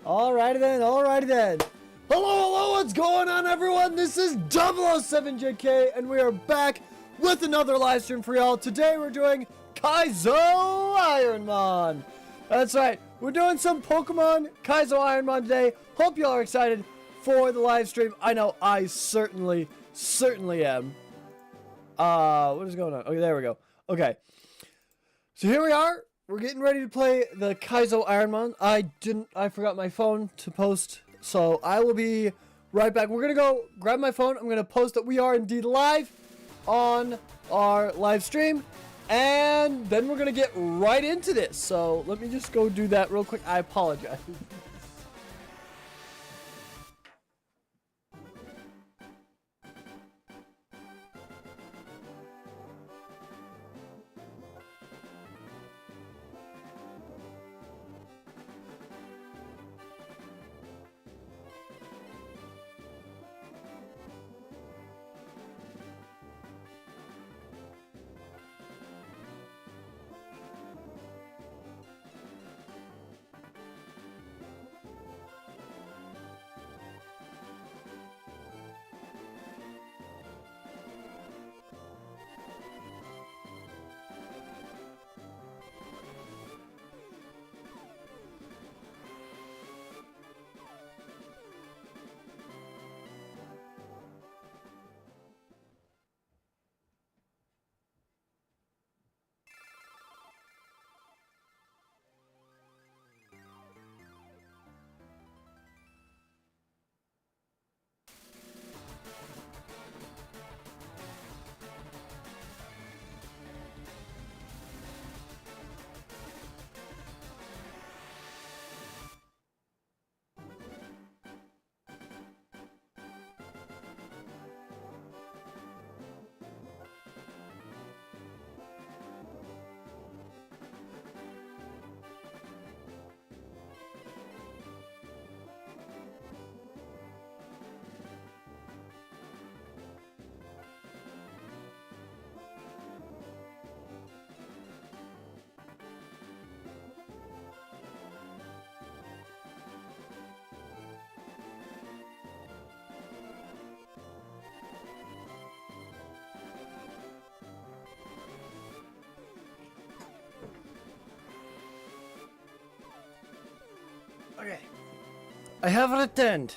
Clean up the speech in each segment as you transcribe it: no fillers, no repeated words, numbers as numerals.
Alrighty then, alrighty then. Hello, what's going on, everyone? This is 007JK, and we are back with another live stream for y'all. Today we're doing Kaizo Ironmon. That's right, we're doing some Pokemon Kaizo Ironmon today. Hope y'all are excited for the live stream. I know I certainly am. What is going on? Okay, there we go. Okay, so here we are. We're getting ready to play the Kaizo Ironmon. I forgot my phone to post, so I will be right back. We're gonna go grab my phone. I'm gonna post that we are indeed live on our live stream, and then we're gonna get right into this. So let me just go do that real quick. I apologize. Okay, I have it at end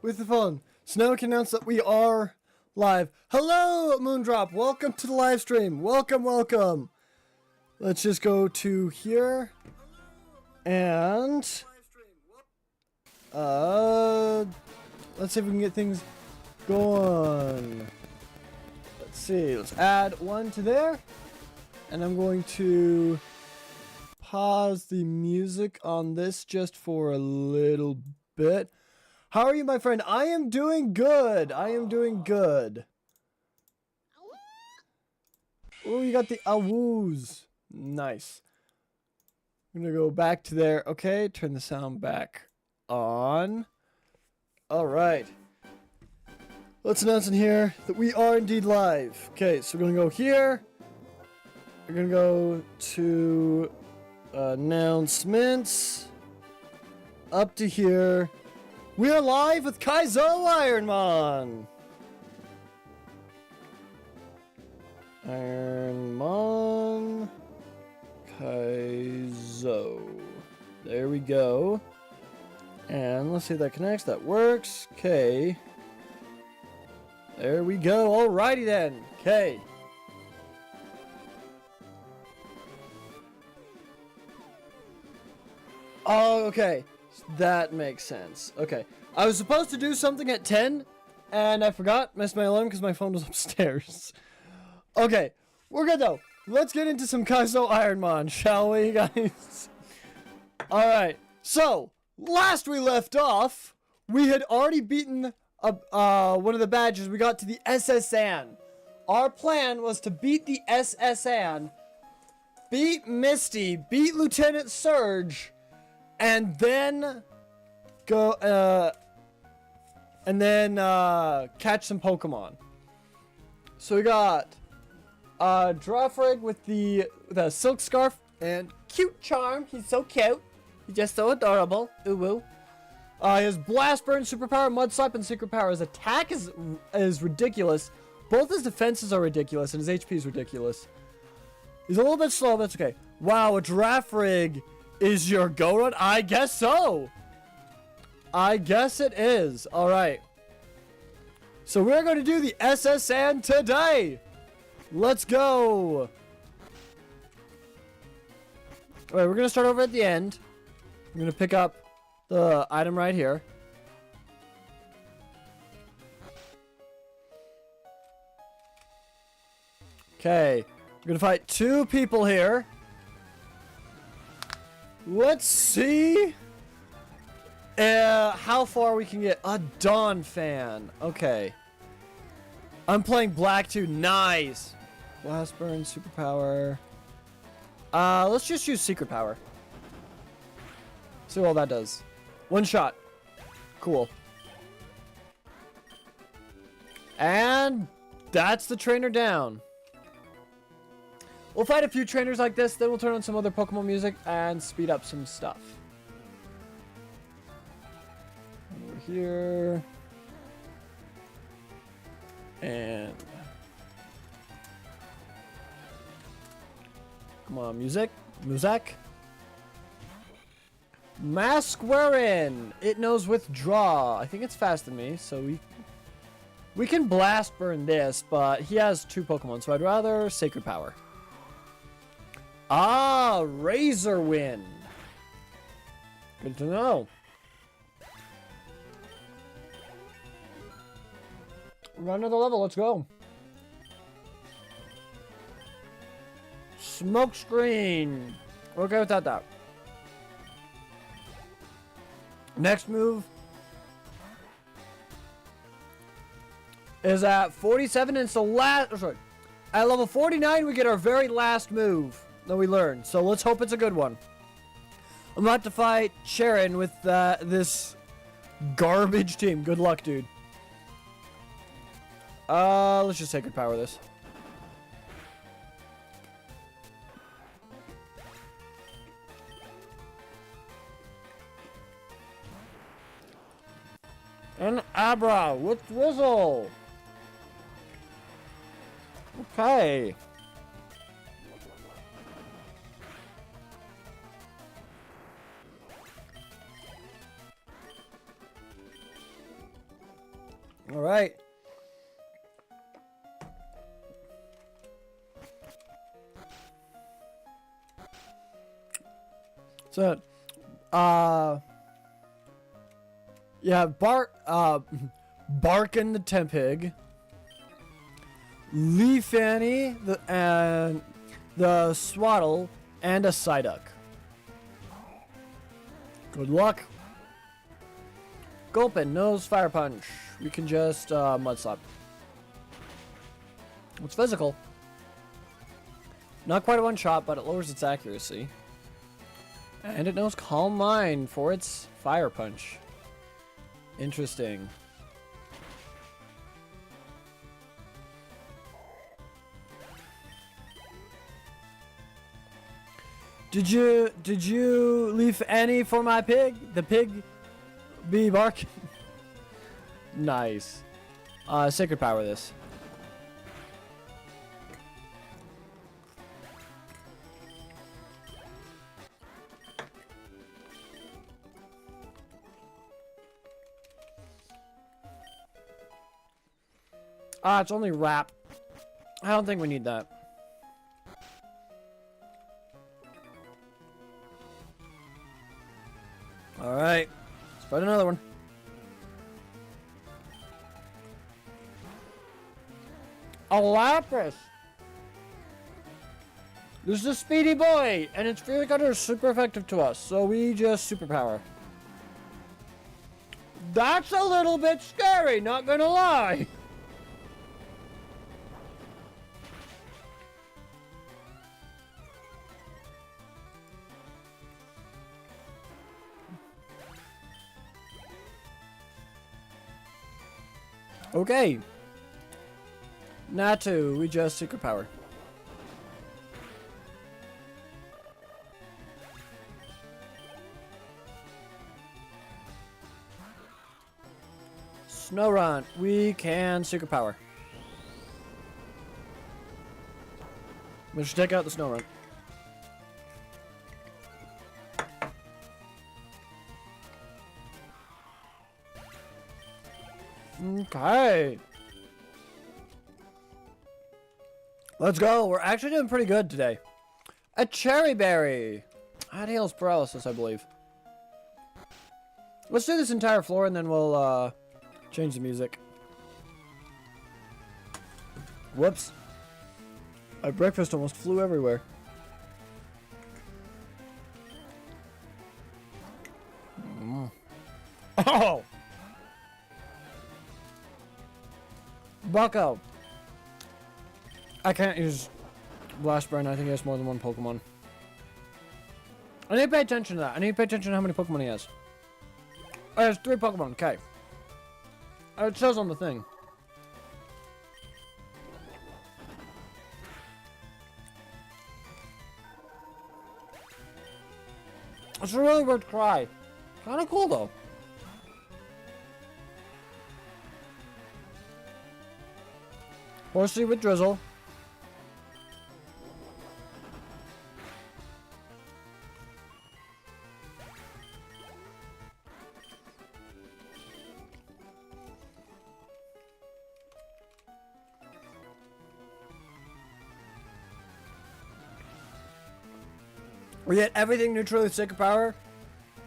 with the phone, so now we can announce that we are live. Hello, Moondrop. Welcome to the live stream. Welcome. Let's just go to here, and let's see if we can get things going. Let's see. Let's add one to there, and I'm going to pause the music on this just for a little bit. How are you, my friend? I am doing good. Oh, you got the awoos. Nice. I'm gonna go back to there. Okay, turn the sound back on. All right. Let's announce in here that we are indeed live. Okay, so we're gonna go here. We're gonna go to announcements, up to here. We are live with Kaizo Ironmon. Kaizo. There we go. And let's see if that connects. That works. Okay. There we go. Alrighty then. Okay. Oh, okay. That makes sense. Okay. I was supposed to do something at 10, and I forgot. Missed my alarm because my phone was upstairs. Okay. We're good, though. Let's get into some Kaizo Ironmon, shall we, guys? Alright. So, last we left off, we had already beaten one of the badges. We got to the SSN. Our plan was to beat the SSN, beat Misty, beat Lieutenant Surge, and then go catch some Pokemon. So we got Drawfrig with the silk scarf and cute charm. He's so cute. He's just so adorable. Ooh woo. His Blast Burn, Superpower, Mud Slap, and Secret Power. His attack is ridiculous. Both his defenses are ridiculous, and his HP is ridiculous. He's a little bit slow, but that's okay. Wow, a Giraffe Rig is your go-run? I guess so. I guess it is. All right. So we're going to do the SSN today. Let's go. All right, we're going to start over at the end. I'm going to pick up the item right here. Okay. We're going to fight 2 people here. Let's see how far we can get. A Dawn fan. Okay. I'm playing Black 2. Nice. Blast Burn, Superpower. Let's just use Secret Power. See what all that does. 1 shot. Cool. And that's the trainer down. We'll fight a few trainers like this, then we'll turn on some other Pokemon music and speed up some stuff. Over here. And come on, music. Mask wearing. It knows withdraw. I think it's faster than me, so we can Blast Burn this, but he has 2 Pokemon, so I'd rather Sacred Power. Ah, Razor Wind. Good to know. Run another level. Let's go. Smoke Screen. We're okay without that. Next move is at 47, and it's the last. Sorry, at level 49, we get our very last move that we learn. So let's hope it's a good one. I'm about to fight Sharon with this garbage team. Good luck, dude. Let's just Sacred Power this. An Abra with Drizzle. Okay. All right. So, yeah, Barkin the Tempig, Leaf Annie, and the Swaddle, and a Psyduck. Good luck. Gulpin knows Fire Punch. We can just Mud Slap. It's physical. Not quite a 1 shot, but it lowers its accuracy. And it knows Calm Mind for its Fire Punch. Interesting. Did you leave any for my pig? The pig be barking. Nice. Sacred Power this. It's only wrap. I don't think we need that. Alright. Let's fight another one. A Lapras! This is a speedy boy, and its Fury Cutter is super effective to us, so we just Superpower. That's a little bit scary, not gonna lie! Okay. Natu, we just Secret Power. Snow Run. We can secret power. We should take out the Snow Run. Okay. Let's go. We're actually doing pretty good today. A cherry berry. That heals paralysis, I believe. Let's do this entire floor and then we'll change the music. Whoops. My breakfast almost flew everywhere. Oh! Bucko. I can't use Blast Burn. I think he has more than one Pokemon. I need to pay attention to that. I need to pay attention to how many Pokemon he has. Oh, he has 3 Pokemon. Okay. It says on the thing. It's a really weird cry. Kind of cool though. Horsey with Drizzle. We get everything neutral with Secret Power,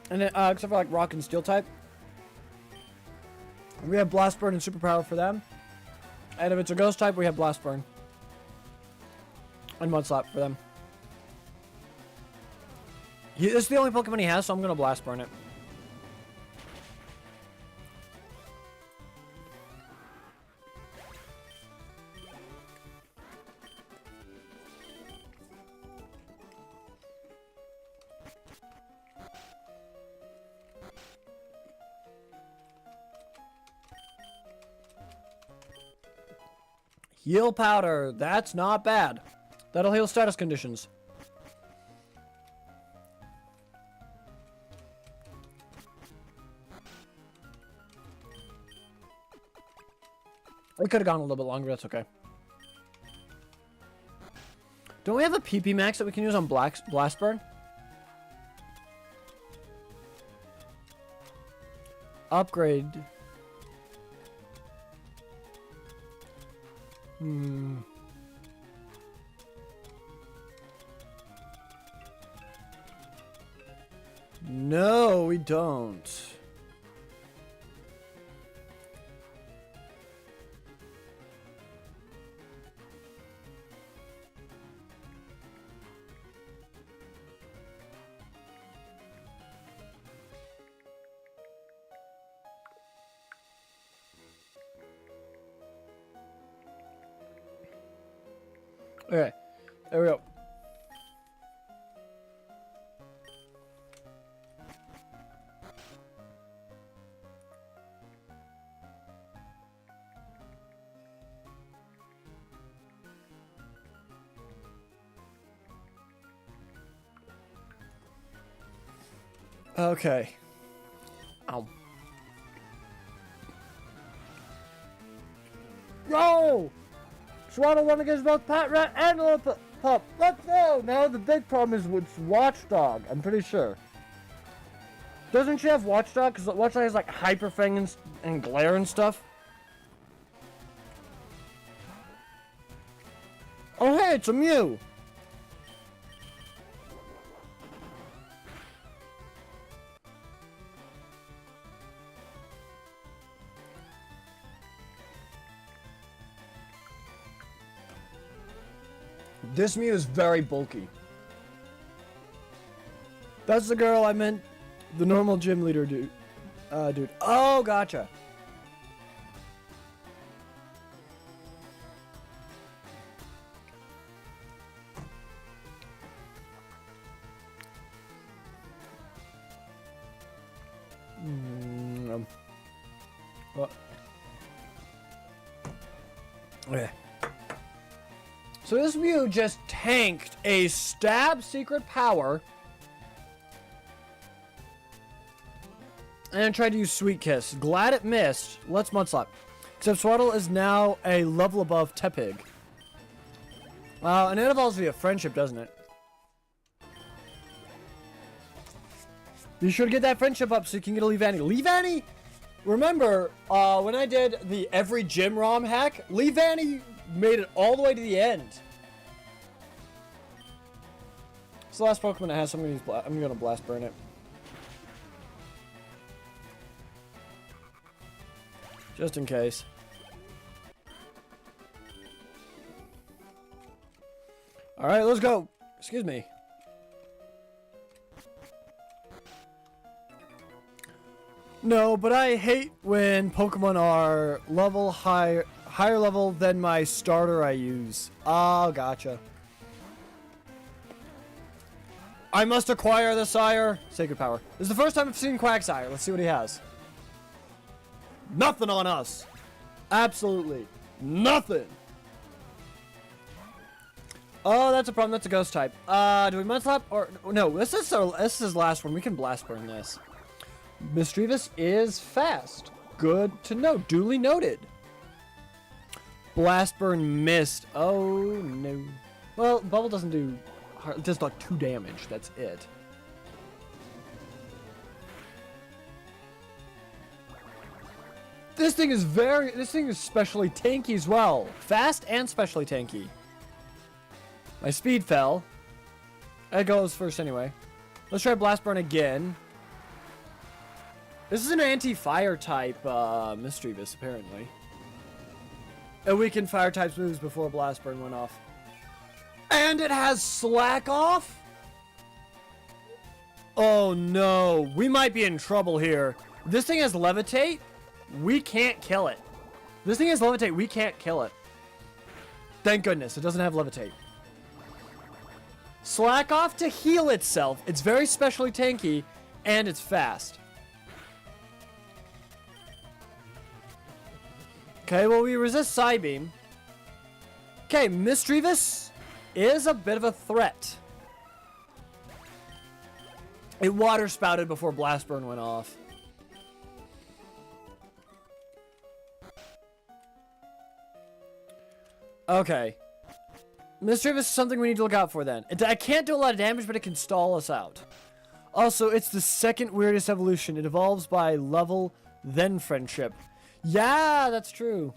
and then, except for like Rock and Steel type. We have Blast Burn and Super Power for them. And if it's a Ghost type, we have Blast Burn and Mud Slap for them. This is the only Pokemon he has, so I'm gonna Blast Burn it. Heal Powder. That's not bad. That'll heal status conditions. It could have gone a little bit longer. That's okay. Don't we have a PP Max that we can use on Blast Burn? Upgrade. No, we don't. Okay, there we go. Okay. Ow. Yo! Swaddle one against both Pat Rat and Little Pup. Let's go! Now the big problem is with Watchdog, I'm pretty sure. Doesn't she have Watchdog? Because Watchdog has like Hyper Fang and Glare and stuff. Oh hey, it's a Mew! This Mew is very bulky. That's the girl I meant. The normal gym leader dude. Dude. Oh, gotcha. What? Okay. So this Mew just tanked a stab secret power And tried to use Sweet Kiss. Glad it missed. Let's Mudslap. Except Swaddle is now a level above Tepig. Wow, and it evolves via friendship, doesn't it? Be sure to get that friendship up so you can get a Leavanny. Leavanny? Remember, when I did the every gym ROM hack, Leavanny made it all the way to the end. It's the last Pokemon it has, so I'm gonna Blast Burn it. Just in case. Alright, let's go. Excuse me. No, but I hate when Pokemon are higher level than my starter I use. Oh, gotcha. I must acquire the sire. Sacred Power. This is the first time I've seen Quagsire. Let's see what he has. Nothing on us. Absolutely nothing. Oh, that's a problem. That's a ghost type. Do we Mudslap or no? This is his last one. We can Blast Burn this. Mischievous is fast. Good to know. Duly noted. Blast Burn missed. Oh no. Well, Bubble doesn't do. It does like 2 damage. That's it. This thing is especially tanky as well. Fast and specially tanky. My speed fell. It goes first anyway. Let's try Blast Burn again. This is an anti-fire type Mischievous, apparently. It weakened fire types moves before Blast Burn went off. And it has Slack Off? Oh no, we might be in trouble here. This thing has Levitate? We can't kill it. This thing has Levitate, we can't kill it. Thank goodness, it doesn't have Levitate. Slack Off to heal itself. It's very specially tanky, and it's fast. Okay, well, we resist Psybeam. Okay, Mischievous is a bit of a threat. It water spouted before Blast Burn went off. Okay. Mischievous is something we need to look out for then. I can't do a lot of damage, but it can stall us out. Also, it's the second weirdest evolution. It evolves by level, then friendship. Yeah, that's true.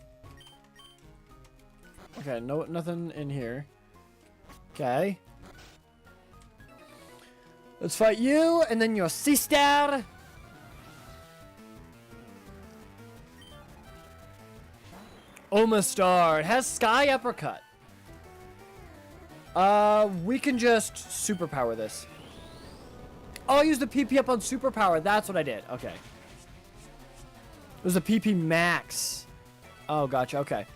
Okay, nothing in here. Okay. Let's fight you, and then your sister. Omastar. It has Sky Uppercut. We can just superpower this. Oh, I used the PP up on superpower. That's what I did. Okay. It was a PP max. Oh, gotcha. Okay.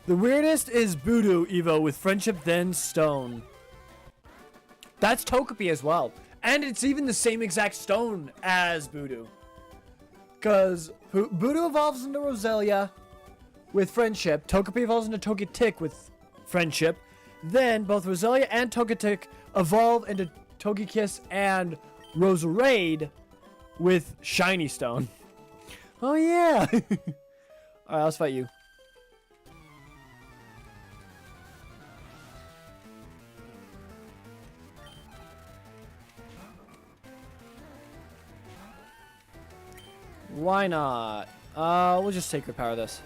The weirdest is Voodoo Evo with Friendship then Stone. That's Togepi as well. And it's even the same exact stone as Voodoo. Because Voodoo evolves into Roselia with Friendship. Togepi evolves into Togetic with Friendship. Then both Roselia and Togetic evolve into Togekiss and Roserade with Shiny Stone. Oh yeah! Alright, let's fight you. Why not? We'll just Sacred Power this.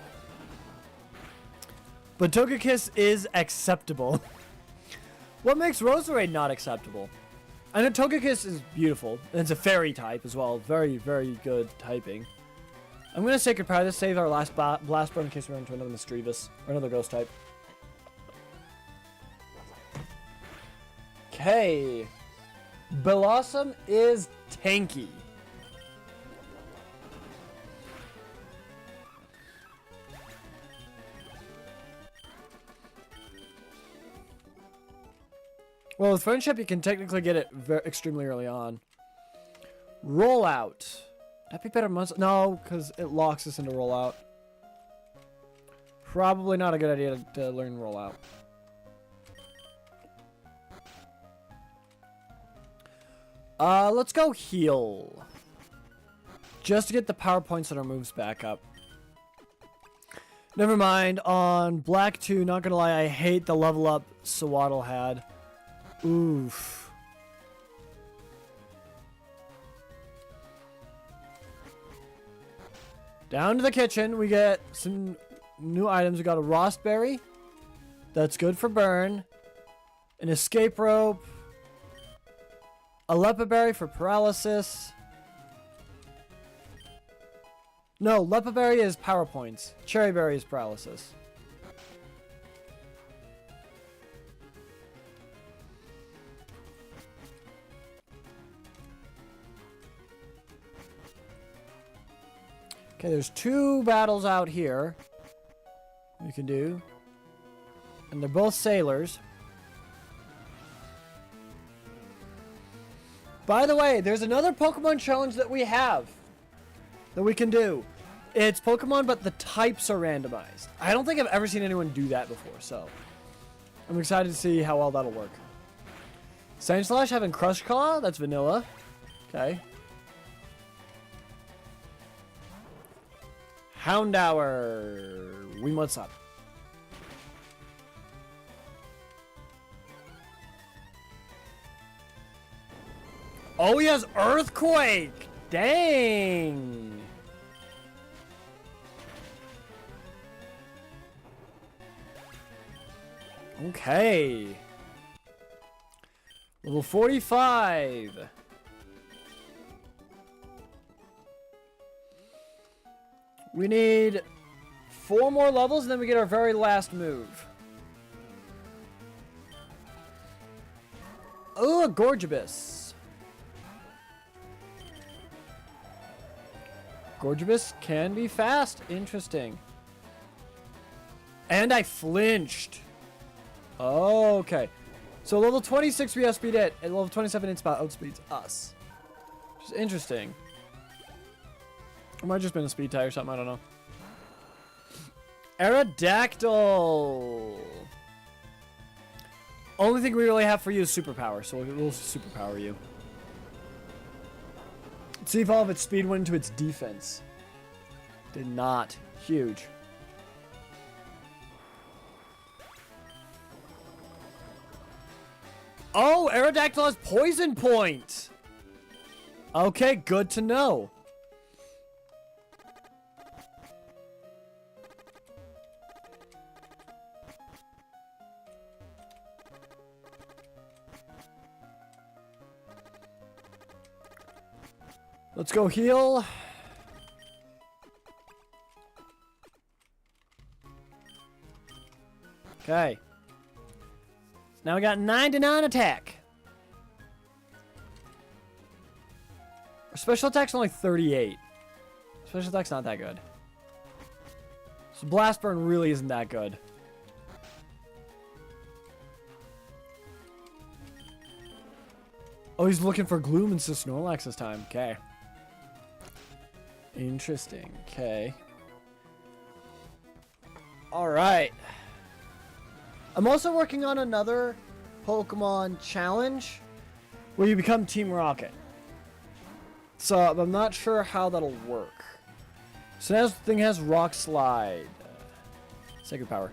But Togekiss is acceptable. What makes Roserade not acceptable? I know Togekiss is beautiful. And it's a fairy type as well. Very, very good typing. I'm going to Sacred Power this, save our last Blast Burn in case we run into another Mischievous. Or another Ghost type. Okay. Blossom is tanky. Well, with Friendship, you can technically get it extremely early on. Rollout. That'd be better. No, because it locks us into Rollout. Probably not a good idea to learn Rollout. Let's go heal. just to get the power points on our moves back up. Never mind. On Black 2, not gonna lie, I hate the level up Sawaddle had. Oof. Down to the kitchen. We get some new items. We got a Rostberry. That's good for burn. An escape rope. A Lepa Berry for paralysis. No, Lepa Berry is power points. Cherry Berry is paralysis. Okay, there's 2 battles out here we can do. And they're both sailors. By the way, there's another Pokemon challenge that we have that we can do. It's Pokemon, but the types are randomized. I don't think I've ever seen anyone do that before, so I'm excited to see how well that'll work. Sandslash having Crush Claw? That's vanilla. Okay. Houndour. What's up? Oh, he has Earthquake! Dang! Okay. Level 45. We need 4 more levels and then we get our very last move. Oh, a Gorgibus. Gorgibus can be fast. Interesting. And I flinched. Oh, okay. So level 26 we outspeed it, and level 27 it outspeeds us. Which is interesting. It might have just been a speed tie or something, I don't know. Aerodactyl. Only thing we really have for you is superpower, so we'll superpower you. Let's see if all of its speed went into its defense. Did not. Huge. Oh, Aerodactyl has Poison Point. Okay, good to know. Let's go heal. Okay. Now we got 99 attack. Our special attack's only 38. Special attack's not that good. So Blast Burn really isn't that good. Oh, he's looking for Gloom and Snorlax this time. Okay. Interesting. Okay. Alright. I'm also working on another Pokemon challenge where you become Team Rocket. So I'm not sure how that'll work. So now this thing has Rock Slide. Sacred Power.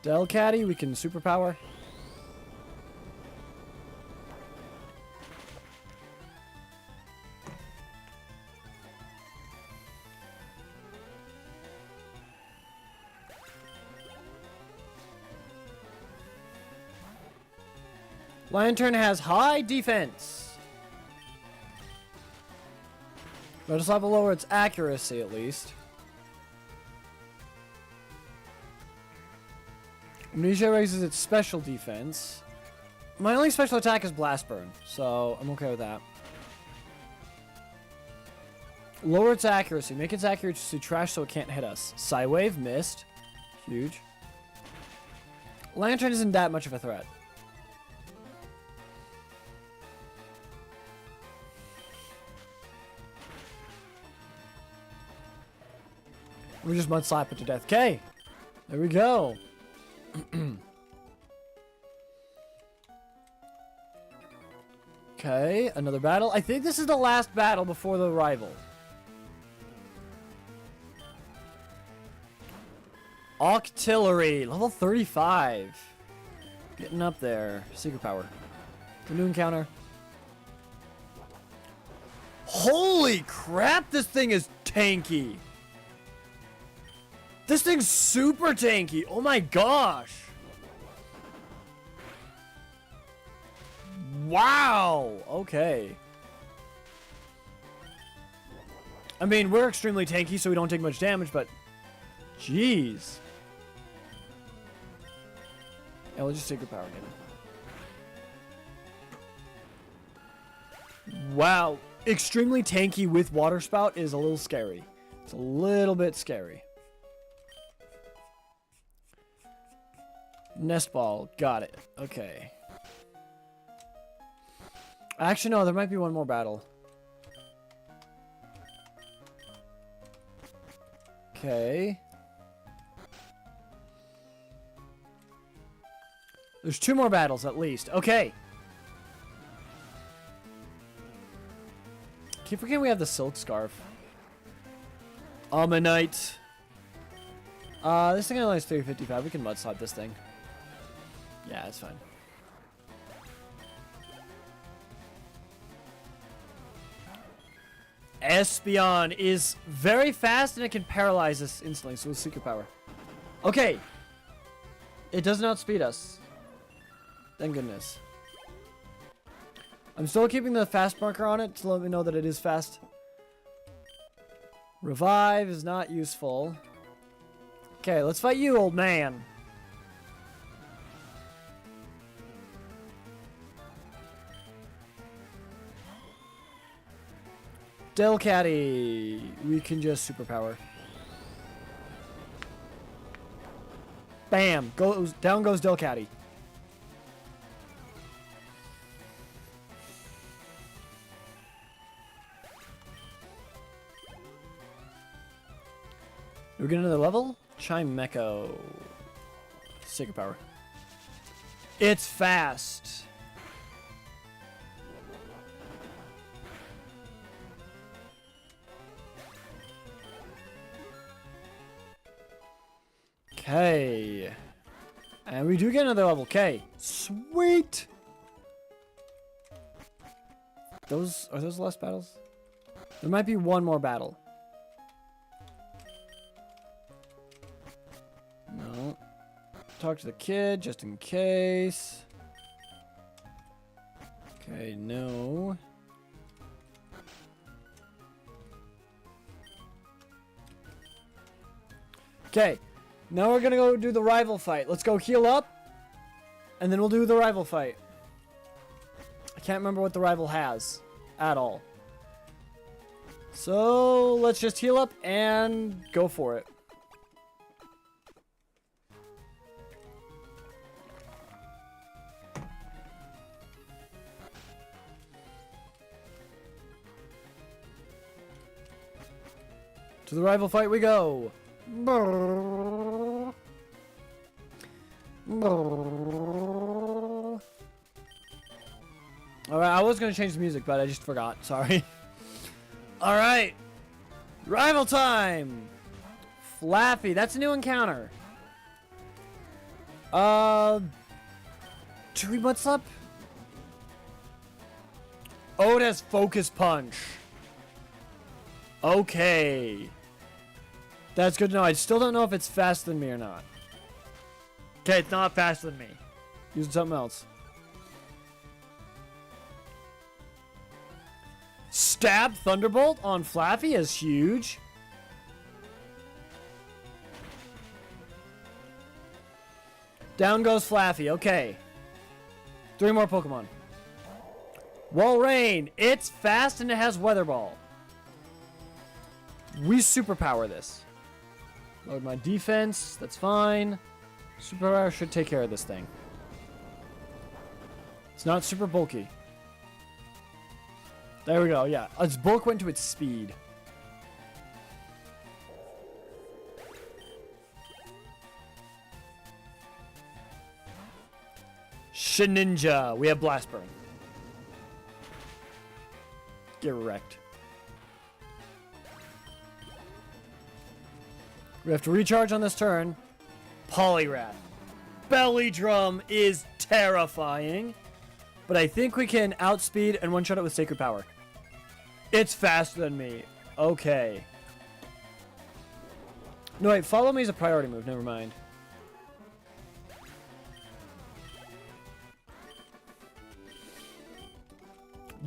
Delcatty, we can superpower. Lantern has high defense. But it's level lower its accuracy at least. Amnesia raises its special defense. My only special attack is Blast Burn, so I'm okay with that. Lower its accuracy. Make its accuracy trash so it can't hit us. Psywave missed. Huge. Lantern isn't that much of a threat. We just mud slap it to death. Okay. There we go. Okay, another battle. I think this is the last battle before the rival. Octillery, level 35. Getting up there. Secret power. The new encounter. Holy crap, this thing is tanky. This thing's super tanky. Oh my gosh. Wow. Okay. I mean, we're extremely tanky, so we don't take much damage, but jeez. Yeah, we'll just secret power again. Wow. Extremely tanky with water spout is a little scary. It's a little bit scary. Nest ball. Got it. Okay. Actually, no. There might be one more battle. Okay. There's 2 more battles at least. Okay. Keep forgetting we have the silk scarf. Ammonite. This thing only has 355. We can mudslide this thing. Yeah, it's fine. Espeon is very fast and it can paralyze us instantly, so it's secret power. Okay. It does not outspeed us. Thank goodness. I'm still keeping the fast marker on it to let me know that it is fast. Revive is not useful. Okay, let's fight you, old man. Delcatty. We can just superpower. Bam. Down goes Delcatty. Do we get another level? Chimecho. Secret power. It's fast. Okay. And we do get another level. Okay. Sweet. Are those the last battles? There might be one more battle. No. Talk to the kid just in case. Okay, no. Okay. Now we're gonna go do the rival fight. Let's go heal up. And then we'll do the rival fight. I can't remember what the rival has at all. So let's just heal up and go for it. To the rival fight we go. Alright, I was going to change the music, but I just forgot. Sorry. Alright. Rival time. Flaffy. That's a new encounter. Tree what's up? Oh, it has focus punch. Okay. That's good to know. I still don't know if it's faster than me or not. Okay, it's not faster than me. Using something else. Stab Thunderbolt on Flaffy is huge. Down goes Flaffy. Okay. 3 more Pokemon. Walrein. It's fast and it has Weather Ball. We superpower this. Load my defense. That's fine. Superpower should take care of this thing. It's not super bulky. There we go. Yeah. Its bulk went to its speed. Shininja. We have Blast Burn. Get wrecked. We have to recharge on this turn. Poliwrath. Belly Drum is terrifying. But I think we can outspeed and one-shot it with Sacred Power. It's faster than me. Okay. No, wait. Follow Me is a priority move. Never mind.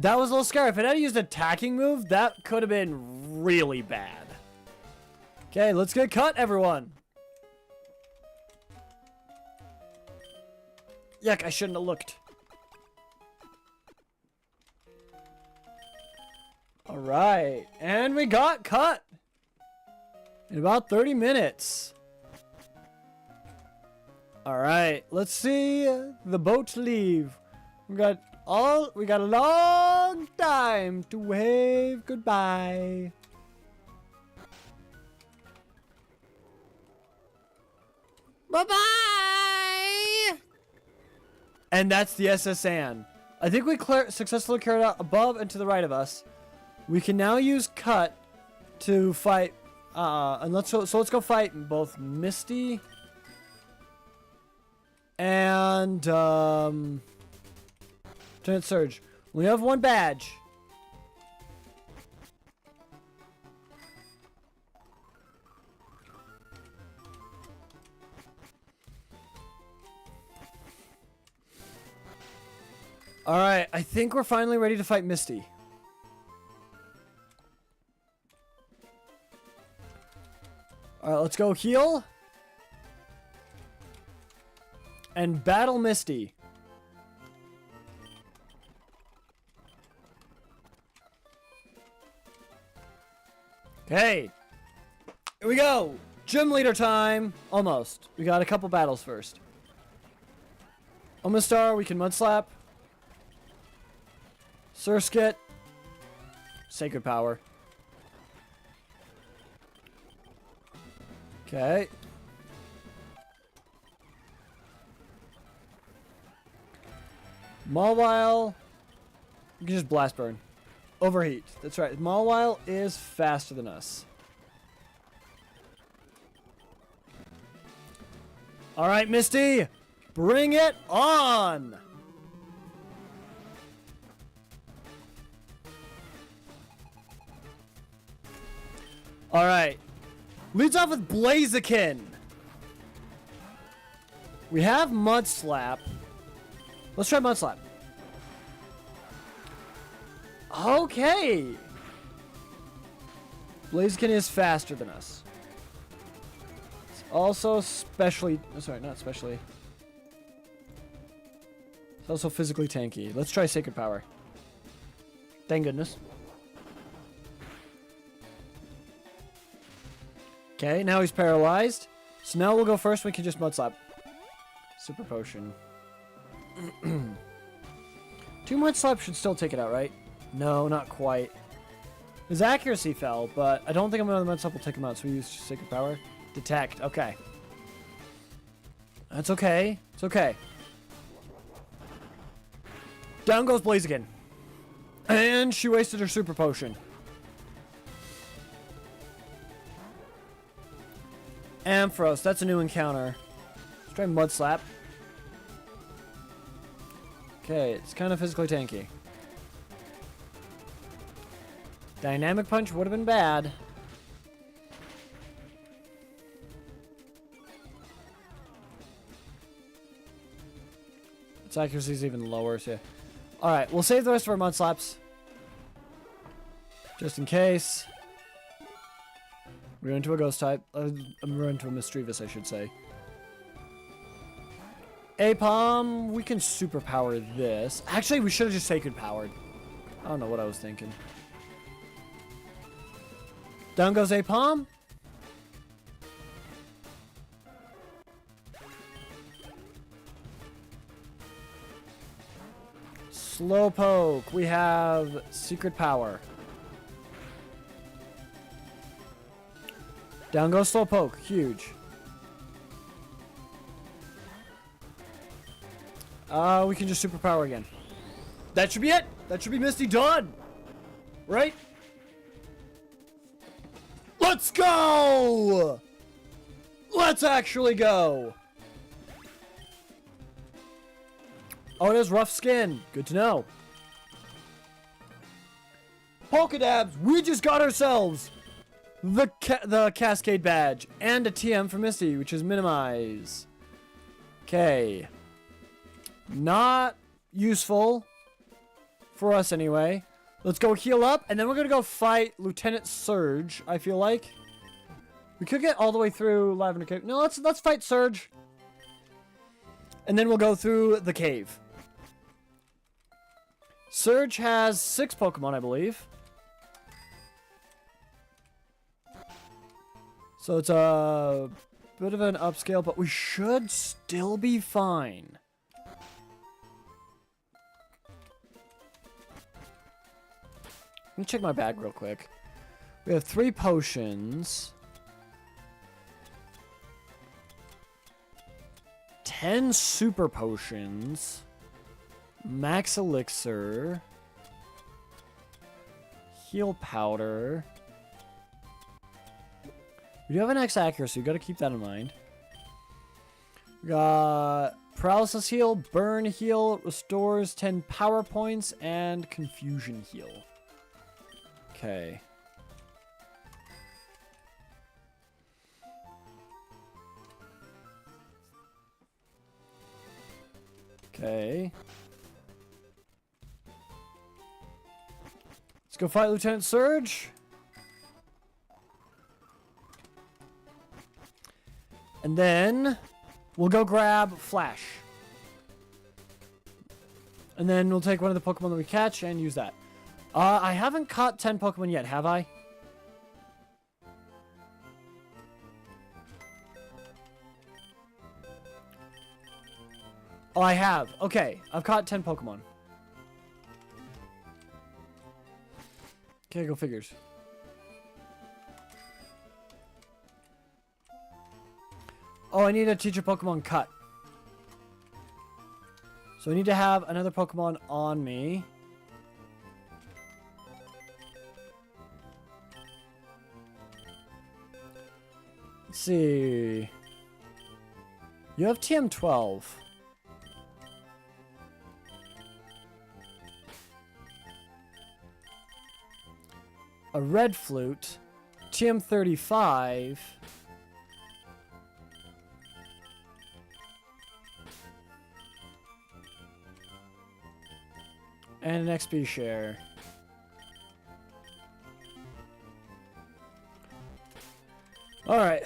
That was a little scary. If it had used an attacking move, that could have been really bad. Okay, let's get cut, everyone. Yuck, I shouldn't have looked. Alright, and we got cut. In about 30 minutes. Alright, let's see the boat leave. We got a long time to wave goodbye. Bye-bye! And that's the SS Anne. I think we successfully cleared out above and to the right of us. We can now use Cut to fight, and let's go fight both Misty and Giant Surge. We have one badge. All right, I think we're finally ready to fight Misty. All right, let's go heal. And battle Misty. Okay. Here we go. Gym leader time. Almost. We got a couple battles first. Omastar, we can Mud Slap. Surskit. Sacred Power. Okay. Mawile. You can just Blast Burn. Overheat. That's right. Mawile is faster than us. Alright, Misty. Bring it on! Alright. Leads off with Blaziken. We have Mud Slap. Let's try Mud Slap. Okay. Blaziken is faster than us. It's also specially... Oh, sorry, not specially. It's also physically tanky. Let's try Sacred Power. Thank goodness. Okay, now he's paralyzed. So now we'll go first. We can just Mud Slap. Super Potion. 2 Mud Slap should still take it out, right? No, not quite. His accuracy fell, but I don't think another Mud Slap will take him out, so we use Sacred Power. Detect. Okay. That's okay. It's okay. Down goes Blaziken. And she wasted her Super Potion. Ampharos, that's a new encounter. Let's try Mud Slap. Okay, it's kind of physically tanky. Dynamic Punch would have been bad. Its accuracy is even lower, so yeah. Alright, we'll save the rest of our Mud Slaps. Just in case. We're into a Ghost type. We're into a Mischievous, I should say. Apom, we can superpower this. Actually, we should have just Sacred Powered. I don't know what I was thinking. Down goes Apom. Slowpoke. We have Secret Power. Down goes Slowpoke. Huge. We can just superpower again. That should be it. That should be Misty done. Right? Let's go! Let's actually go. Oh, it has rough skin. Good to know. Pokedabs, we just got ourselves the Cascade badge and a TM for Misty, which is minimize. Okay. Not useful for us anyway. Let's go heal up, and then we're gonna go fight Lieutenant Surge, I feel like. We could get all the way through Lavender Cave. No, let's fight Surge. And then we'll go through the cave. Surge has 6 Pokemon, I believe. So it's a bit of an upscale, but we should still be fine. Let me check my bag real quick. We have 3 potions. 10 super potions. Max elixir. Heal powder. We do have an X accuracy. You gotta keep that in mind. We got paralysis heal, burn heal, restores 10 power points, and confusion heal. Okay. Okay. Let's go fight Lieutenant Surge. And then we'll go grab Flash. And then we'll take one of the Pokemon that we catch and use that. I haven't caught 10 Pokemon yet, have I? Oh, I have. Okay, I've caught 10 Pokemon. Okay, go figures. Oh, I need to teach a Pokemon Cut. So I need to have another Pokemon on me. Let's see. You have TM12. A red flute. TM35. And an XP share. Alright.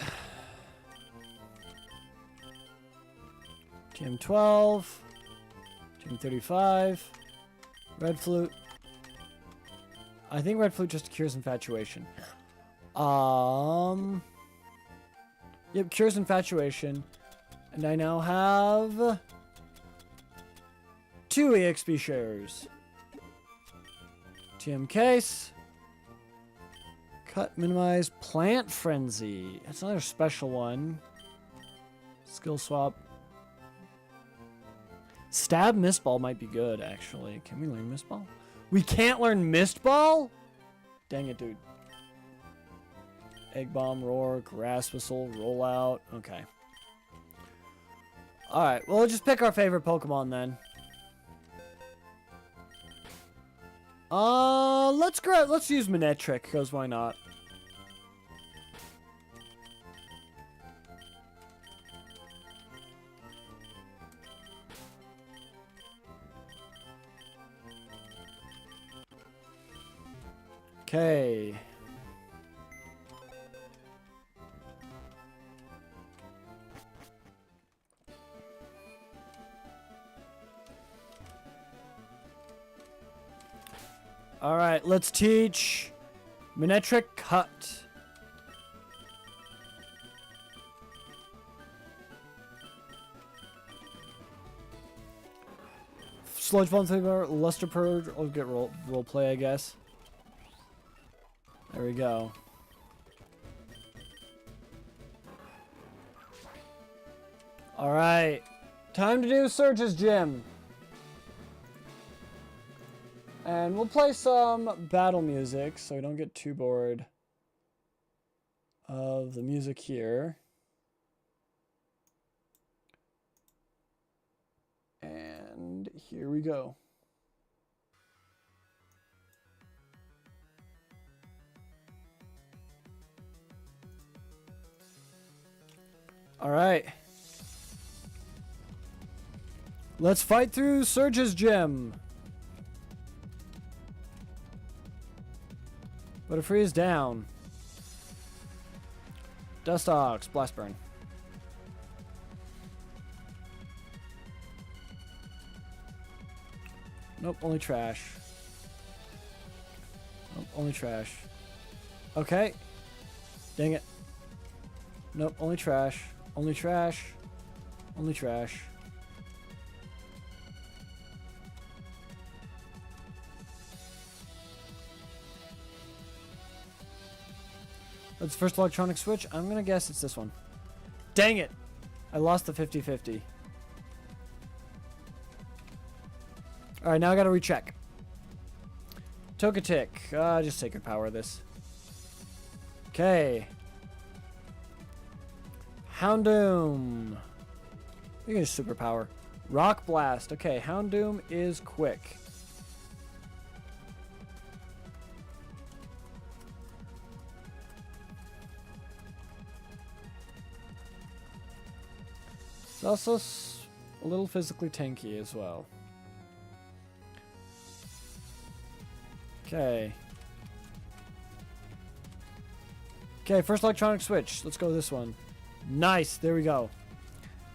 TM12. TM35. Red flute. I think red flute just cures infatuation. Yep, cures infatuation. And I now have 2 EXP shares. TM case. Cut, minimize, plant frenzy. That's another special one. Skill swap. Stab mist ball might be good, actually. Can we learn mist ball? We can't learn mist ball? Dang it, dude. Egg bomb, roar, grass whistle, roll out. Okay. Alright, well, we'll just pick our favorite Pokemon then. Let's use Manectric, because why not? Okay. Alright, let's teach Manectric Cut. Sludge Bomb, Luster Purge. I'll get role play, I guess. There we go. Alright. Time to do Surge's Gym. And we'll play some battle music so we don't get too bored of the music here. And here we go. All right. Let's fight through Surge's Gym. But it freeze down. Dust Ox, Blast Burn. Nope, only trash. Nope, only trash. Okay. Dang it. Nope, only trash. Only trash. Only trash. That's the first electronic switch. I'm going to guess it's this one. Dang it. I lost the 50-50. Alright, now I got to recheck. Togetic. Just Sacred Power this. Okay. Houndoom. You can just Superpower. Rock Blast. Okay, Houndoom is quick. It's also a little physically tanky as well. Okay. Okay, first electronic switch. Let's go this one. Nice. There we go.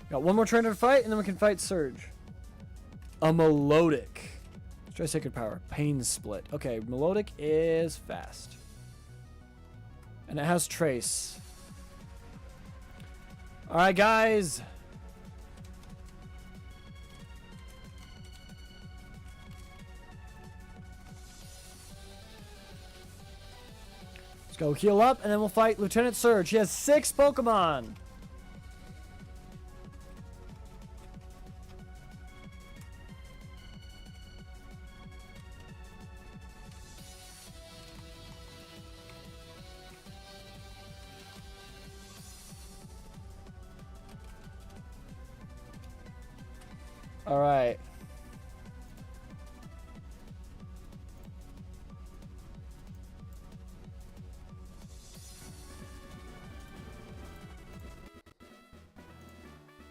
Got one more trainer to fight, and then we can fight Surge. A Melodic. Let's try Sacred Power. Pain Split. Okay, Melodic is fast. And it has Trace. Alright, guys. Let's go heal up, and then we'll fight Lieutenant Surge. He has 6 Pokemon. All right.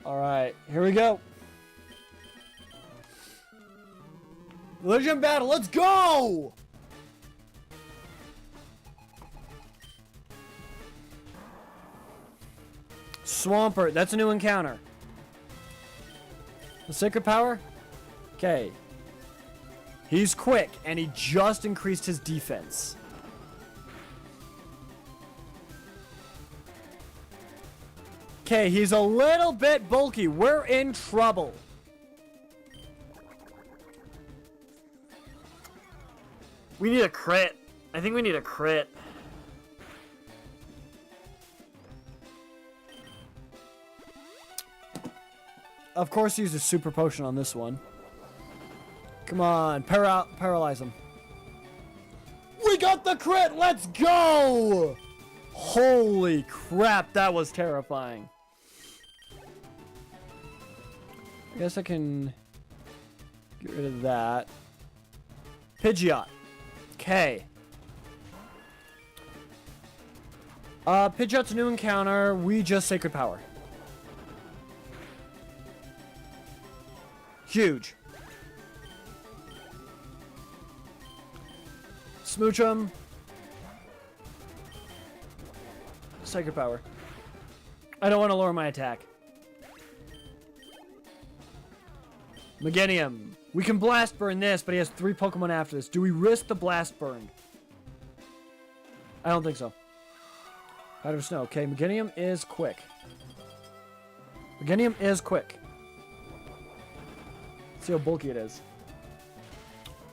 All right, here we go. Legend battle, let's go! Swampert, that's a new encounter. The Sacred Power? Okay. He's quick, and he just increased his defense. Okay, he's a little bit bulky. We're in trouble. We need a crit. I think we need a crit. Of course, use a super potion on this one. Come on, paralyze him. We got the crit. Let's go! Holy crap, that was terrifying. I guess I can get rid of that. Pidgeot. Okay. Pidgeot's a new encounter. We just Sacred Power. Huge. Smooch him. Sacred Power. I don't want to lower my attack. Meganium. We can Blast Burn this, but he has 3 Pokemon after this. Do we risk the Blast Burn? I don't think so. Powder of Snow. Okay, Meganium is quick. Meganium is quick. Let's see how bulky it is.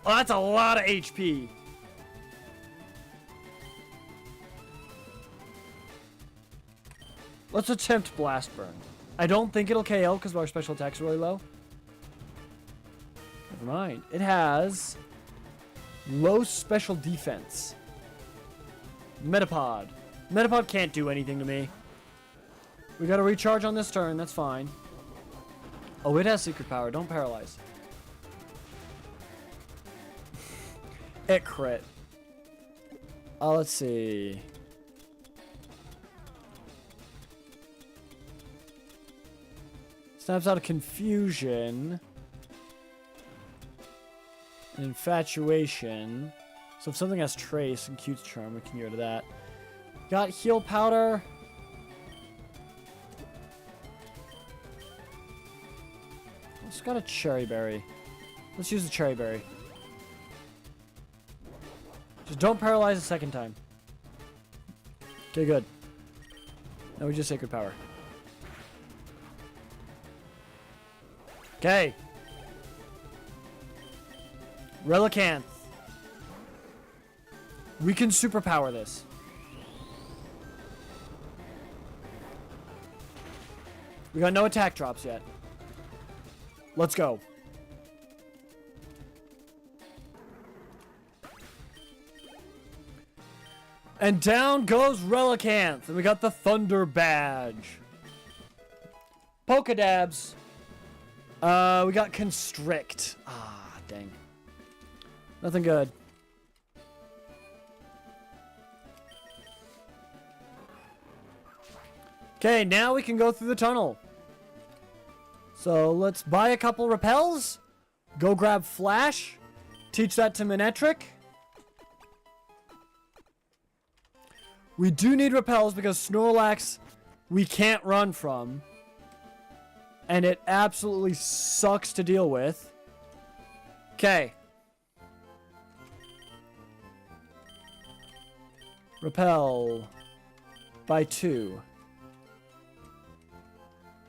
Oh, that's a lot of HP. Let's attempt Blast Burn. I don't think it'll KO because our special attack's really low. Never mind. It has low special defense. Metapod. Metapod can't do anything to me. We got to recharge on this turn. That's fine. Oh, it has secret power. Don't paralyze. It crit. Oh, let's see. Snaps out of confusion. And infatuation. So if something has trace and cute charm, we can get rid of that. Got heal powder. It's got a cherry berry. Let's use the cherry berry. Just don't paralyze a second time. Okay, good. Now we just sacred power. Okay. Relicanth. We can superpower this. We got no attack drops yet. Let's go. And down goes Relicanth. And we got the Thunder Badge. Pokedabs. We got Constrict. Ah, dang. Nothing good. Okay, now we can go through the tunnel. So let's buy a couple repels. Go grab Flash. Teach that to Manectric. We do need repels because Snorlax we can't run from. And it absolutely sucks to deal with. Okay. Repel by 2.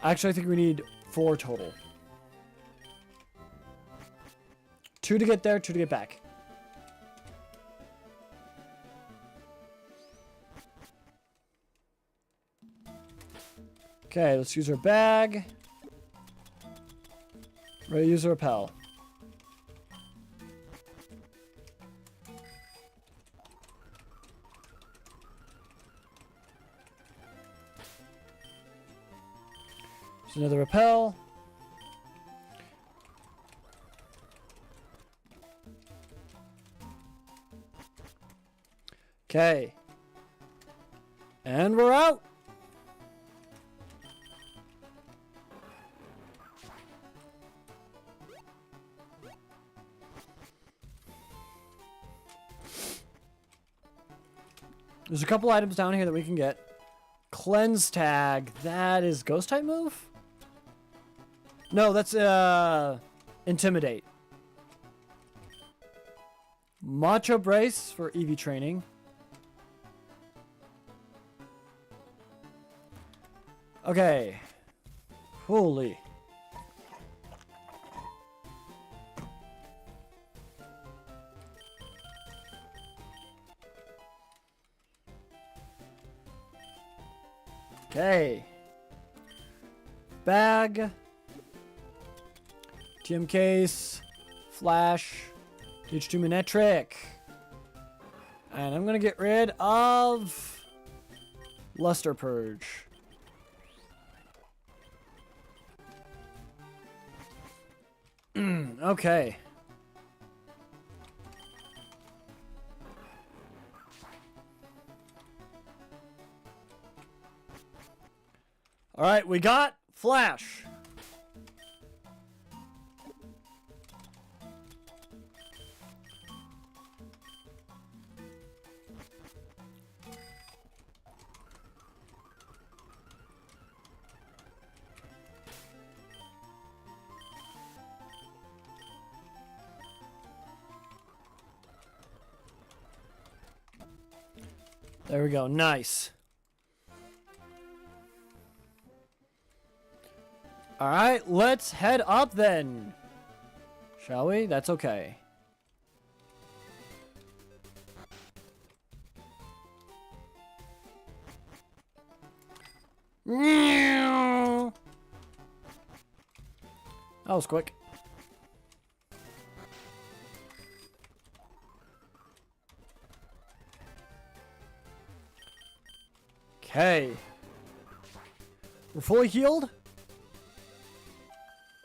Actually, I think we need 4 total. 2 to get there, 2 to get back. Okay, let's use our bag. Ready to use a repel. There's another repel. Okay. And we're out. There's a couple items down here that we can get. Cleanse Tag. That is Ghost type move? No, that's Intimidate. Macho Brace for EV training. Okay. Holy. Okay. Bag. TM case. Flash. H2 Manectric. And I'm gonna get rid of Luster Purge. Okay. All right, we got Flash. There we go. Nice. All right, let's head up then. Shall we? That's okay. That was quick. Okay. We're fully healed.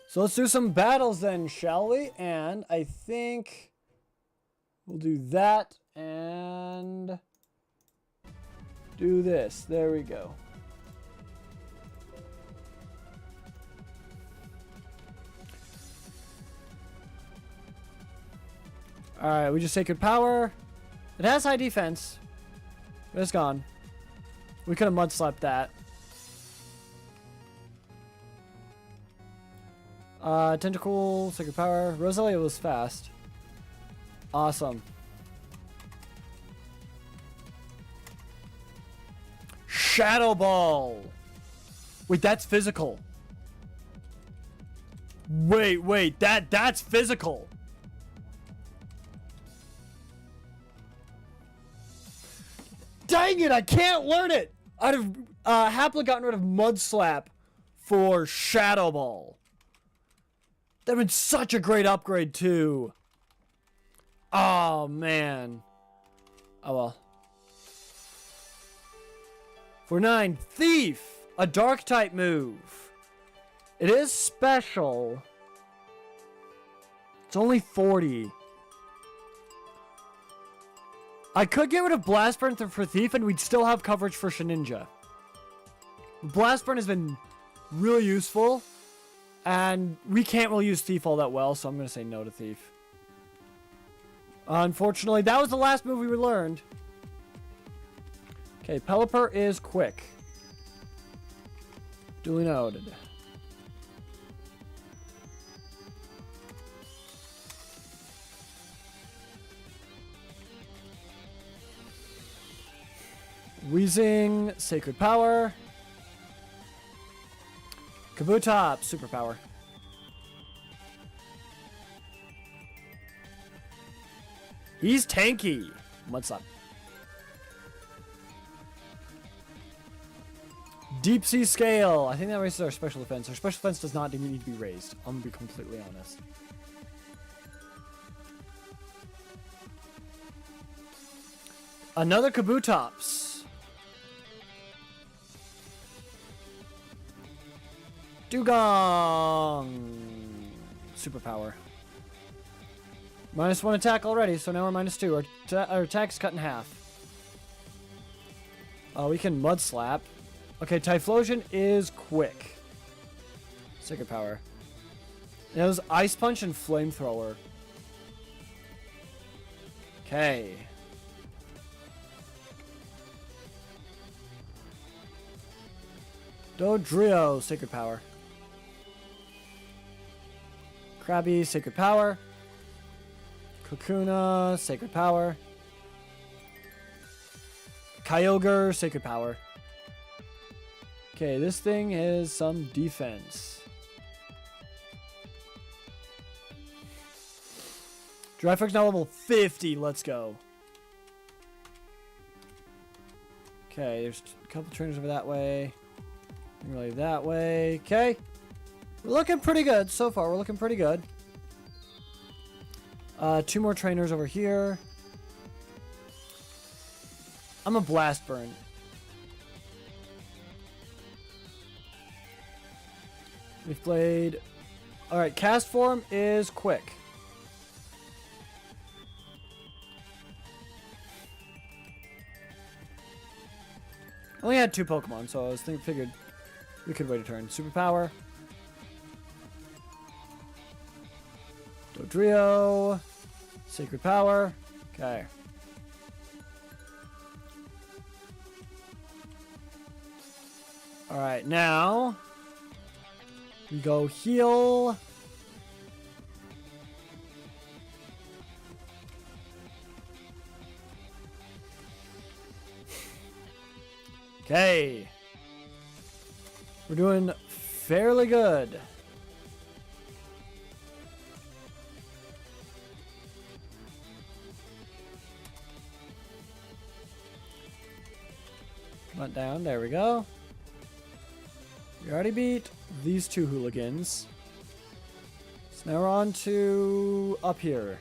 So let's do some battles then, shall we? And I think we'll do that and do this. There we go. Alright, we just Sacred Power. It has high defense. But it's gone. We could have mud slapped that. Tentacle, Sacred Power. Rosalia was fast. Awesome. Shadow Ball. Wait, that's physical. Wait, that's physical. Dang it, I can't learn it. I'd have happily gotten rid of Mud Slap for Shadow Ball. That would been such a great upgrade too. Oh man. Oh well. For 9, Thief, a dark type move. It is special. It's only 40. I could get rid of Blast Burn for Thief and we'd still have coverage for Shedinja. Blast Burn has been really useful. And we can't really use Thief all that well, so I'm going to say no to Thief. Unfortunately, that was the last move we learned. Okay, Pelipper is quick. Duly noted. Wheezing, Sacred Power. Kabutops, Superpower. He's tanky. What's up? Deep Sea Scale. I think that raises our special defense. Our special defense does not need to be raised. I'm going to be completely honest. Another Kabutops. Dugong! Superpower. -1 attack already, so now we're -2. Our attack's cut in half. Oh, we can Mud Slap. Okay, Typhlosion is quick. Sacred Power. And it was Ice Punch and Flamethrower. Okay. Dodrio, Sacred Power. Krabby, Sacred Power. Kakuna, Sacred Power. Kyogre, Sacred Power. Okay, this thing is some defense. Dryfrog's now level 50. Let's go. Okay, there's a couple trainers over that way. Really that way. Okay. We're looking pretty good so far. We're looking pretty good. 2 more trainers over here. I'm a Blast Burn. Leaf Blade. Alright, Cast Form is quick. I only had 2 Pokemon, so I figured we could wait a turn. Superpower. Dodrio. Sacred Power. Okay. Alright, now we go heal. Okay. We're doing fairly good. Come on down. There we go. We already beat these 2 hooligans. So now we're on to up here.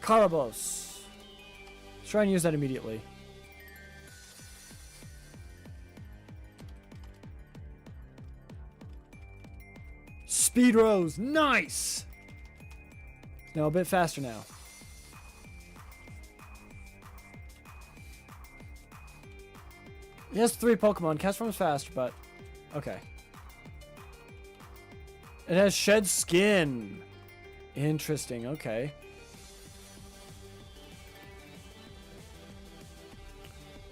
Karabos. Let's try and use that immediately. Speed Rose. Nice! Now a bit faster now. He has 3 Pokemon. Cast Form's fast, but okay. It has Shed Skin. Interesting. Okay.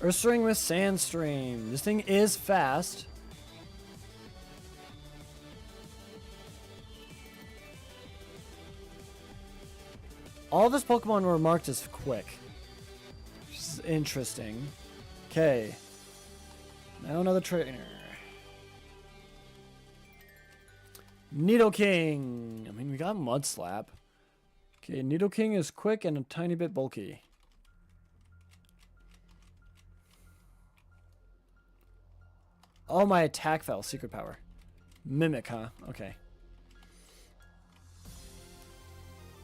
Ursaring with Sandstream. This thing is fast. All of his Pokemon were marked as quick, which is interesting. Okay. Now another trainer. Nidoking. I mean, we got Mud Slap. Okay, Nidoking is quick and a tiny bit bulky. Oh, my attack fell. Secret power. Mimic, huh? Okay.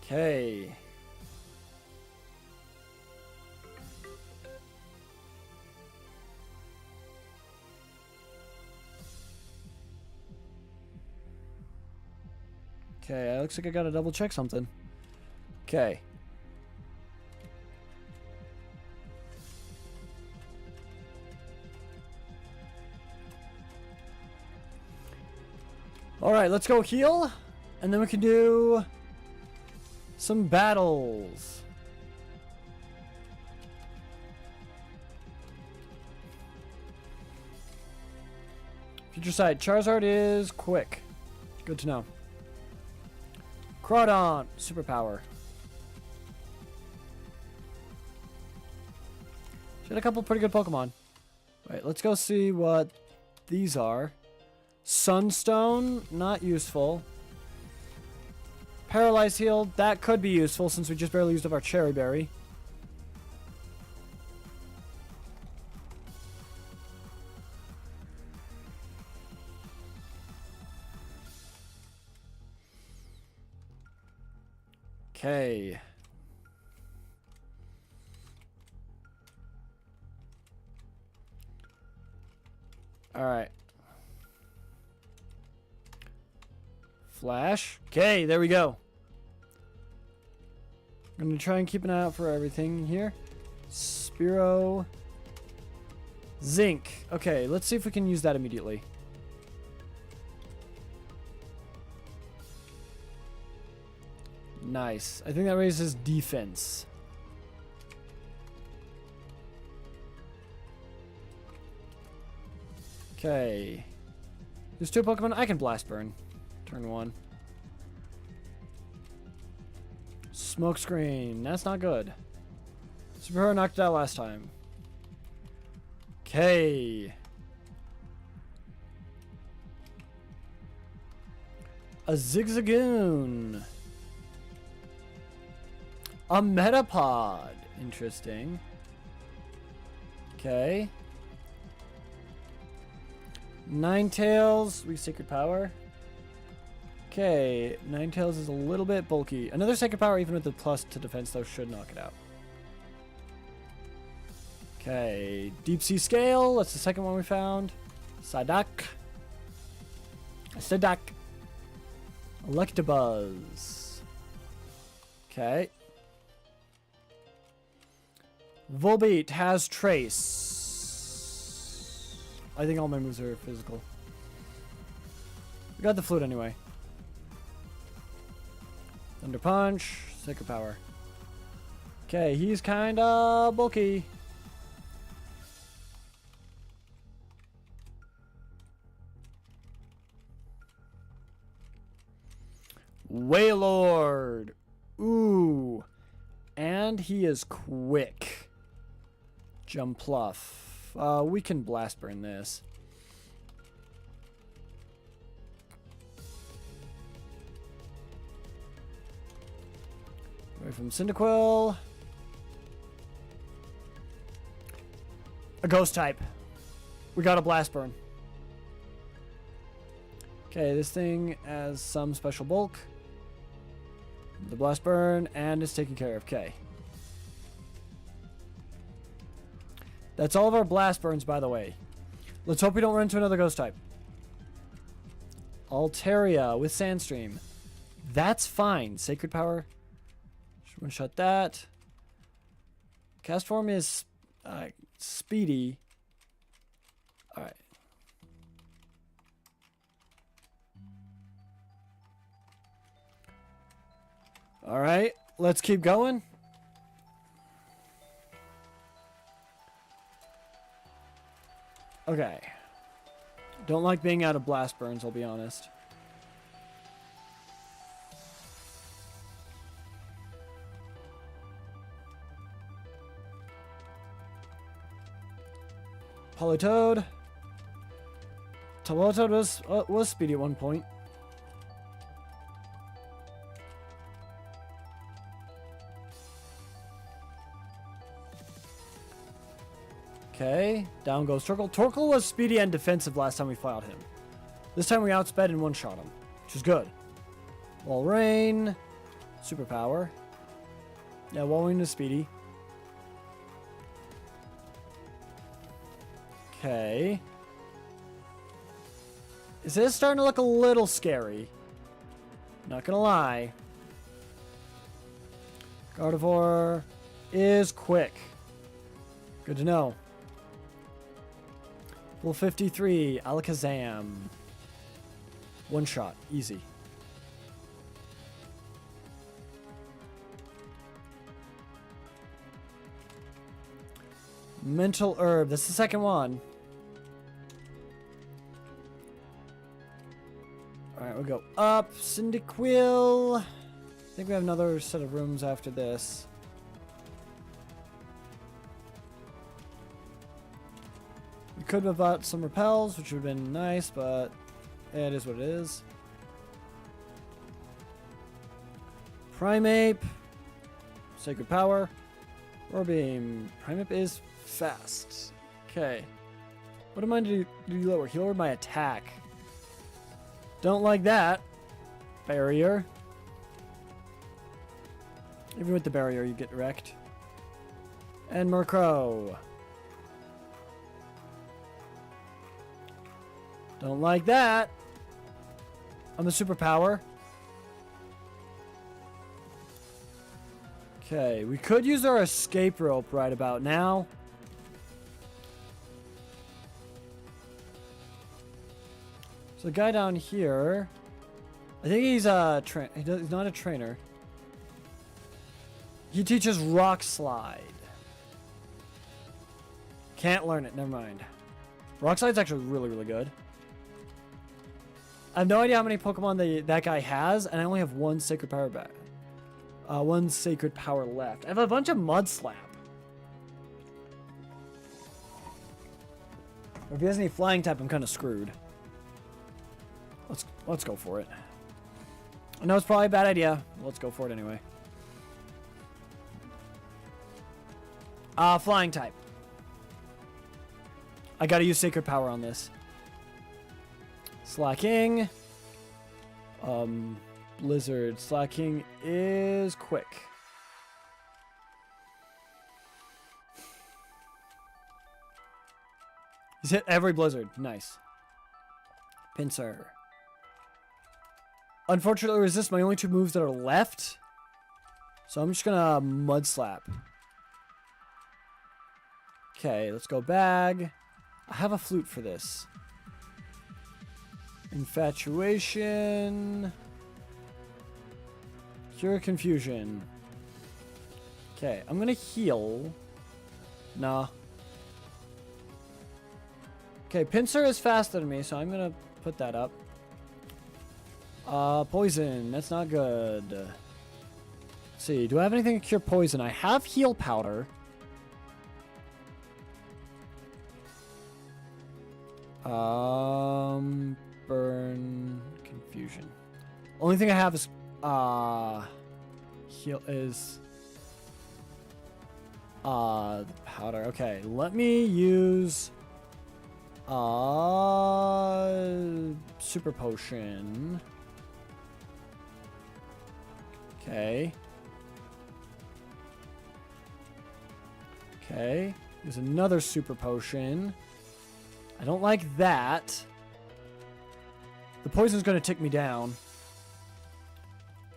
Okay. Okay, looks like I gotta double check something. Okay. Alright, let's go heal. And then we can do some battles. Future Sight. Charizard is quick. Good to know. Crawdon. Superpower. She had a couple pretty good Pokemon. Wait, let's go see what these are. Sunstone, not useful. Paralyzed Heal, that could be useful since we just barely used up our Cherry Berry. Okay. Alright. Flash. Okay, there we go. I'm going to try and keep an eye out for everything here. Spearow. Zinc. Okay, let's see if we can use that immediately. Nice. I think that raises defense. Okay. There's 2 Pokemon. I can Blast Burn. Turn 1. Smokescreen. That's not good. Superpower knocked it out last time. Okay. A Zigzagoon. A Metapod. Interesting. Okay. Ninetales. We Sacred Power. Okay. Ninetales is a little bit bulky. Another Sacred Power, even with the plus to defense, though, should knock it out. Okay. Deep Sea Scale. That's the second one we found. Psyduck. Psyduck. Electabuzz. Okay. Volbeat has Trace. I think all my moves are physical. We got the flute anyway. Thunder Punch. Sacred Power. Okay, he's kinda bulky. Wailord. Ooh. And he is quick. Jumpluff. We can Blast Burn this. Away from Cyndaquil. A Ghost type. We got a Blast Burn. Okay, this thing has some special bulk. The blast burn, and it's taken care of. Okay. That's all of our blast burns, by the way. Let's hope we don't run into another ghost type. Altaria with Sandstream. That's fine. Sacred Power. Should one-shot that. Cast Form is speedy. Alright. Alright, let's keep going. Okay. Don't like being out of blast burns, I'll be honest. Politoad. Politoad was speedy at one point. Okay, down goes Torkoal. Torkoal was speedy and defensive last time we fought him. This time we outsped and one-shot him, which is good. Wall Rain. Superpower. Yeah, Wall Rain is speedy. Okay. This is starting to look a little scary. Not gonna lie. Gardevoir is quick. Good to know. Level 53, Alakazam. One shot, easy. Mental Herb, that's the second one. Alright, we'll go up. Cyndaquil. I think we have another set of rooms after this. We could have bought some repels, which would have been nice, but it is what it is. Primeape. Sacred Power. Roar Beam. Primeape is fast. Okay. What am I to do lower? He lowered my attack. Don't like that. Barrier. Even with the barrier, you get wrecked. And Murkrow. Don't like that. I'm a superpower. Okay, we could use our escape rope right about now. So the guy down here, I think he's he's not a trainer. He teaches Rock Slide. Can't learn it, never mind. Rock Slide's actually really, really good. I have no idea how many Pokemon that guy has, and I only have one Sacred Power back. One Sacred Power left. I have a bunch of Mud Slap. If he has any Flying type, I'm kind of screwed. Let's go for it. I know it's probably a bad idea. Let's go for it anyway. Flying type. I gotta use Sacred Power on this. Slacking. Blizzard. Slacking is quick. He's hit every Blizzard. Nice. Pinsir. Unfortunately, resist my only two moves that are left. So I'm just gonna Mud Slap. Okay, let's go bag. I have a flute for this. Infatuation. Cure Confusion. Okay, I'm gonna heal. Nah. Okay, Pinsir is faster than me, so I'm gonna put that up. Poison. That's not good. Let's see, do I have anything to cure poison? I have heal powder. Burn, confusion. Only thing I have is heal is the powder. Okay, let me use Super potion. Okay. Okay. There's another super potion. I don't like that. The poison's going to tick me down.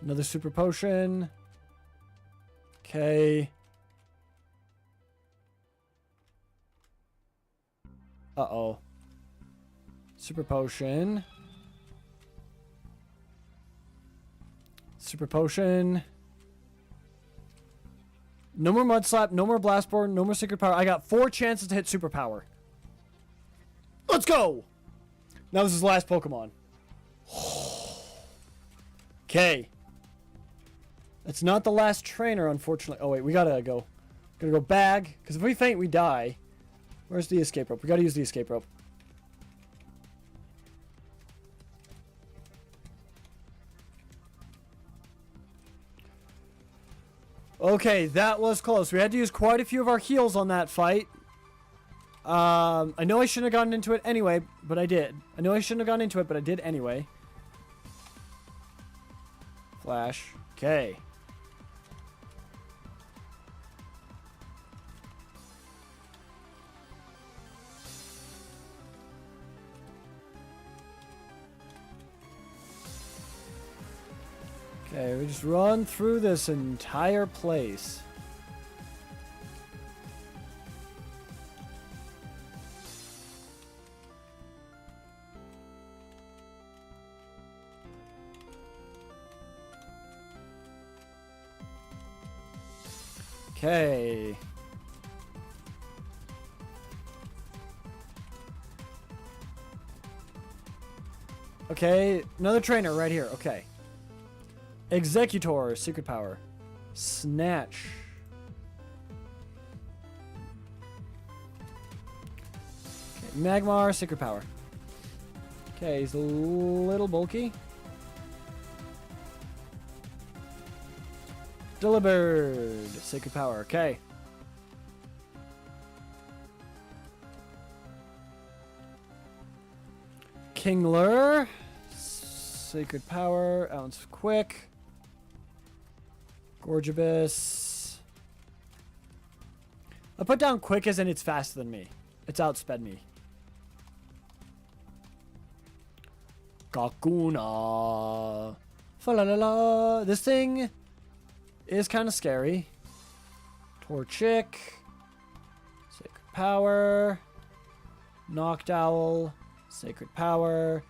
Another super potion. Okay. Uh-oh. Super potion. Super potion. No more mud slap, no more blast born, no more secret power. I got 4 chances to hit super power. Let's go! Now this is the last Pokemon. Okay. That's not the last trainer, unfortunately. Oh, wait, we gotta go. Gotta go bag, because if we faint, we die. Where's the escape rope? We gotta use the escape rope. Okay, that was close. We had to use quite a few of our heals on that fight. I know I shouldn't have gotten into it anyway, but I did. I know I shouldn't have gotten into it, but I did anyway. Flash. Okay. Okay, we just run through this entire place. Okay. Okay, another trainer right here. Okay. Executor, secret power. Snatch. Okay, Magmar, secret power. Okay, he's a little bulky. Delibird, sacred power. Okay. Kingler, sacred power. Ounce quick. Gorgibus. I put down quick as in it's faster than me. It's outsped me. Kakuna. Fa la la la. This thing is kind of scary. Torchic. Sacred power. Noctowl. Sacred power.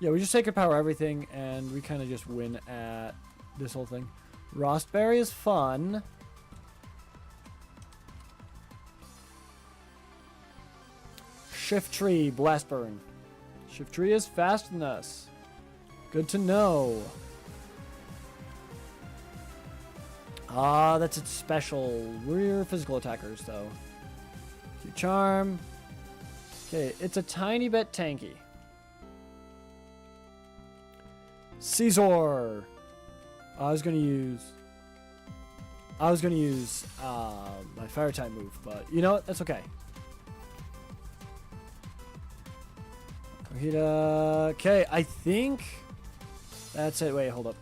Yeah, we just sacred power everything, and we kind of just win at this whole thing. Rostberry is fun. Shiftry, Blast Burn. Shiftry is faster than us. Good to know. Ah, that's its special. We're physical attackers, though. Cute Charm. Okay, it's a tiny bit tanky. Caesar. I was gonna use my fire type move, but you know what? That's okay. Kohita. Okay, I think that's it. Wait, hold up.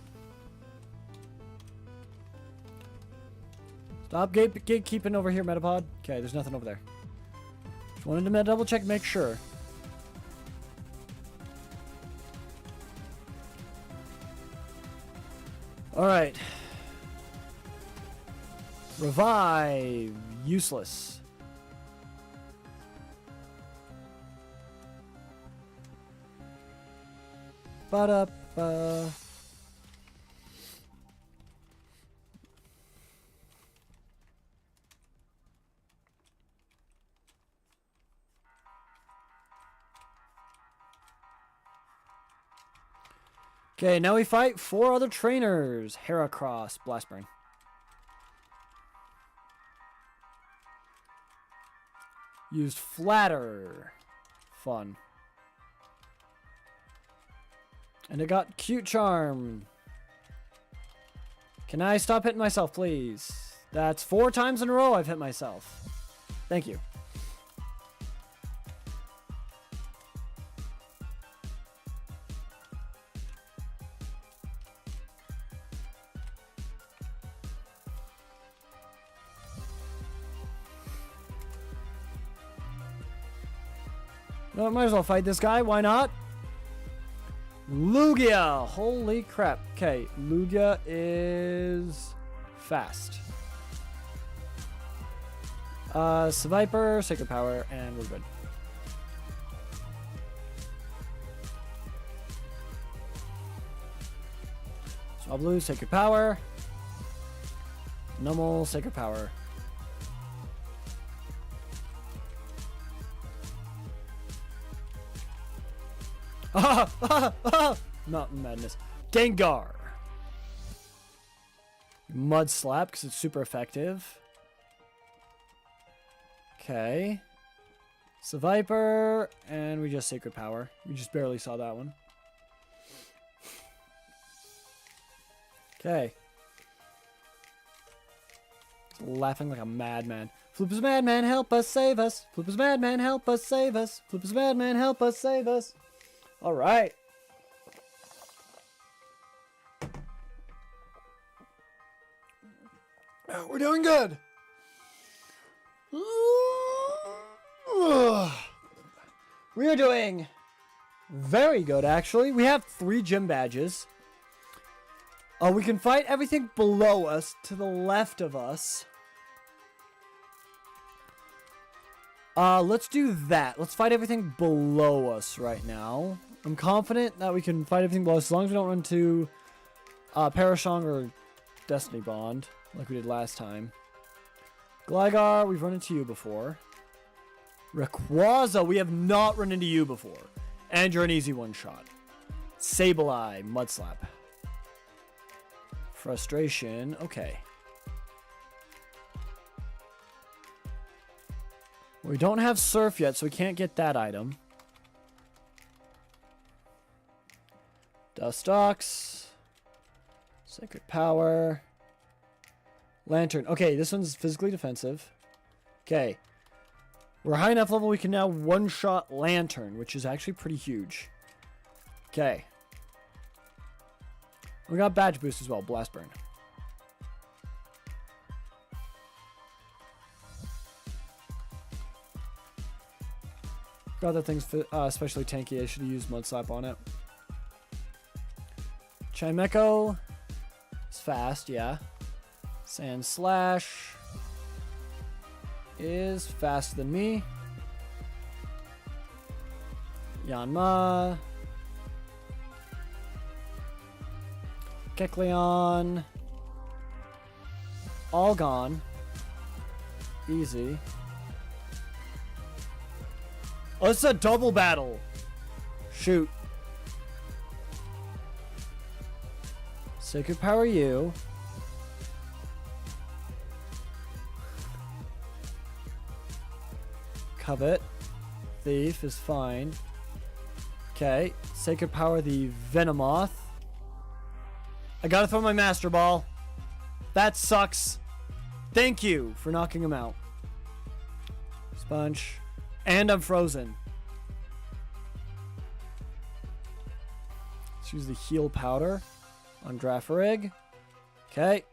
Stop gatekeeping over here, Metapod. Okay, there's nothing over there. Just wanted to double check, make sure. Alright. Revive. Useless. Ba-da-ba. Okay, now we fight 4 other trainers. Heracross, Blastburn. Used Flatter. Fun. And it got Cute Charm. Can I stop hitting myself, please? That's 4 times in a row I've hit myself. Thank you. No, might as well fight this guy. Why not? Lugia. Holy crap. Okay, Lugia is fast. Viper, Sacred Power, and we're good. Swablu, Sacred Power. Numel, Sacred Power. Mountain Madness. Gengar. Mud Slap, because it's super effective. Okay. Viper, and we just Sacred Power. We just barely saw that one. Okay. Laughing like a madman. Floop's madman, help us, save us. Floop's madman, help us, save us. Floop's madman, help us, save us. All right. We're doing good. We are doing very good, actually. We have 3 gym badges. We can fight everything below us, to the left of us. Let's do that. Let's fight everything below us right now. I'm confident that we can fight everything below us as long as we don't run into Parashong or Destiny Bond like we did last time. Gligar, we've run into you before. Rayquaza, we have not run into you before. And you're an easy one-shot. Sableye, Mud Slap. Frustration, okay. We don't have Surf yet, so we can't get that item. Dustox. Sacred Power. Lantern. Okay, this one's physically defensive. Okay. We're high enough level we can now one-shot Lantern, which is actually pretty huge. Okay. We got badge boost as well. Blast Burn. Got that thing's especially tanky. I should have used Mud Slap on it. Chimecho is fast, yeah. Sand Slash is faster than me. Yanma. Kecleon. All gone. Easy. Oh, it's a double battle. Shoot. Sacred Power you. Covet. Thief is fine. Okay. Sacred Power the Venomoth. I gotta throw my Master Ball. That sucks. Thank you for knocking him out. Sponge. And I'm frozen. Let's use the Heal Powder on Drafarig. Okay.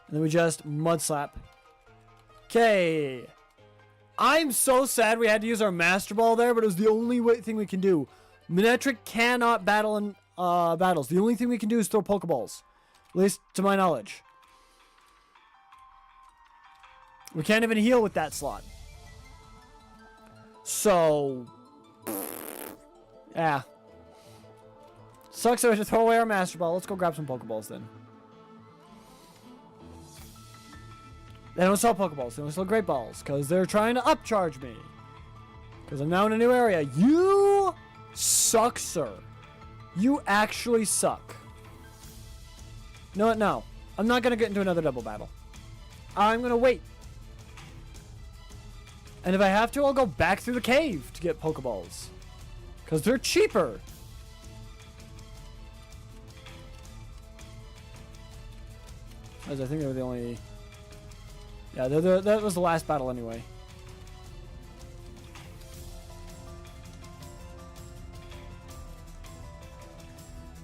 And then we just Mud Slap. Okay. I'm so sad we had to use our Master Ball there, but it was the only thing we can do. Manectric cannot battle in battles. The only thing we can do is throw Pokeballs. At least to my knowledge. We can't even heal with that slot. So, yeah. Sucks that we have to throw away our Master Ball. Let's go grab some Pokeballs then. They don't sell Pokeballs. They don't sell Great Balls. Because they're trying to upcharge me. Because I'm now in a new area. You suck, sir. You actually suck. No. I'm not going to get into another double battle. I'm going to wait. And if I have to, I'll go back through the cave to get Pokeballs. Because they're cheaper. As I think they were the only... Yeah, that was the last battle anyway.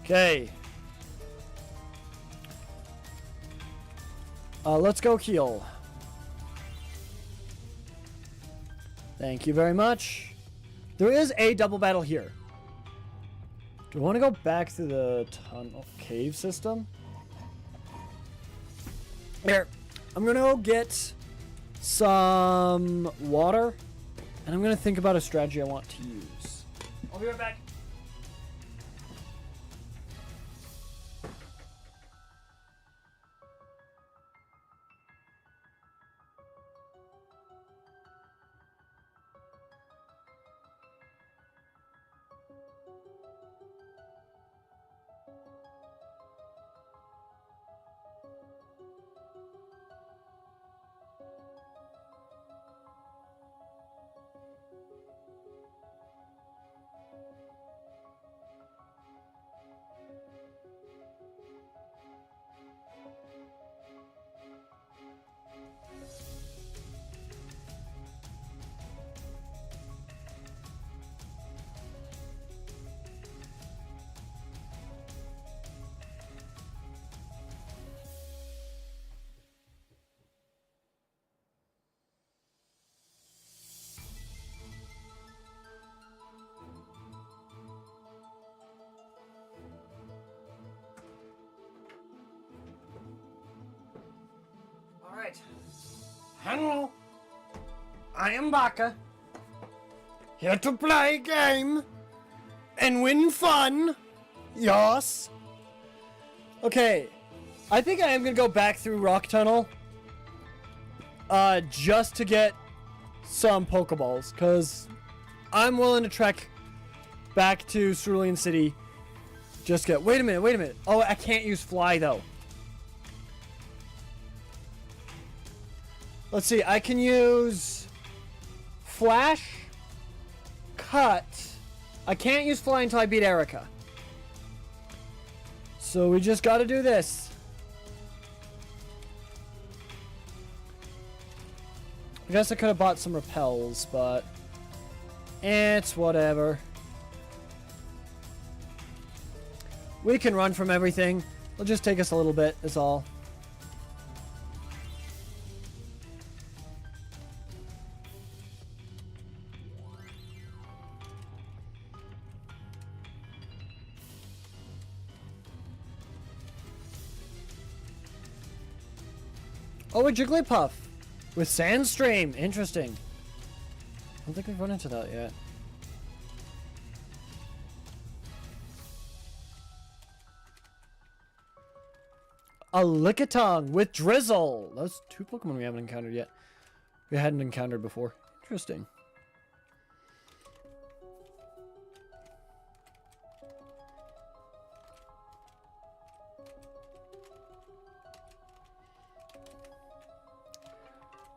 Okay. Let's go heal. Thank you very much. There is a double battle here. Do I want to go back through the tunnel cave system? Here. I'm going to go get some water. And I'm going to think about a strategy I want to use. I'll be right back. Alright. Hello. I am Baka. Here to play a game. And win fun. Yes. Okay. I think I am going to go back through Rock Tunnel. Just to get some Pokeballs. Because I'm willing to trek back to Cerulean City. Just get... Wait a minute. Oh, I can't use Fly, though. Let's see, I can use Flash, Cut. I can't use Fly until I beat Erica. So we just gotta do this. I guess I could have bought some repels, but it's whatever. We can run from everything. It'll just take us a little bit, is all. Oh, a Jigglypuff with Sandstream. Interesting. I don't think we've run into that yet. A Lickitung with Drizzle. Those two Pokemon we haven't encountered yet. We hadn't encountered before. Interesting.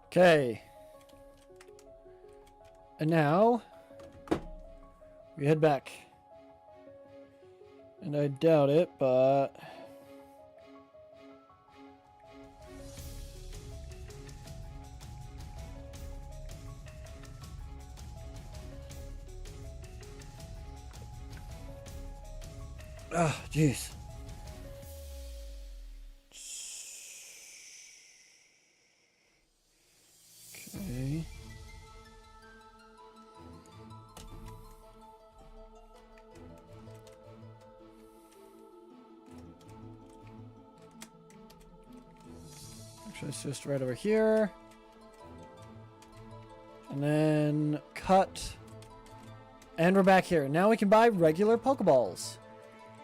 Okay. And now we head back. And I doubt it, but ah, jeez. Okay. Actually, it's just right over here. And then cut. And we're back here. Now we can buy regular Pokeballs.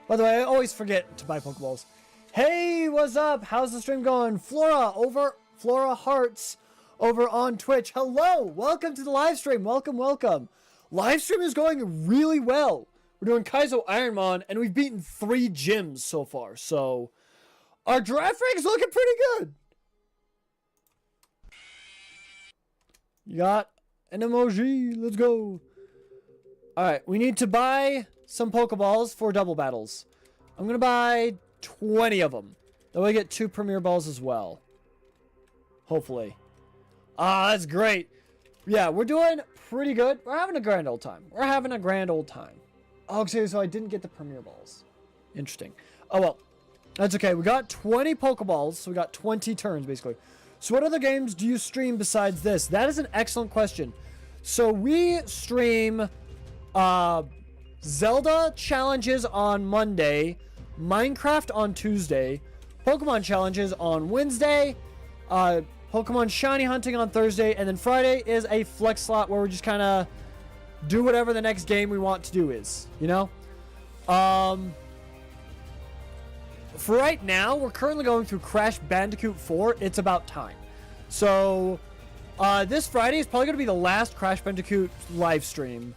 By the way, I always forget to buy Pokeballs. Hey, what's up? How's the stream going? Flora Hearts over on Twitch. Hello, welcome to the live stream. Welcome. Live stream is going really well. We're doing Kaizo Ironmon, and we've beaten 3 gyms so far. So our draft rank's looking pretty good. You got an emoji. Let's go. All right, we need to buy some Pokeballs for double battles. I'm gonna buy 20 of them. Then we get 2 Premier Balls as well. Hopefully. Ah, that's great. Yeah, we're doing pretty good. We're having a grand old time. Oh, okay, so I didn't get the Premier Balls. Interesting. Oh, well. That's okay. We got 20 Pokeballs, so we got 20 turns, basically. So what other games do you stream besides this? That is an excellent question. So we stream Zelda challenges on Monday, Minecraft on Tuesday, Pokemon challenges on Wednesday, Pokemon shiny hunting on Thursday, and then Friday is a flex slot where we just kind of do whatever the next game we want to do is, you know? For right now, we're currently going through Crash Bandicoot 4. It's about time. So, this Friday is probably going to be the last Crash Bandicoot live stream.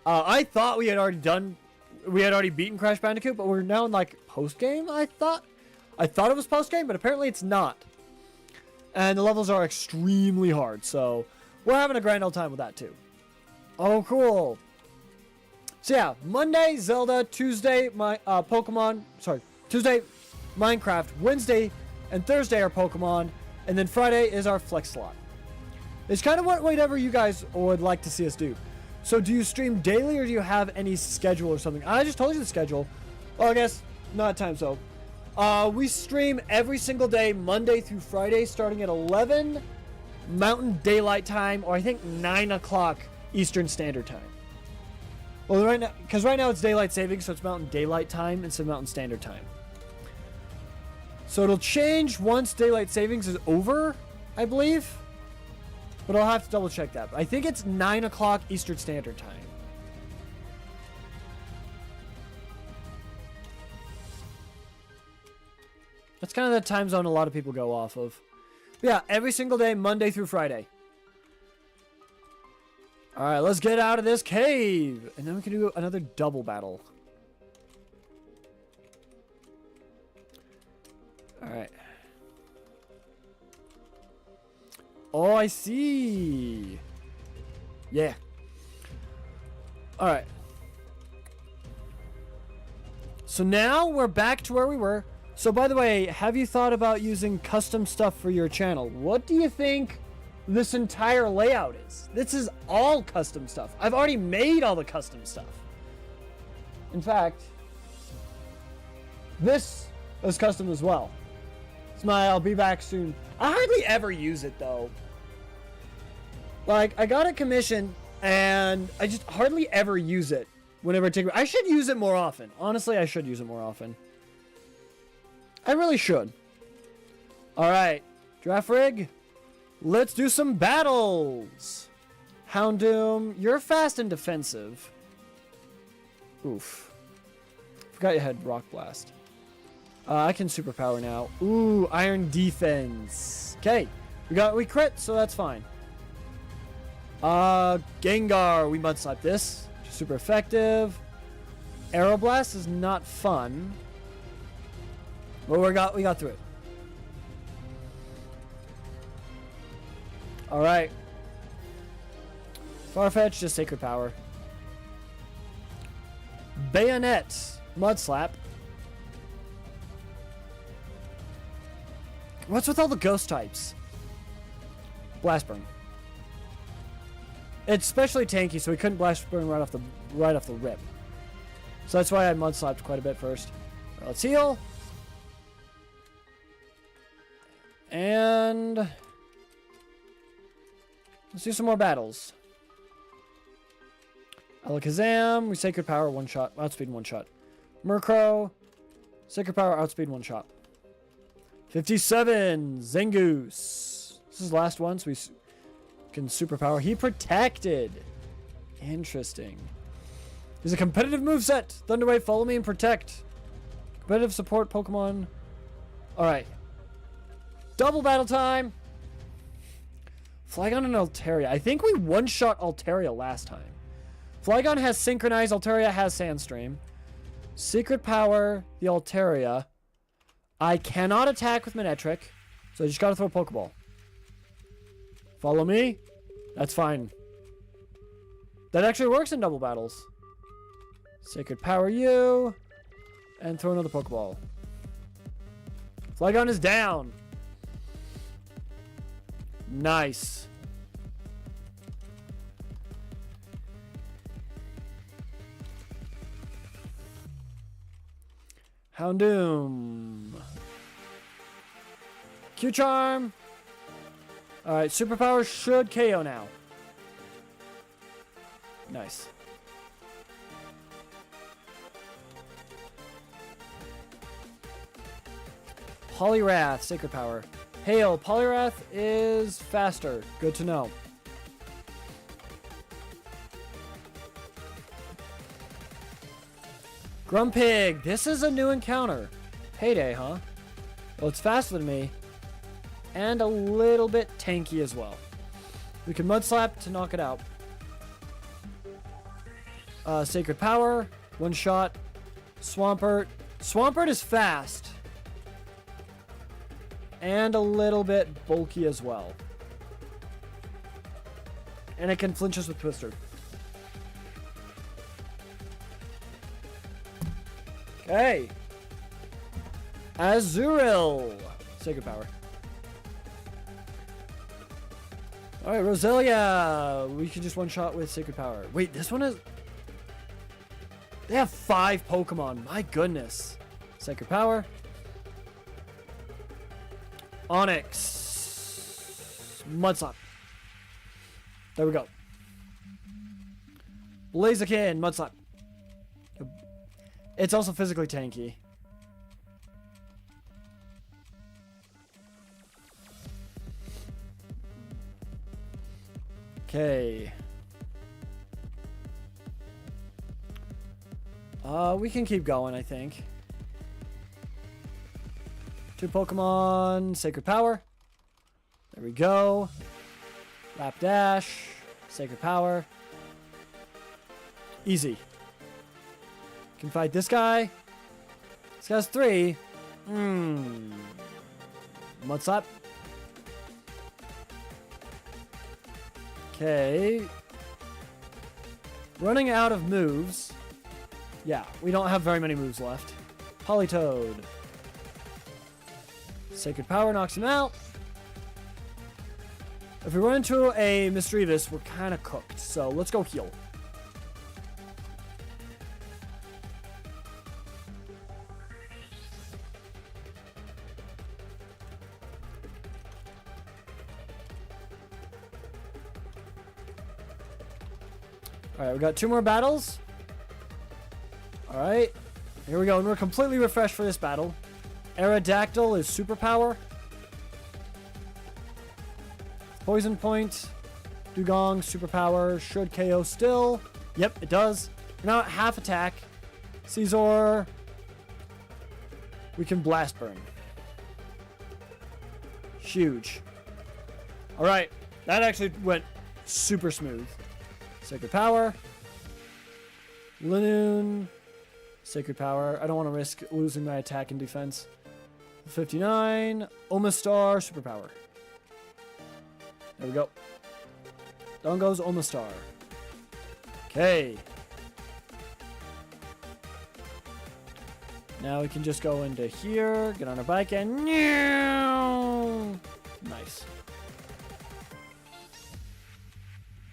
I thought we had already beaten Crash Bandicoot, but we're now in like post-game, I thought it was post-game, but apparently it's not. And the levels are extremely hard, so we're having a grand old time with that too. Oh, cool. So yeah, Monday, Zelda, Tuesday, Tuesday, Minecraft, Wednesday, and Thursday are Pokemon, and then Friday is our flex slot. It's kind of whatever you guys would like to see us do. So do you stream daily or do you have any schedule or something? I just told you the schedule. Well, I guess not time so. We stream every single day, Monday through Friday, starting at 11 Mountain Daylight Time, or I think 9 o'clock Eastern Standard Time. Well, right now it's Daylight Savings, so it's Mountain Daylight Time instead of Mountain Standard Time. So it'll change once Daylight Savings is over, I believe. But I'll have to double check that. But I think it's 9 o'clock Eastern Standard Time. That's kind of the time zone a lot of people go off of. But yeah, every single day, Monday through Friday. Alright, let's get out of this cave. And then we can do another double battle. Alright. Oh, I see. Yeah. Alright. So now we're back to where we were. So by the way, have you thought about using custom stuff for your channel? What do you think this entire layout is? This is all custom stuff. I've already made all the custom stuff. In fact, this is custom as well. It's my I'll be back soon. I hardly ever use it though. Like, I got a commission and I just hardly ever use it whenever I take it. I should use it more often. Honestly, I should use it more often. I really should. Alright, draft rig. Let's do some battles. Houndoom, you're fast and defensive. Oof. Forgot you had Rock Blast. I can superpower now. Ooh, Iron Defense. Okay, we crit, so that's fine. Gengar, we mudslap this. Super effective. Aeroblast is not fun. But we got through it. Alright. Farfetch, just Sacred Power. Bayonet, Mudslap. What's with all the ghost types? Blast Burn. It's especially tanky, so we couldn't Blast Burn right off the rip. So that's why I Mudslapped quite a bit first. Right, let's heal. And let's do some more battles. Alakazam, we Sacred Power, one shot, outspeed, one shot. Murkrow, Sacred Power, outspeed, one shot. 57, Zangoose. This is the last one, so we can superpower. He protected. Interesting. He's a competitive moveset. Thunderwave, follow me and protect. Competitive support Pokemon. Alright. Double battle time. Flygon and Altaria. I think we one-shot Altaria last time. Flygon has Synchronize. Altaria has Sandstream. Secret Power, the Altaria. I cannot attack with Manectric, so I just gotta throw a Pokeball. Follow me? That's fine. That actually works in double battles. Sacred Power you. And throw another Pokeball. Flygon is down. Nice. Houndoom. Q-Charm. Alright, Superpower should KO now. Nice. Poliwrath, Sacred Power. Hail, Poliwrath is faster. Good to know. Grumpig, this is a new encounter. Payday, huh? Well, it's faster than me. And a little bit tanky as well. We can Mud Slap to knock it out. Sacred Power, one shot. Swampert. Swampert is fast. And a little bit bulky as well. And it can flinch us with Twister. Okay. Azurill. Sacred Power. Alright, Roselia. We can just one shot with Sacred Power. Wait, this one is... They have 5 Pokemon. My goodness. Sacred Power. Onyx. Mudslap. There we go. Blaziken. Mudslap. It's also physically tanky. Okay. We can keep going, I think. 2 Pokemon. Sacred Power. There we go. Lapdash. Sacred Power. Easy. Can fight this guy. This guy's 3. Mudslap. Okay. Running out of moves. Yeah, we don't have very many moves left. Politoed. Sacred Power knocks him out. If we run into a Misdreavus, we're kind of cooked. So let's go heal. Alright, we got 2 more battles. Alright. Here we go. And we're completely refreshed for this battle. Aerodactyl is superpower. Poison Point. Dugong, superpower. Should KO still. Yep, it does. We're now at half attack. Caesar. We can Blast Burn. Huge. Alright. That actually went super smooth. Sacred Power. Linoon. Sacred Power. I don't want to risk losing my attack and defense. 59. Omastar. Superpower. There we go. Down goes Omastar. Okay. Now we can just go into here, get on our bike, and... Nice.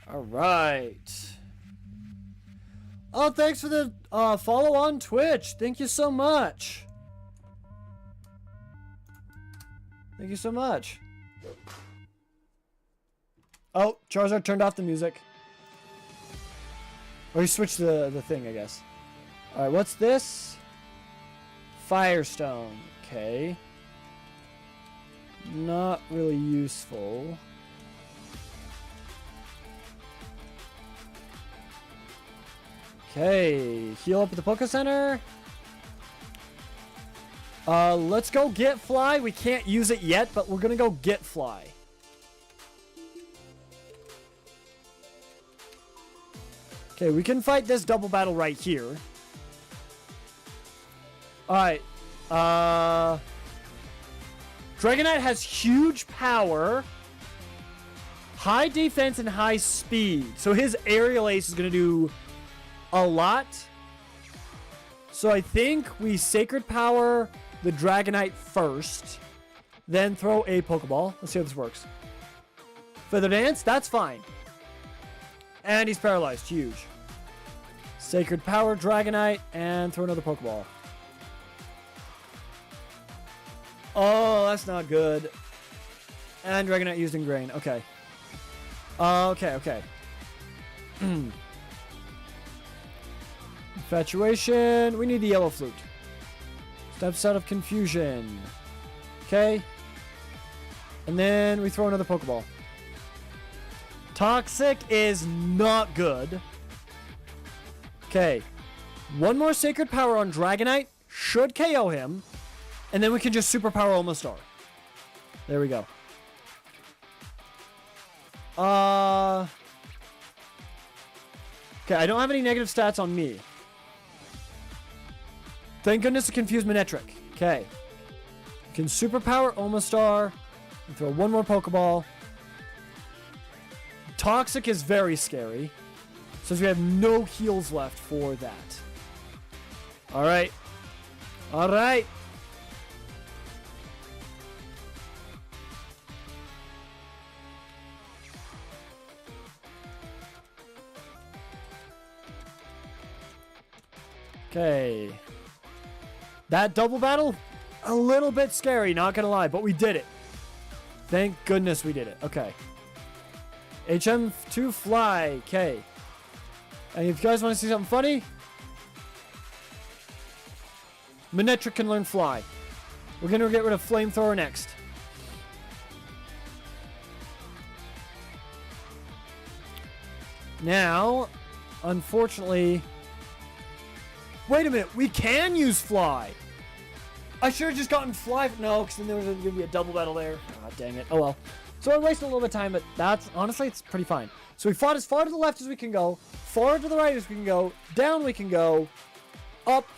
Alright. Oh, thanks for the follow on Twitch. Thank you so much. Thank you so much. Oh, Charizard turned off the music. Or he switched the thing, I guess. Alright, what's this? Firestone. Okay. Not really useful. Okay, heal up at the Poké Center. Let's go get Fly. We can't use it yet, but we're gonna go get Fly. Okay, we can fight this double battle right here. Alright. Dragonite has huge power, high defense, and high speed. So his Aerial Ace is gonna do a lot. So I think we Sacred Power the Dragonite first, then throw a Pokeball. Let's see how this works. Feather Dance, that's fine. And he's paralyzed, huge. Sacred Power Dragonite, and throw another Pokeball. Oh, that's not good. And Dragonite used Ingrain, okay. Okay. Infatuation. We need the Yellow Flute. Steps out of Confusion. Okay. And then we throw another Pokeball. Toxic is not good. Okay. One more Sacred Power on Dragonite should KO him. And then we can just Superpower Omastar. There we go. Okay, I don't have any negative stats on me. Thank goodness it confused Manectric. Okay. Can Superpower Omastar and throw one more Pokeball. Toxic is very scary. Since we have no heals left for that. Alright. Alright. Okay. That double battle, a little bit scary, not gonna lie, but we did it. Thank goodness we did it. Okay. HM2 Fly. Okay. And if you guys want to see something funny, Manectric can learn Fly. We're gonna get rid of Flamethrower next. Now, unfortunately... Wait a minute, we can use Fly. I should have just gotten Fly. No, because then there was going to be a double battle there. Ah, dang it. Oh well. So we're wasting a little bit of time, but that's, honestly, it's pretty fine. So we fought as far to the left as we can go, far to the right as we can go, down we can go, up.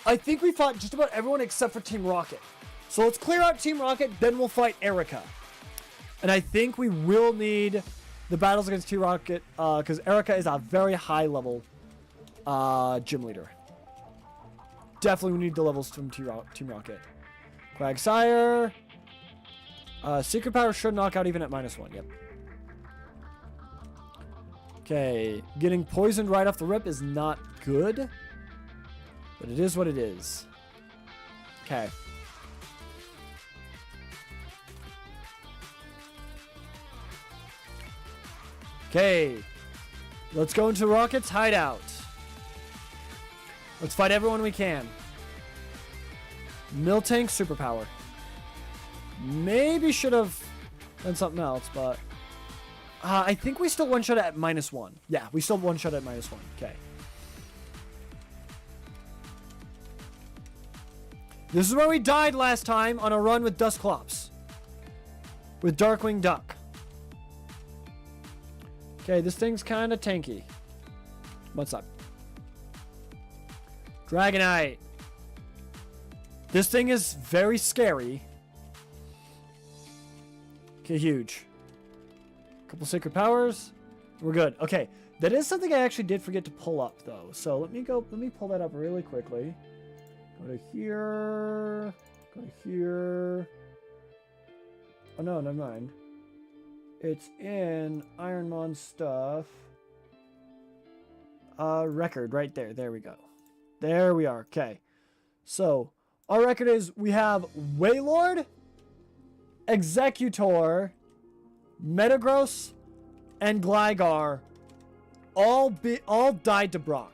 I think we fought just about everyone except for Team Rocket. So let's clear out Team Rocket, then we'll fight Erica. And I think we will need the battles against Team Rocket, because Erica is a very high level gym leader. Definitely we need the levels from Team Rocket. Quagsire. Secret Power should knock out even at -1. Yep. Okay. Getting poisoned right off the rip is not good. But it is what it is. Okay. Okay. Let's go into Rocket's hideout. Let's fight everyone we can. Miltank Superpower. Maybe should have done something else, but... I think we still one-shot at -1. Yeah, we still one-shot at -1. Okay. This is where we died last time on a run with Dusclops. With Darkwing Duck. Okay, this thing's kind of tanky. What's up? Dragonite. This thing is very scary. Okay, huge. Couple Sacred Powers. We're good. Okay, that is something I actually did forget to pull up, though. So let me pull that up really quickly. Go to here. Go to here. Oh, no, never mind. It's in Ironmon stuff. Record right there. There we go. There we are. Okay. So, our record is we have Wailord, Executor, Metagross, and Gligar all died to Brock.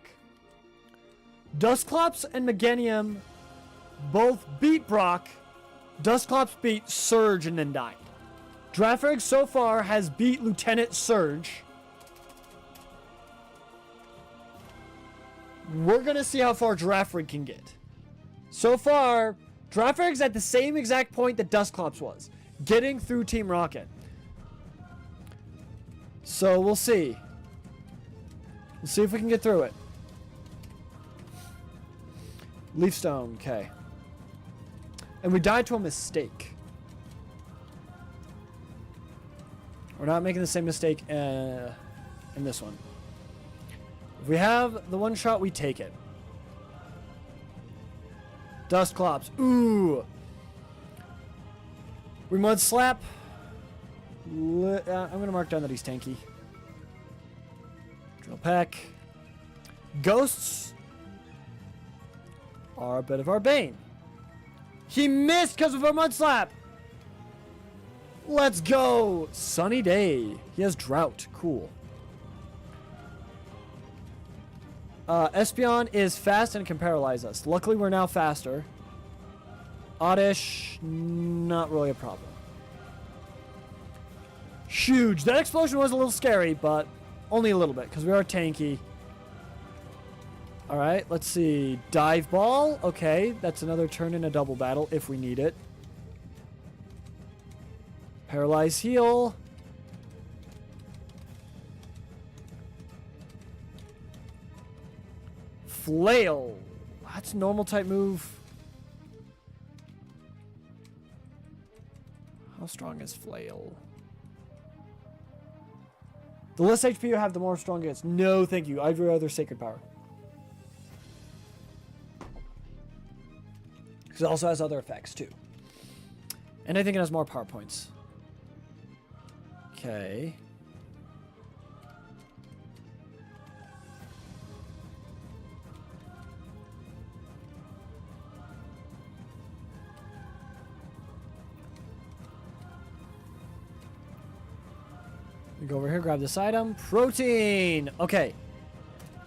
Dusclops and Meganium both beat Brock. Dusclops beat Surge and then died. Drafrig so far has beat Lieutenant Surge. We're going to see how far Drafrig can get. So far, Drafrig's at the same exact point that Dusclops was. Getting through Team Rocket. So, we'll see. We'll see if we can get through it. Leaf Stone, okay. And we died to a mistake. We're not making the same mistake in this one. If we have the one shot, we take it. Dusclops. Ooh. We Mud Slap. I'm going to mark down that he's tanky. Drill Peck. Ghosts are a bit of our bane. He missed because of our Mud Slap. Let's go. Sunny day. He has Drought. Cool. Espeon is fast and can paralyze us. Luckily, we're now faster. Oddish, not really a problem. Huge. That explosion was a little scary, but only a little bit because we are tanky. All right, let's see. Dive ball. Okay, that's another turn in a double battle if we need it. Paralyze heal. Flail. That's a normal type move. How strong is Flail? The less HP you have, the more strong it is. No, thank you. I'd rather Sacred Power. Because it also has other effects, too. And I think it has more power points. Okay. We go over here, grab this item. Protein! Okay.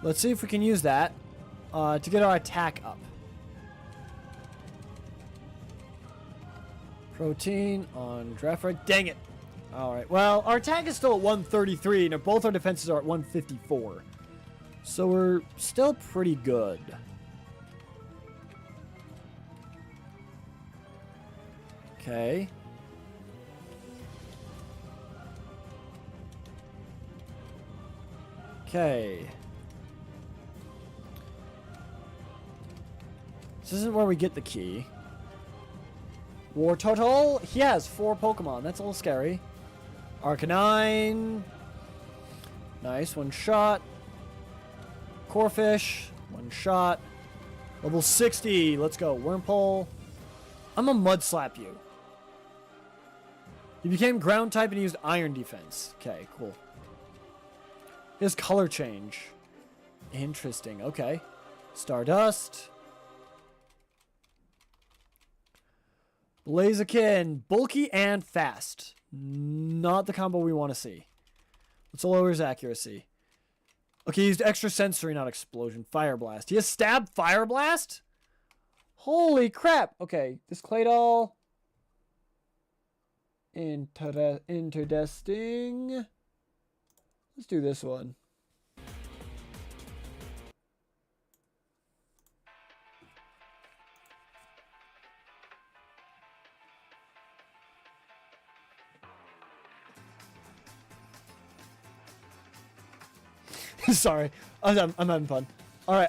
Let's see if we can use that to get our attack up. Protein on draft right. Dang it. Alright, well, our attack is still at 133, and both our defenses are at 154. So we're still pretty good. Okay. Okay. This isn't where we get the key. War total? He has 4 Pokemon. That's a little scary. Arcanine. Nice. 1 shot. Corphish. 1 shot. Level 60. Let's go. Wurmple. I'm gonna Mud Slap you. He became ground type and he used Iron Defense. Okay, cool. His color change. Interesting. Okay. Stardust. Blaziken. Bulky and fast. Not the combo we want to see. Let's lower his accuracy. Okay, he used extra sensory, not explosion. Fire Blast. He has Stab Fire Blast? Holy crap. Okay, this Claydol. Interesting. Let's do this one. Sorry, I'm having fun. All right,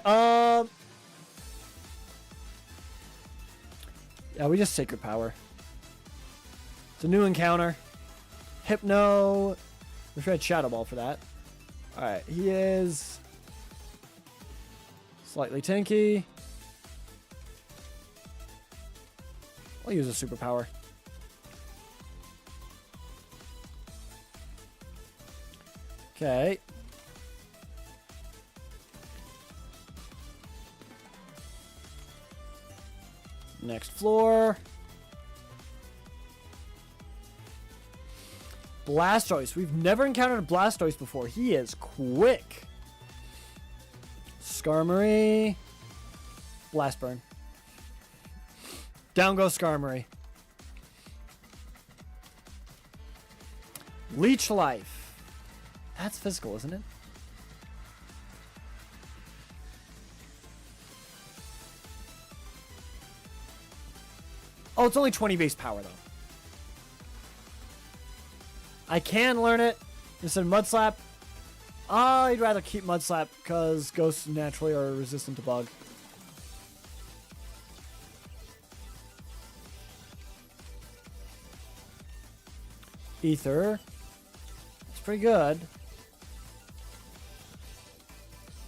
yeah, we just Sacred Power. It's a new encounter. Hypno. We should have Shadow Ball for that. All right, he is slightly tanky. I'll use a superpower. Okay. Next floor. Blastoise. We've never encountered a Blastoise before. He is quick. Skarmory. Blast Burn. Down goes Skarmory. Leech Life. That's physical, isn't it? Oh, it's only 20 base power, though. I can learn it instead of Mud Slap. I'd rather keep Mud Slap because ghosts naturally are resistant to bug. Ether. It's pretty good.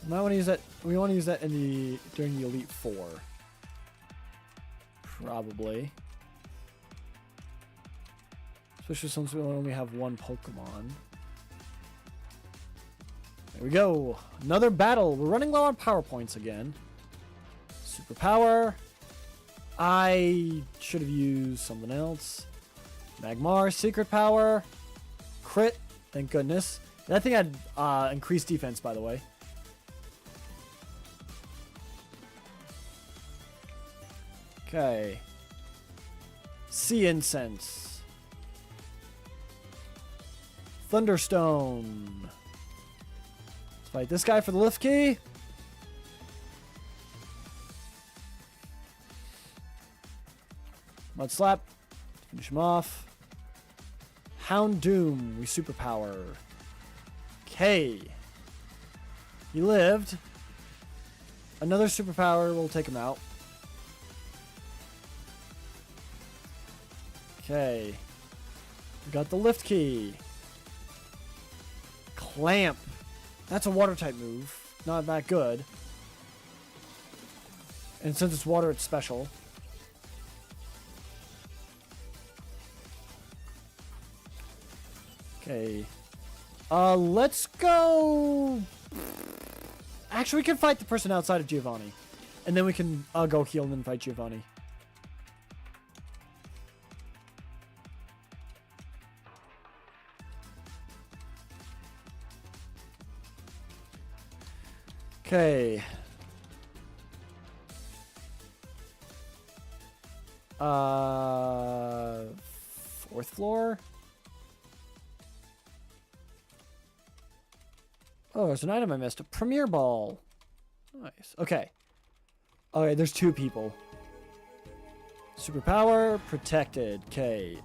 We might want to use that. We want to use that in the during the Elite Four. Probably. Especially since we only have one Pokemon. There we go. Another battle. We're running low on power points again. Superpower. I should have used something else. Magmar. Secret Power. Crit. Thank goodness. That thing had increased defense, by the way. Okay. Sea Incense. Thunderstone. Let's fight this guy for the lift key. Mud Slap. Finish him off. Hound Doom. We superpower. Okay. He lived. Another superpower will take him out. Okay. We got the lift key. Clamp. That's a water type move. Not that good. And since it's water, it's special. Okay. Let's go. Actually, we can fight the person outside of Giovanni. And then we can go heal and then fight Giovanni. Okay. Fourth floor. Oh, there's an item I missed. A Premier Ball. Nice. Okay. Okay, there's two people. Superpower. Protected. Okay.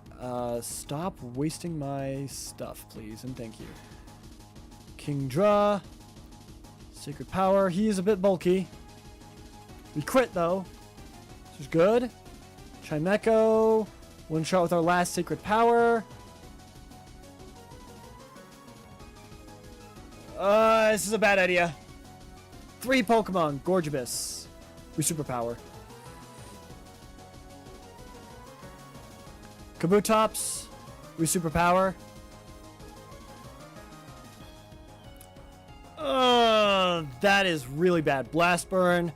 Stop wasting my stuff, please. And thank you. King Draw. Sacred Power. He is a bit bulky. We crit, though. This is good. Chimecho. One shot with our last Sacred Power. This is a bad idea. 3 Pokemon. Gorgeous. We superpower. Kabutops. We superpower. That is really bad. Blast Burn.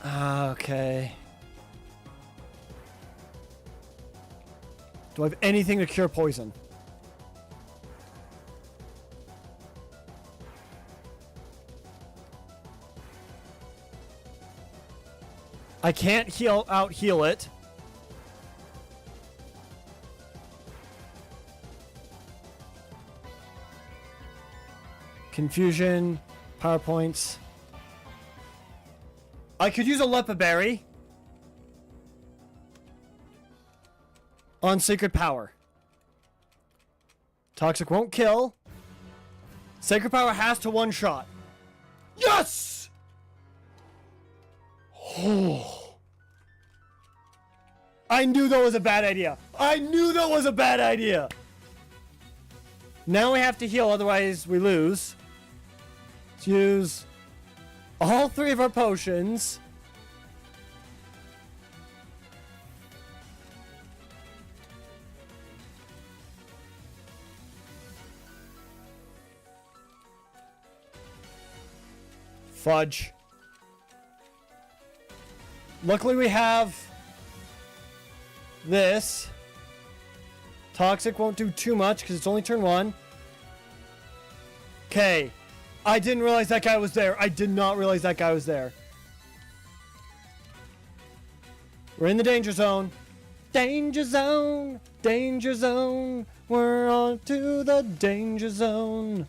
Okay. Do I have anything to cure poison? I can't heal it. Confusion, PowerPoints. I could use a Lepa Berry on Sacred Power. Toxic won't kill. Sacred Power has to one-shot. Yes! Oh. I knew that was a bad idea. I knew that was a bad idea. Now we have to heal, otherwise we lose. Let's use all 3 of our potions. Fudge. Luckily we have this. Toxic won't do too much because it's only turn 1. Okay. I didn't realize that guy was there. I did not realize that guy was there. We're in the danger zone. Danger zone. Danger zone. We're on to the danger zone.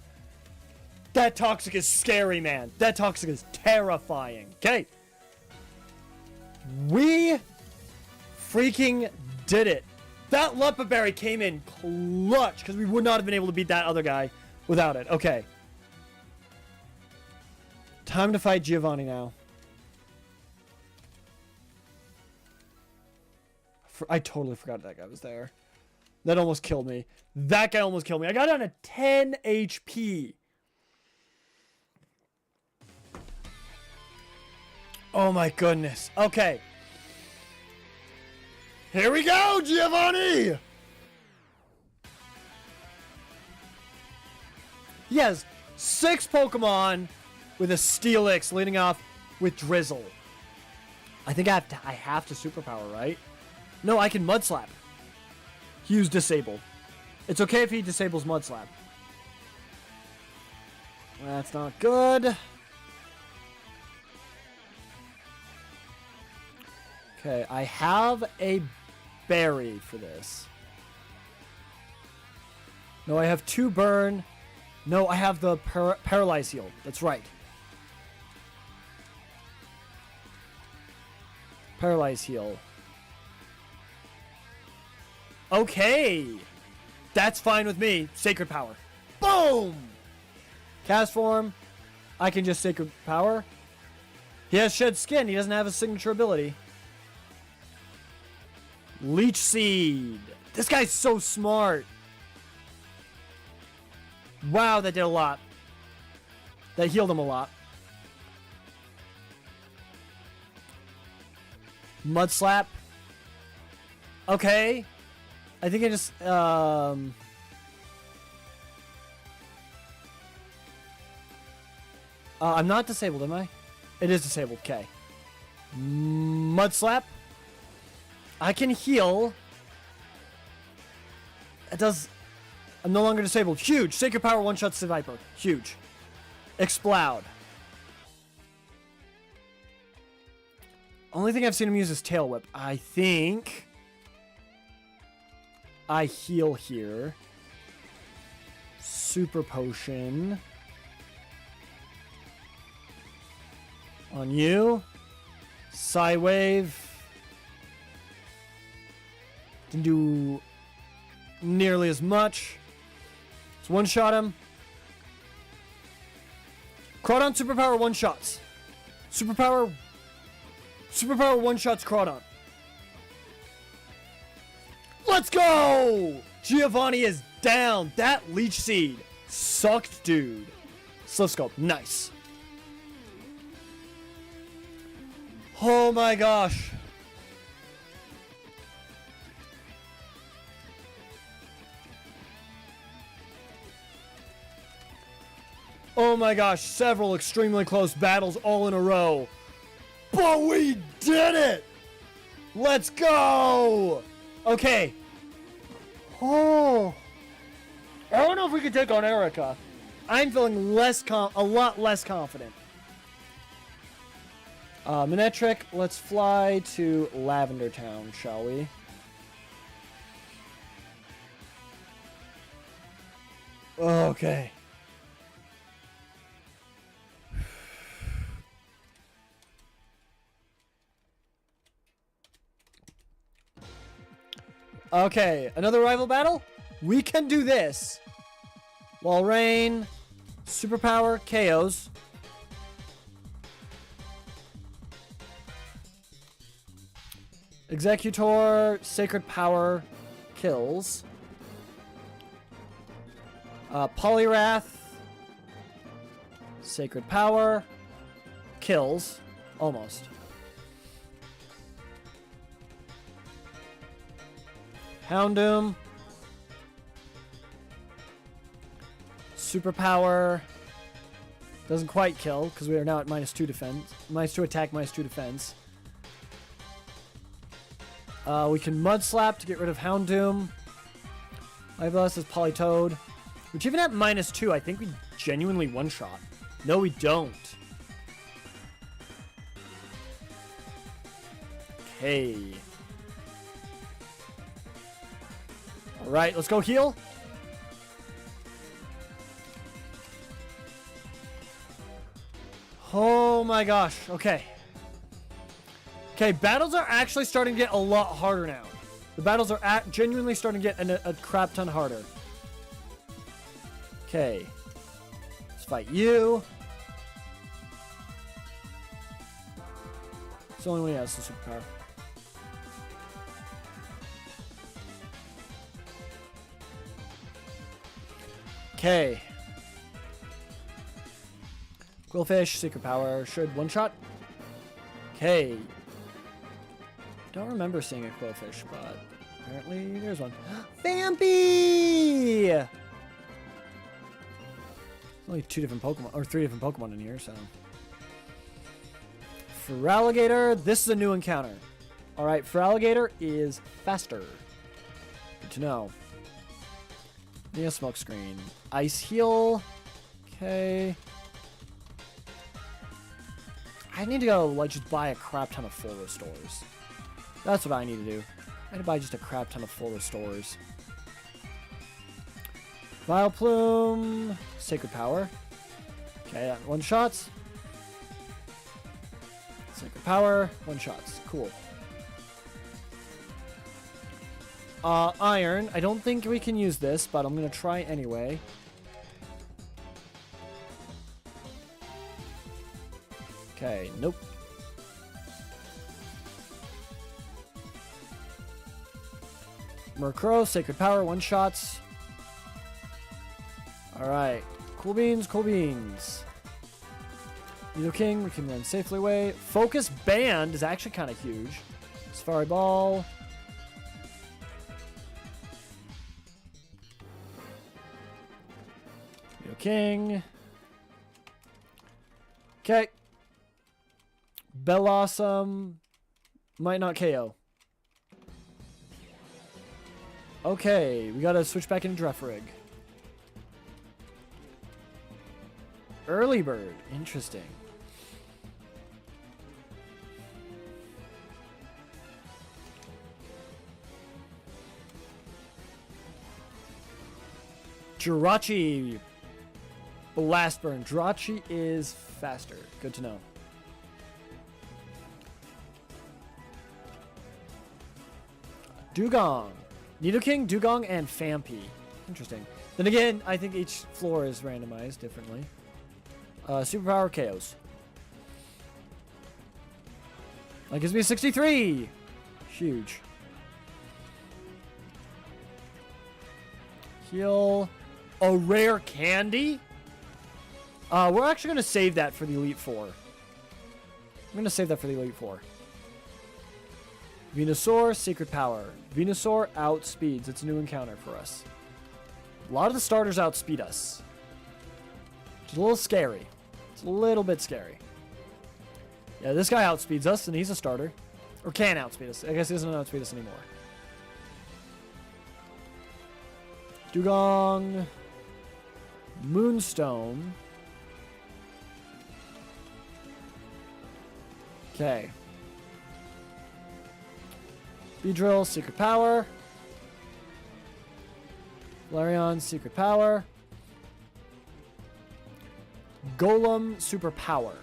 That Toxic is scary, man. That Toxic is terrifying. Okay. We freaking did it. That Lepa Berry came in clutch because we would not have been able to beat that other guy without it. Okay. Time to fight Giovanni now. I totally forgot that guy was there. That almost killed me. That guy almost killed me. I got down to 10 HP. Oh my goodness. Okay. Here we go, Giovanni! He has 6 Pokemon with a Steelix leading off with Drizzle. I think I have to superpower, right? No, I can Mud Slap. He used Disable. It's okay if he disables Mud Slap. That's not good. Okay, I have a berry for this. No, I have 2 burn. No, I have the paralyze heal. That's right. Paralyze heal. Okay. That's fine with me. Sacred power. Boom! Cast form. I can just sacred power. He has shed skin. He doesn't have a signature ability. Leech seed. This guy's so smart. Wow, that did a lot. That healed him a lot. Mud slap. Okay. I think I just I'm not disabled, am I? It is disabled. Okay. Mud slap. I can heal. It does. I'm no longer disabled. Huge. Sacred power one-shots the Viper. Huge. Explode. Only thing I've seen him use is Tail Whip. I think I heal here. Super Potion. On you. Psy Wave. Didn't do nearly as much. Let's one-shot him. Crawdon superpower one-shots. Superpower one-shots Crawdon. Let's go! Giovanni is down. That Leech Seed sucked, dude. Slow Scope. Nice. Oh my gosh. Oh my gosh, several extremely close battles all in a row. But we did it! Let's go! Okay. Oh. I don't know if we can take on Erica. I'm feeling a lot less confident. Manetric, let's fly to Lavender Town, shall we? Okay. Okay, another rival battle? We can do this. Walrein, superpower, KOs. Executor, sacred power, kills. Polyrath, sacred power, kills. Almost. Houndoom. Superpower. Doesn't quite kill, because we are now at -2 defense. -2 attack, -2 defense. We can Mud Slap to get rid of Houndoom. Lifeless is Polytoad. Which even at -2, I think we genuinely one-shot. No, we don't. Okay. Alright, let's go heal. Oh my gosh. Okay. Okay, battles are actually starting to get a lot harder now. The battles are genuinely starting to get a crap ton harder. Okay. Let's fight you. It's the only one who has the superpower. Okay. Quillfish, secret power, should one-shot. Okay. Don't remember seeing a Quillfish, but apparently there's one. Vampy! Only 2 different Pokemon, or 3 different Pokemon in here, so. Feraligatr, this is a new encounter. Alright, Feraligatr is faster. Good to know. Yeah, smoke screen. Ice heal. Okay. I need to go, like, just buy a crap ton of full restores. That's what I need to do. I need to buy just a crap ton of full restores. Vile Plume. Sacred Power. Okay, that one shots. Sacred Power. One shots. Cool. Iron. I don't think we can use this, but I'm going to try anyway. Okay, nope. Murkrow, Sacred Power, one shots. Alright. Cool beans, cool beans. Nidoking, we can then safely away. Focus Band is actually kind of huge. Safari Ball. Nidoking. Okay. Bellossom. Might not KO. Okay, we gotta switch back into Drefrig. Early Bird. Interesting. Jirachi. Blast Burn. Jirachi is faster. Good to know. Dugong. Nidoking, Dugong, and Phampi. Interesting. Then again, I think each floor is randomized differently. Superpower KOs. That gives me a 63. Huge. Heal. A rare candy? We're actually going to save that for the Elite Four. I'm going to save that for the Elite Four. Venusaur, Sacred Power. Venusaur outspeeds. It's a new encounter for us. A lot of the starters outspeed us. It's a little scary. It's a little bit scary. Yeah, this guy outspeeds us, and he's a starter. Or can outspeed us. I guess he doesn't outspeed us anymore. Dugong. Moonstone. Okay. Beedrill, Secret Power. Flareon, Secret Power. Golem, Super Power.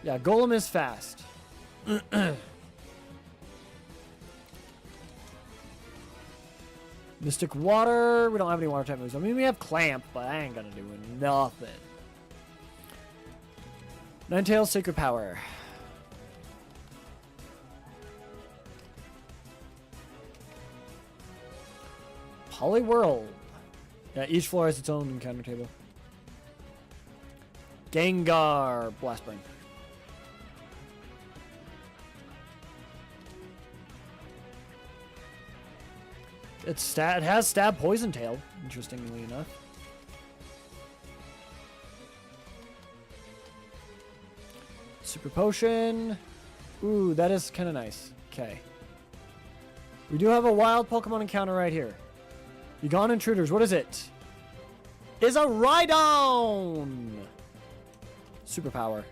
Yeah, Golem is fast. Mystic Water. We don't have any water type moves. I mean, we have Clamp, but I ain't gonna do nothing. Ninetales, Sacred Power. Poliwhirl. Yeah, each floor has its own encounter table. Gengar. Blast Burn. It has Stab Poison Tail, interestingly enough. Super Potion. Ooh, that is kind of nice. Okay. We do have a wild Pokemon encounter right here. Begone Intruders. What is it? Is a Rhydon! Superpower.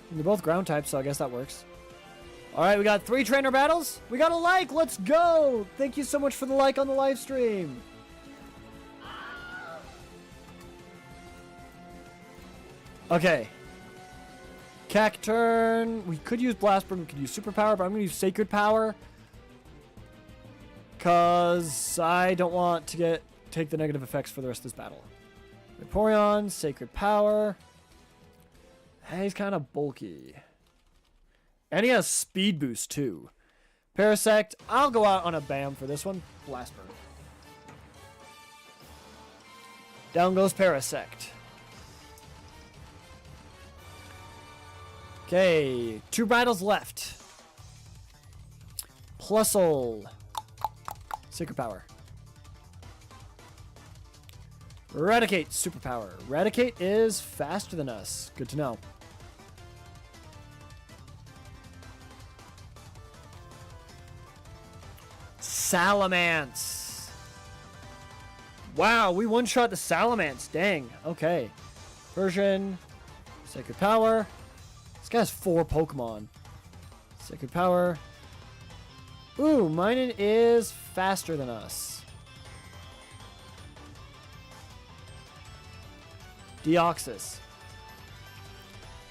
And they're both ground types, so I guess that works. Alright, we got 3 trainer battles. We got a like. Let's go! Thank you so much for the like on the live stream. Okay. Cacturn. We could use Blast Burn. We could use Superpower, but I'm going to use Sacred Power. Because I don't want to take the negative effects for the rest of this battle. Vaporeon, Sacred Power. Hey, he's kind of bulky. And he has Speed Boost, too. Parasect. I'll go out on a BAM for this one. Blast Burn. Down goes Parasect. Okay, 2 battles left. Plusle. Sacred Power. Eradicate. Superpower. Eradicate is faster than us. Good to know. Salamence. Wow, we one-shot the Salamence. Dang. Okay. Version. Sacred Power. This guy has 4 Pokemon. Sacred Power. Ooh, Minun is faster than us. Deoxys.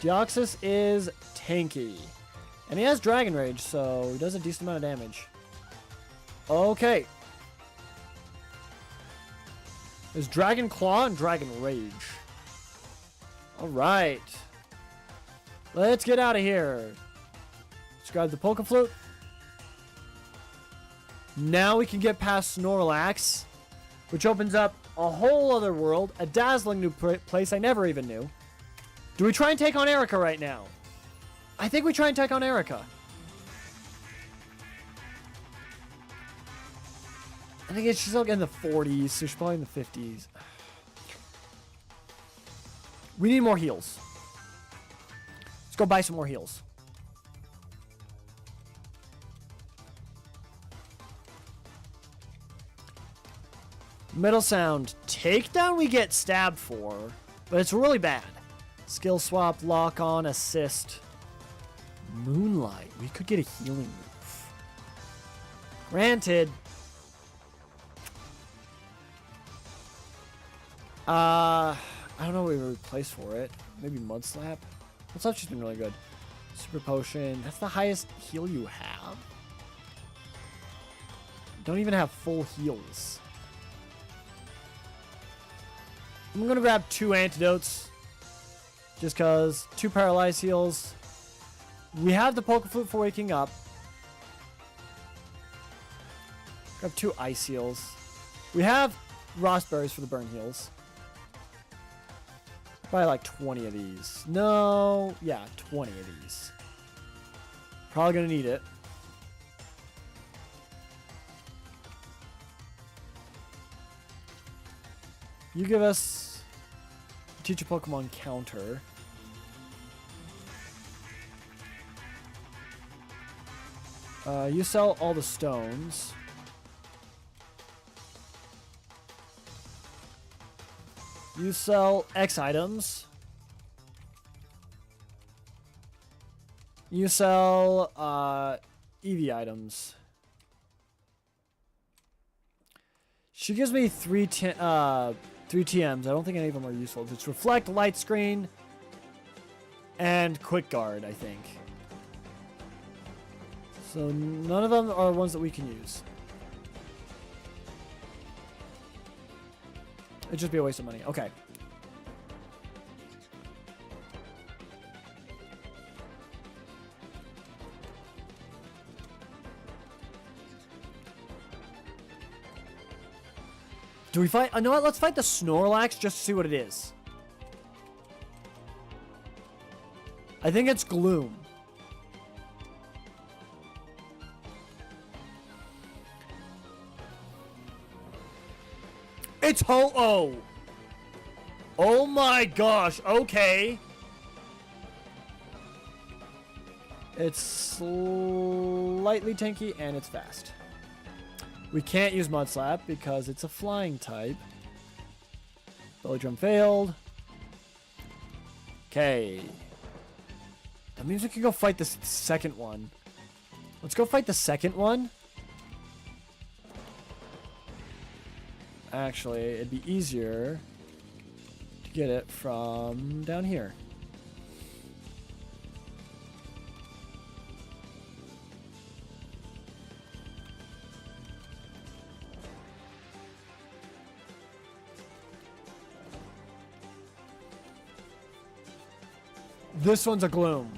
Deoxys is tanky. And he has Dragon Rage, so he does a decent amount of damage. Okay. There's Dragon Claw and Dragon Rage. Alright. Let's get out of here. Let's grab the Pokeflute. Now we can get past Snorlax, which opens up a whole other world, a dazzling new place I never even knew. Do we try and take on Erica right now? I think we try and take on Erica. I think she's still in the 40s, so she's probably in the 50s. We need more heals. Let's go buy some more heals. Metal Sound. Takedown we get stabbed for, but it's really bad. Skill swap, lock on, assist. Moonlight. We could get a healing move. Granted. I don't know what we would replace for it. Maybe Mud Slap? Mud Slap's just been really good. Super Potion. That's the highest heal you have? Don't even have full heals. I'm gonna grab 2 antidotes. Just cause 2 paralyzed heals. We have the Pokeflute for waking up. Grab 2 ice heals. We have Raspberries for the burn heals. Probably like 20 of these. No, yeah, 20 of these. Probably gonna need it. You give us teach a Pokemon counter. You sell all the stones. You sell X items. You sell EV items. She gives me 3 TMs. I don't think any of them are useful. It's Reflect, Light Screen, and Quick Guard, I think. So none of them are ones that we can use. It'd just be a waste of money. Okay. Do we fight? You know what? Let's fight the Snorlax just to see what it is. I think it's Gloom. It's Ho-Oh. Oh my gosh. Okay. It's slightly tanky and it's fast. We can't use Mud Slap because it's a flying type. Belly Drum failed. Okay. That means we can go fight the second one. Let's go fight the second one. Actually, it'd be easier to get it from down here. This one's a Gloom.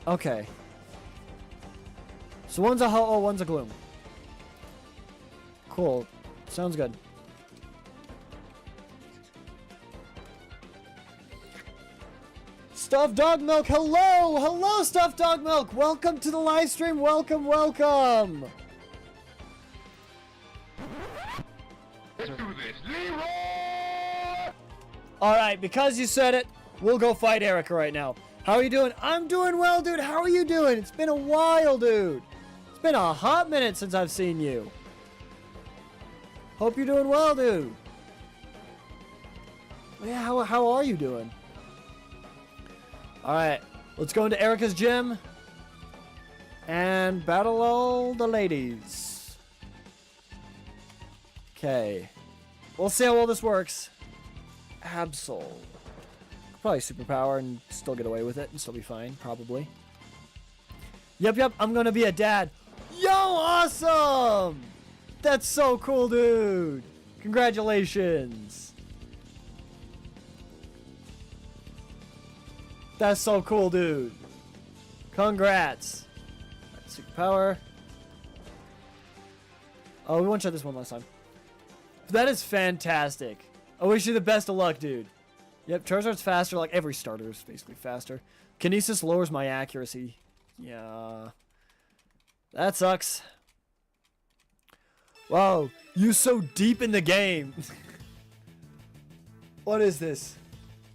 Okay. So one's a Ho-Oh, one's a Gloom. Cool. Sounds good. Stuffed Dog Milk, hello! Hello, Stuffed Dog Milk! Welcome to the live stream. Welcome, welcome! Let's do this. Leroy! Alright, because you said it, we'll go fight Erica right now. How are you doing? I'm doing well, dude. How are you doing? It's been a while, dude. It's been a hot minute since I've seen you. Hope you're doing well, dude. Yeah, how are you doing? Alright, let's go into Erica's gym and battle all the ladies. Okay. We'll see how well this works. Absol. Probably superpower and still get away with it and still be fine, probably. Yep, I'm gonna be a dad. Yo, awesome! That's so cool, dude. Congratulations. That's so cool, dude. Congrats. Superpower. Oh, we one-shot this one last time. That is fantastic. I wish you the best of luck, dude. Yep, Charizard's faster. Like, every starter is basically faster. Kinesis lowers my accuracy. Yeah. That sucks. Wow, you so deep in the game. What is this?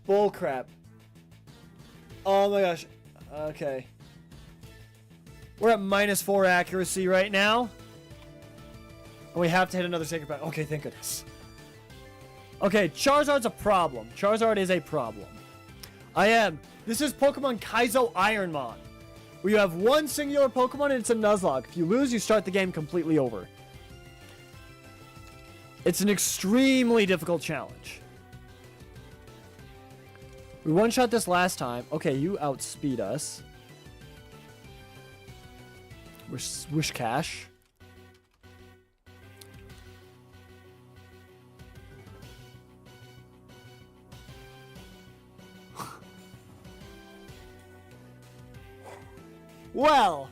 Bullcrap. Oh my gosh. Okay. We're at -4 accuracy right now. And we have to hit another sacred path. Okay, thank goodness. Okay, Charizard's a problem. Charizard is a problem. This is Pokemon Kaizo Ironmon. Where you have one singular Pokemon and it's a Nuzlocke. If you lose, you start the game completely over. It's an extremely difficult challenge. We one-shot this last time. Okay, you outspeed us. Wish Cash. Well,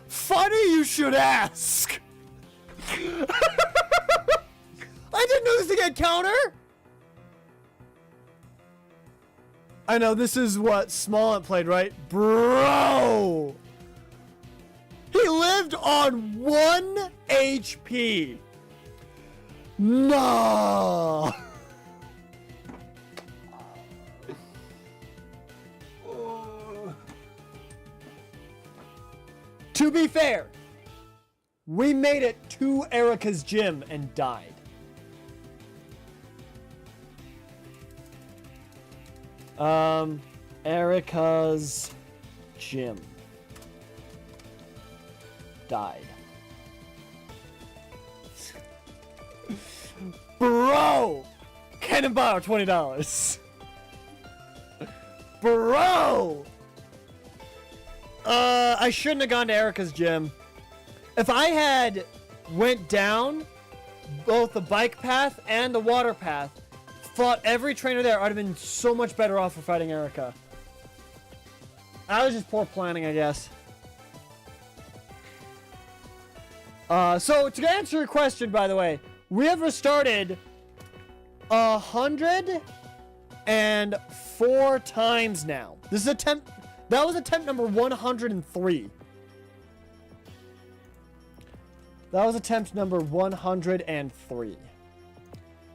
funny you should ask. I didn't know this to get counter. I know this is what Smollett played, right? Bro! He lived on 1 HP. No. To be fair, we made it to Erica's gym and died. Erica's gym. Died. Bro! Cannon bar, $20. Bro! I shouldn't have gone to Erica's gym. If I had went down both the bike path and the water path, fought every trainer there, I'd have been so much better off for fighting Erica. I was just poor planning, I guess. So to answer your question, by the way, we have restarted 104 times now. This is attempt. That was attempt number 103. That was attempt number 103.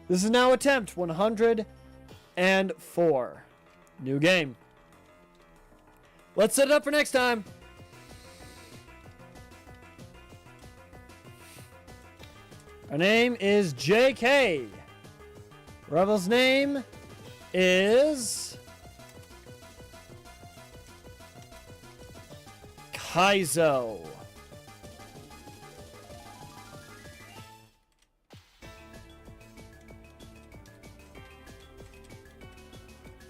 This is now attempt 104. New game. Let's set it up for next time. Our name is JK. Rebel's name is Kaizo.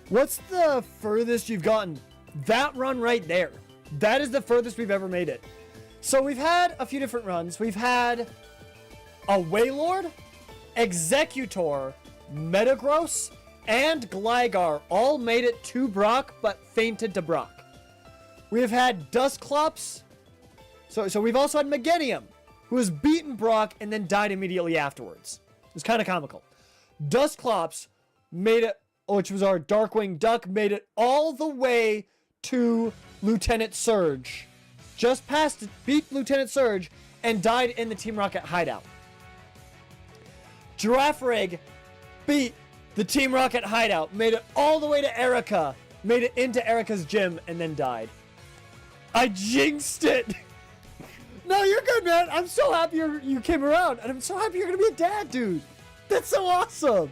What's the furthest you've gotten? That run right there. That is the furthest we've ever made it. So we've had a few different runs. We've had a Wailord, Executor, Metagross, and Gligar all made it to Brock, but fainted to Brock. We have had Dusclops. So we've also had Meganium, who has beaten Brock and then died immediately afterwards. It was kind of comical. Dusclops made it, which was our Darkwing Duck, made it all the way to Lieutenant Surge. Just past it, beat Lieutenant Surge, and died in the Team Rocket hideout. Girafarig beat the Team Rocket hideout, made it all the way to Erica, made it into Erica's gym, and then died. I jinxed it! No, you're good, man. I'm so happy you came around, and I'm so happy you're gonna be a dad, dude. That's so awesome.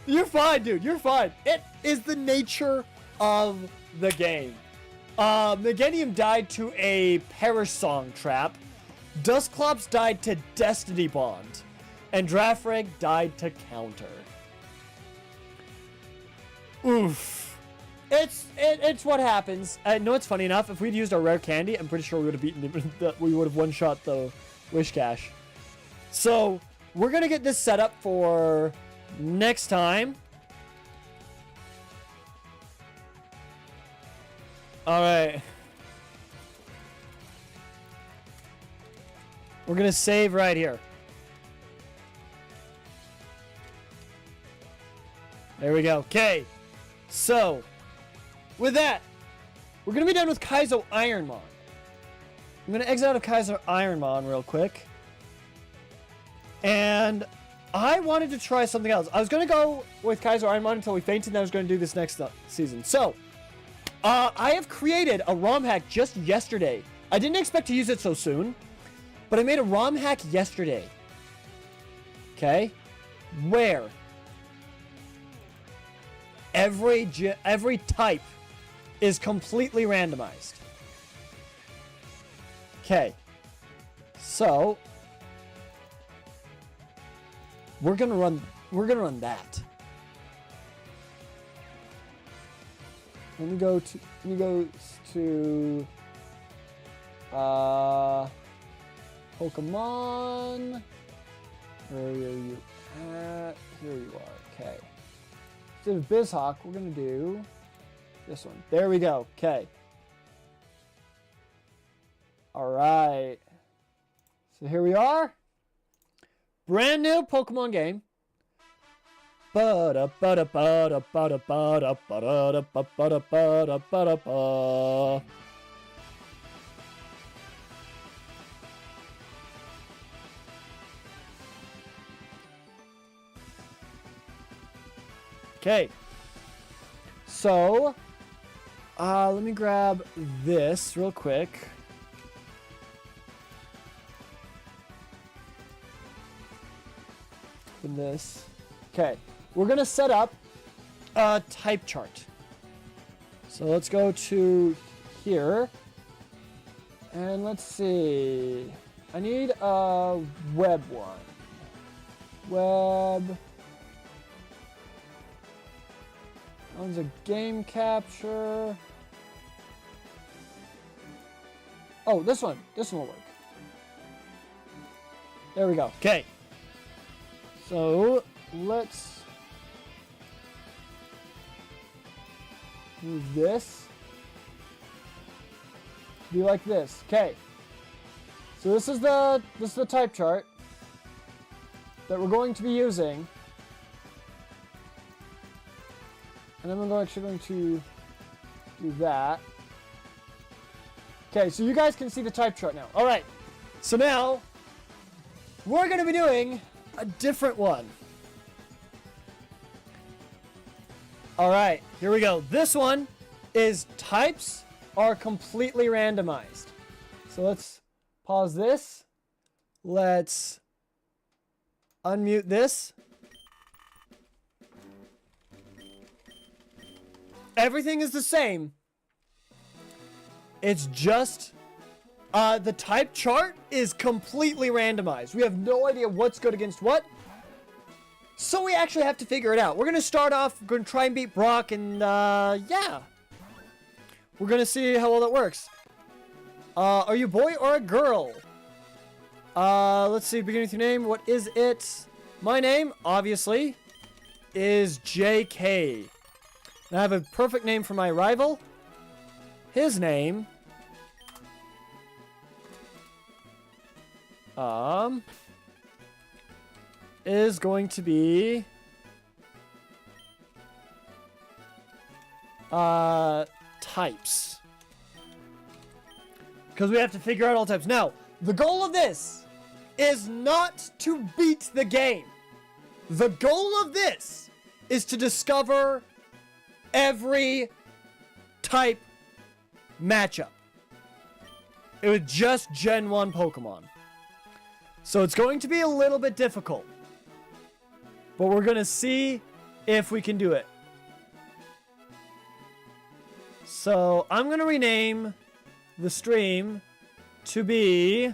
You're fine, dude. You're fine. It is the nature of the game. Meganium died to a Perish Song trap. Dusclops died to Destiny Bond. And Drafrag died to Counter. Oof. It's what happens. No, it's funny enough. If we'd used our rare candy, I'm pretty sure we would have beaten we would have one-shot the Wish Cache. So, we're going to get this set up for next time. Alright. We're going to save right here. There we go. Okay. So, with that, we're going to be done with Kaizo Ironmon. I'm going to exit out of Kaizo Ironmon real quick. And I wanted to try something else. I was going to go with Kaizo Ironmon until we fainted, and I was going to do this next season. So, I have created a ROM hack just yesterday. I didn't expect to use it so soon, but I made a ROM hack yesterday. Okay? Where every type is completely randomized. Okay. So we're gonna run that. Let me go to Pokemon. Where are you at? Here you are. Okay. Instead of Bizhawk, we're gonna do this one. There we go. Okay. All right. So here we are. Brand new Pokemon game. Okay. So, let me grab this real quick. Open this. Okay. We're going to set up a type chart. So let's go to here. And let's see. I need a web one. Web. One's a game capture. Oh, this one. This one will work. There we go. Okay. So let's move this. Be like this. Okay. So this is the type chart that we're going to be using. And then I'm actually going to do that. Okay, so you guys can see the type chart now. All right. So now we're going to be doing a different one. All right, here we go. This one is types are completely randomized. So let's pause this. Let's unmute this. Everything is the same. It's just the type chart is completely randomized. We have no idea what's good against what. So we actually have to figure it out. We're going to start off, we're going to try and beat Brock, and yeah. We're going to see how well that works. Are you a boy or a girl? Let's see, beginning with your name. What is it? My name, obviously, is JK. And I have a perfect name for my rival. His name is going to be types. Because we have to figure out all types. Now, the goal of this is not to beat the game. The goal of this is to discover every type matchup. It was just Gen 1 Pokemon. So it's going to be a little bit difficult. But we're going to see if we can do it. So I'm going to rename the stream to be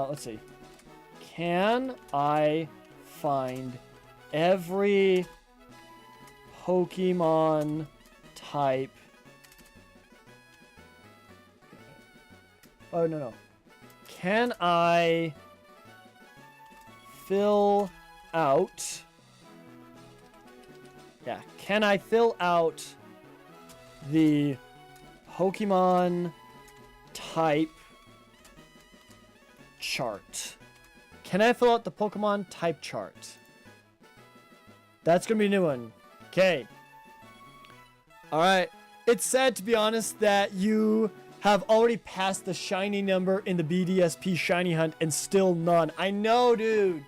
let's see. Can I find every Pokemon type? Oh, no. Can I fill out... Yeah, can I fill out the Pokemon Type Chart? Can I fill out the Pokemon Type Chart? That's gonna be a new one. Okay. Alright. It's sad, to be honest, that you have already passed the shiny number in the BDSP shiny hunt and still none. I know, dude.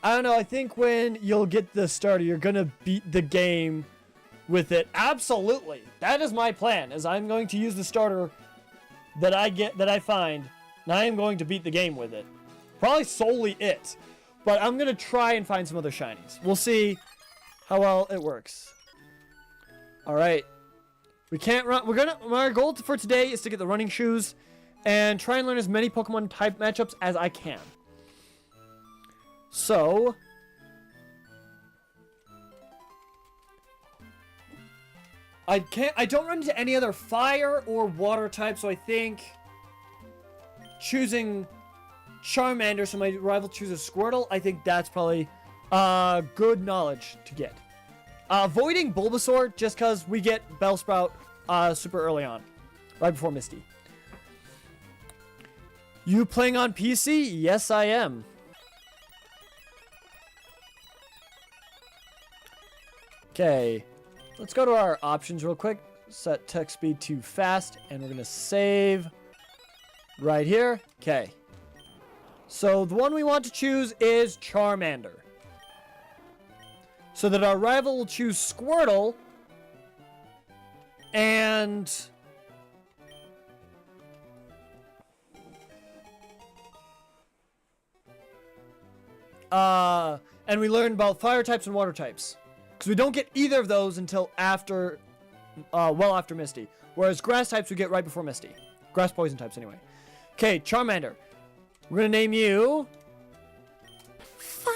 I don't know. I think when you'll get the starter, you're gonna beat the game with it. Absolutely. That is my plan, is I'm going to use the starter that I find, and I am going to beat the game with it. Probably solely it. But I'm gonna try and find some other shinies. We'll see how well it works. Alright. We can't run. Our goal for today is to get the running shoes and try and learn as many Pokemon type matchups as I can. So, I don't run into any other fire or water type, so I think choosing Charmander so my rival chooses Squirtle, I think that's probably good knowledge to get. Avoiding Bulbasaur just because we get Bellsprout super early on, right before Misty. You playing on PC? Yes, I am. Okay, let's go to our options real quick. Set text speed to fast, and we're going to save right here. Okay. So the one we want to choose is Charmander. So that our rival will choose Squirtle. And we learn about fire types and water types. Because we don't get either of those until after, well after Misty. Whereas grass types we get right before Misty. Grass poison types anyway. Okay, Charmander. We're going to name you... Fire!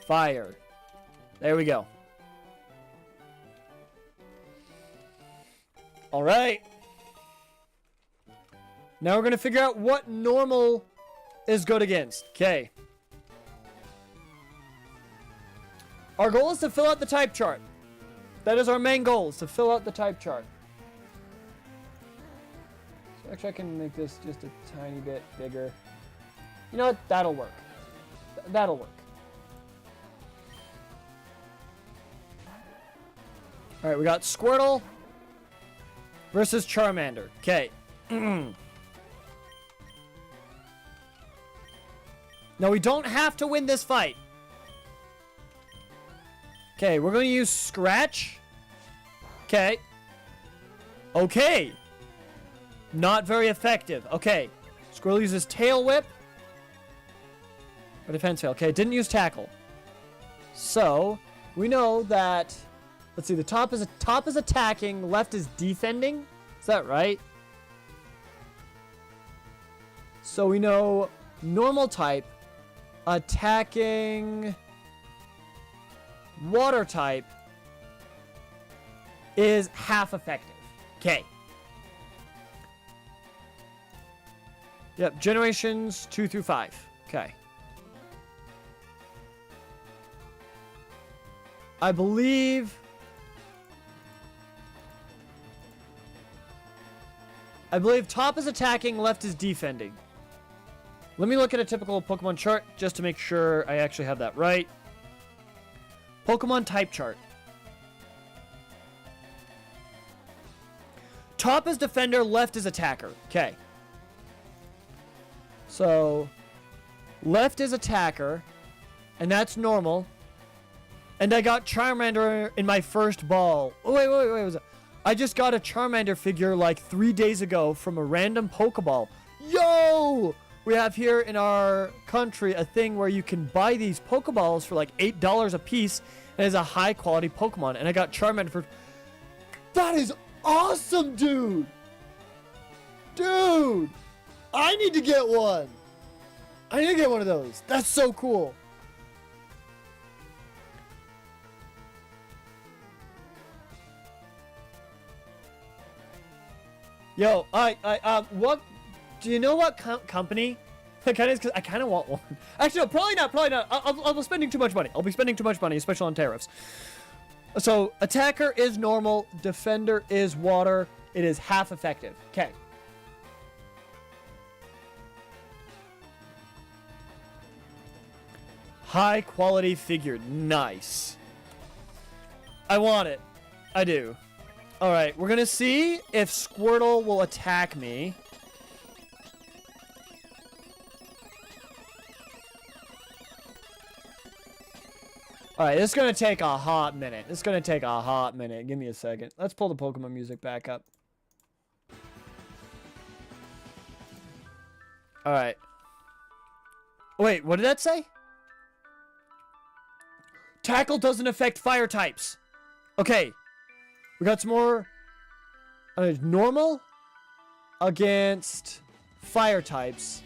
Fire. There we go. Alright. Now we're going to figure out what normal is good against. Okay. Our goal is to fill out the type chart. That is our main goal, is to fill out the type chart. So actually, I can make this just a tiny bit bigger. You know what? That'll work. That'll work. Alright, we got Squirtle versus Charmander. Okay. Now, we don't have to win this fight. Okay, we're going to use Scratch. Okay. Okay. Not very effective. Okay. Squirrel uses Tail Whip. Or Defense Fail. Okay, didn't use Tackle. So, we know that... Let's see, the top is attacking, left is defending. Is that right? So we know normal type, attacking... Water type is half effective. Okay. Yep, generations 2 through 5. Okay. I believe top is attacking, left is defending. Let me look at a typical Pokemon chart just to make sure I actually have that right. Pokemon Type Chart. Top is defender, left is attacker. Okay. So, left is attacker, and that's normal. And I got Charmander in my first ball. Oh, wait. I just got a Charmander figure like 3 days ago from a random Pokeball. Yo! We have here in our country a thing where you can buy these Pokeballs for like $8 a piece. And it's a high quality Pokemon. And I got Charmander for... That is awesome, dude! Dude! I need to get one! I need to get one of those. That's so cool. Yo, what? Do you know what company? Because I kind of want one. Actually, no, probably not. I'll be spending too much money. I'll be spending too much money, especially on tariffs. So, attacker is normal. Defender is water. It is half effective. Okay. High quality figure. Nice. I want it. I do. Alright, we're gonna see if Squirtle will attack me. Alright, this is gonna take a hot minute. Give me a second. Let's pull the Pokemon music back up. Alright. Wait, what did that say? Tackle doesn't affect fire types. Okay. We got some more. Normal against fire types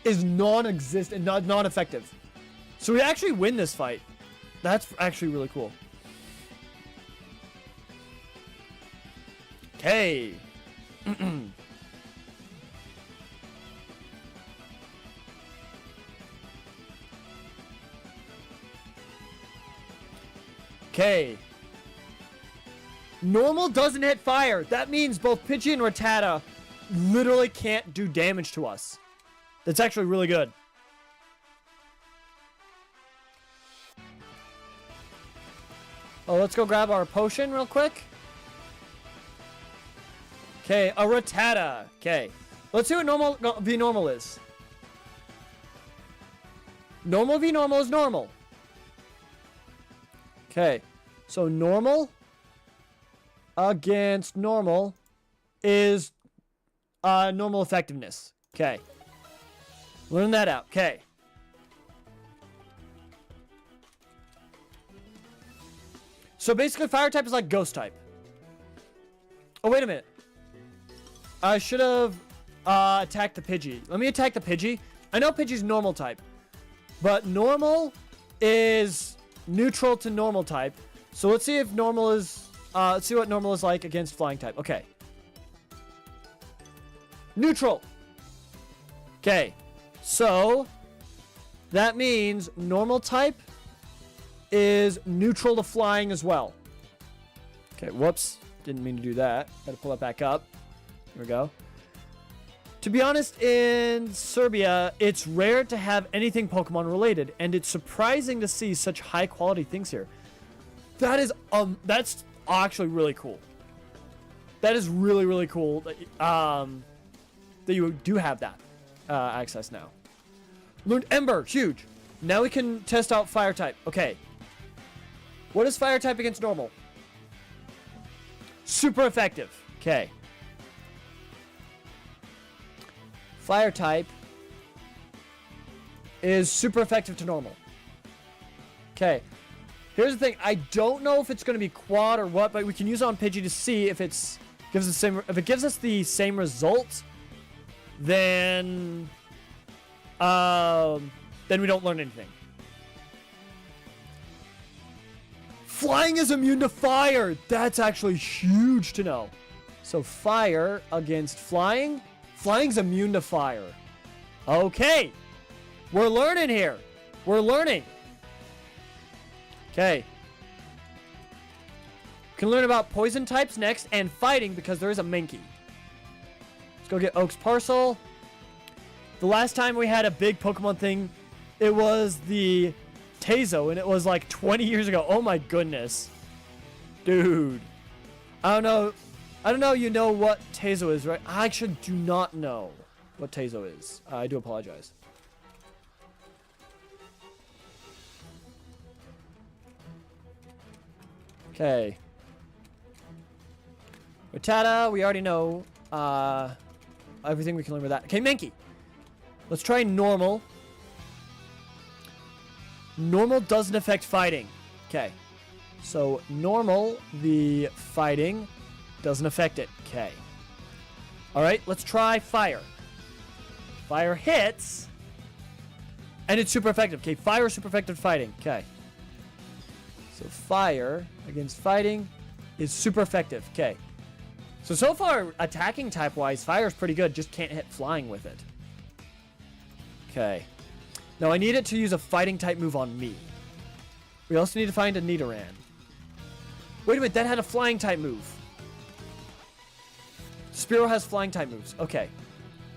is non-existent, non-effective. So we actually win this fight. That's actually really cool. Okay. Okay. Normal doesn't hit fire. That means both Pidgey and Rattata literally can't do damage to us. That's actually really good. Oh, let's go grab our potion real quick. Okay, a Rattata. Okay. Let's see what normal v normal is. Normal v normal is normal. Okay. So normal against normal is normal effectiveness. Okay. Learn that out. Okay. So basically fire type is like ghost type. Oh, wait a minute. I should have attacked the Pidgey. Let me attack the Pidgey. I know Pidgey's normal type, but normal is neutral to normal type. So let's see if normal is let's see what normal is like against flying type. Okay. Neutral. Okay. So that means normal type is neutral to flying as well. Okay, whoops. Didn't mean to do that. Gotta pull that back up. Here we go. To be honest, in Serbia, it's rare to have anything Pokemon related, and it's surprising to see such high quality things here. That is that's actually really cool. That is really, really cool that you do have that access now. Learned Ember, huge. Now we can test out fire type. Okay. What is fire type against normal? Super effective. Okay. Fire type is super effective to normal. Okay. Here's the thing. I don't know if it's going to be quad or what, but we can use it on Pidgey to see if it's gives us the same. If it gives us the same result, then we don't learn anything. Flying is immune to fire. That's actually huge to know. So fire against flying. Flying's immune to fire. Okay. We're learning here. We're learning. Okay. We can learn about poison types next and fighting because there is a Mankey. Let's go get Oak's Parcel. The last time we had a big Pokemon thing, it was the Tazo, and it was like 20 years ago. Oh my goodness. Dude. I don't know you know what Tazo is, right? I actually do not know what Tazo is. I do apologize. Okay. Rattata, we already know everything we can learn with that. Okay, Mankey. Let's try normal. Normal doesn't affect fighting. Okay. So normal, the fighting doesn't affect it. Okay. Alright, let's try fire. Fire hits. And it's super effective. Okay, fire is super effective fighting. Okay. So fire against fighting is super effective. Okay. So far, attacking type-wise, fire is pretty good. Just can't hit flying with it. Okay. Now I need it to use a fighting type move on me. We also need to find a Nidoran. Wait a minute, that had a flying type move. Spearow has flying type moves. Okay.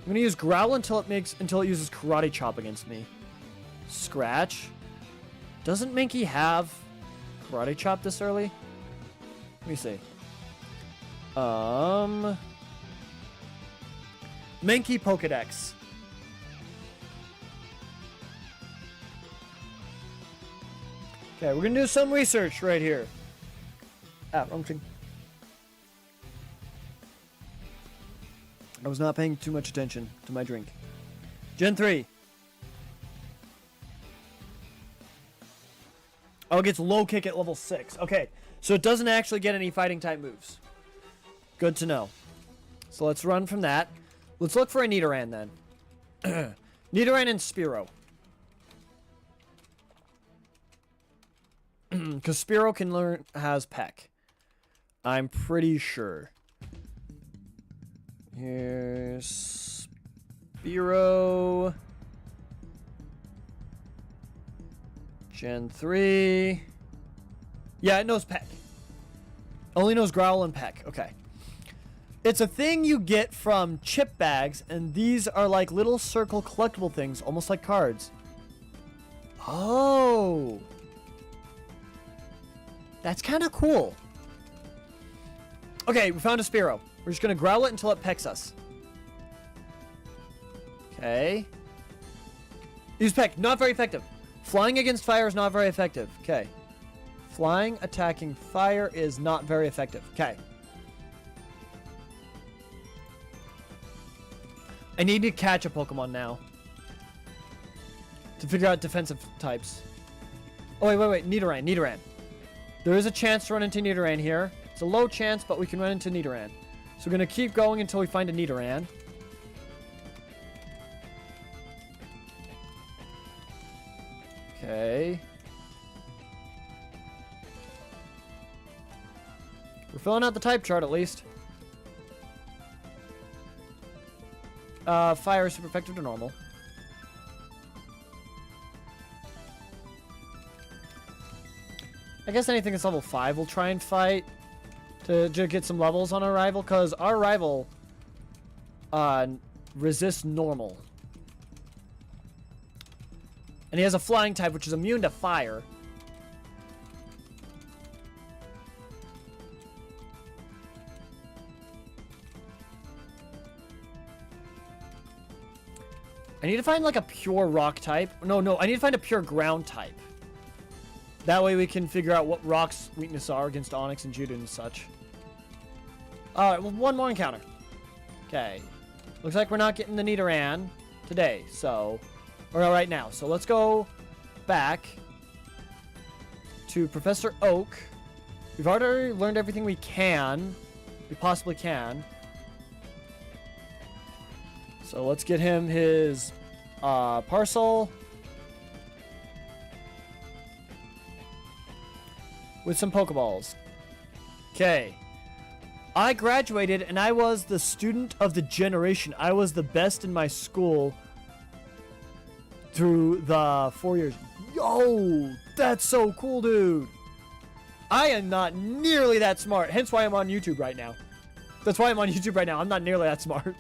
I'm gonna use Growl until it uses Karate Chop against me. Scratch. Doesn't Mankey have Karate Chop this early? Let me see. Mankey Pokedex. Okay, we're gonna do some research right here. Wrong thing. I was not paying too much attention to my drink. Gen 3. Oh, it gets low kick at level 6. Okay, so it doesn't actually get any fighting type moves. Good to know. So let's run from that. Let's look for a Nidoran then. Nidoran and Spearow. Because Spearow has Peck. I'm pretty sure. Here's Spearow. Gen 3. Yeah, it knows Peck. Only knows Growl and Peck. Okay. It's a thing you get from chip bags, and these are like little circle collectible things, almost like cards. Oh. That's kind of cool. Okay, we found a Spearow. We're just going to growl it until it pecks us. Okay. Use Peck. Not very effective. Flying against fire is not very effective. Okay. Flying, attacking fire is not very effective. Okay. I need to catch a Pokemon now. To figure out defensive types. Oh, wait. Nidoran. There is a chance to run into Nidoran here. It's a low chance, but we can run into Nidoran. So we're going to keep going until we find a Nidoran. Okay. We're filling out the type chart at least. Fire is super effective to normal. I guess anything that's level 5 we'll try and fight to get some levels on our rival, because our rival resists normal. And he has a flying type which is immune to fire. I need to find like a pure rock type. No, I need to find a pure ground type. That way we can figure out what Rock's weaknesses are against Onix and Judo and such. Alright, well, one more encounter. Okay. Looks like we're not getting the Nidoran today, so... Or right now. So let's go back to Professor Oak. We've already learned everything we possibly can. So let's get him his parcel. With some Pokeballs. Okay. I graduated and I was the student of the generation. I was the best in my school through the 4 years. Yo, that's so cool, dude. I am not nearly that smart. Hence why I'm on YouTube right now. That's why I'm on YouTube right now. I'm not nearly that smart.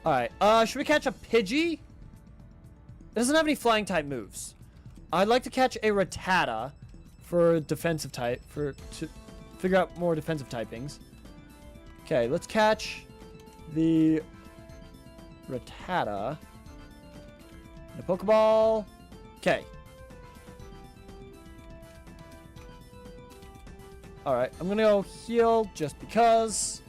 Alright, should we catch a Pidgey? It doesn't have any flying type moves. I'd like to catch a Rattata for defensive type, to figure out more defensive typings. Okay, let's catch the Rattata. The Pokeball. Okay. Alright, I'm gonna go heal just because.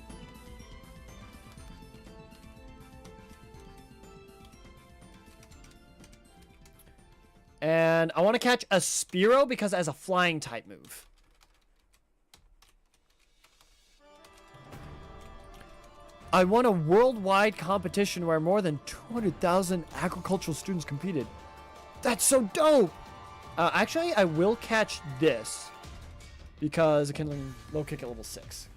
And I want to catch a Spearow because it has a flying type move. I won a worldwide competition where more than 200,000 agricultural students competed. That's so dope! Actually, I will catch this because it can low kick at level 6.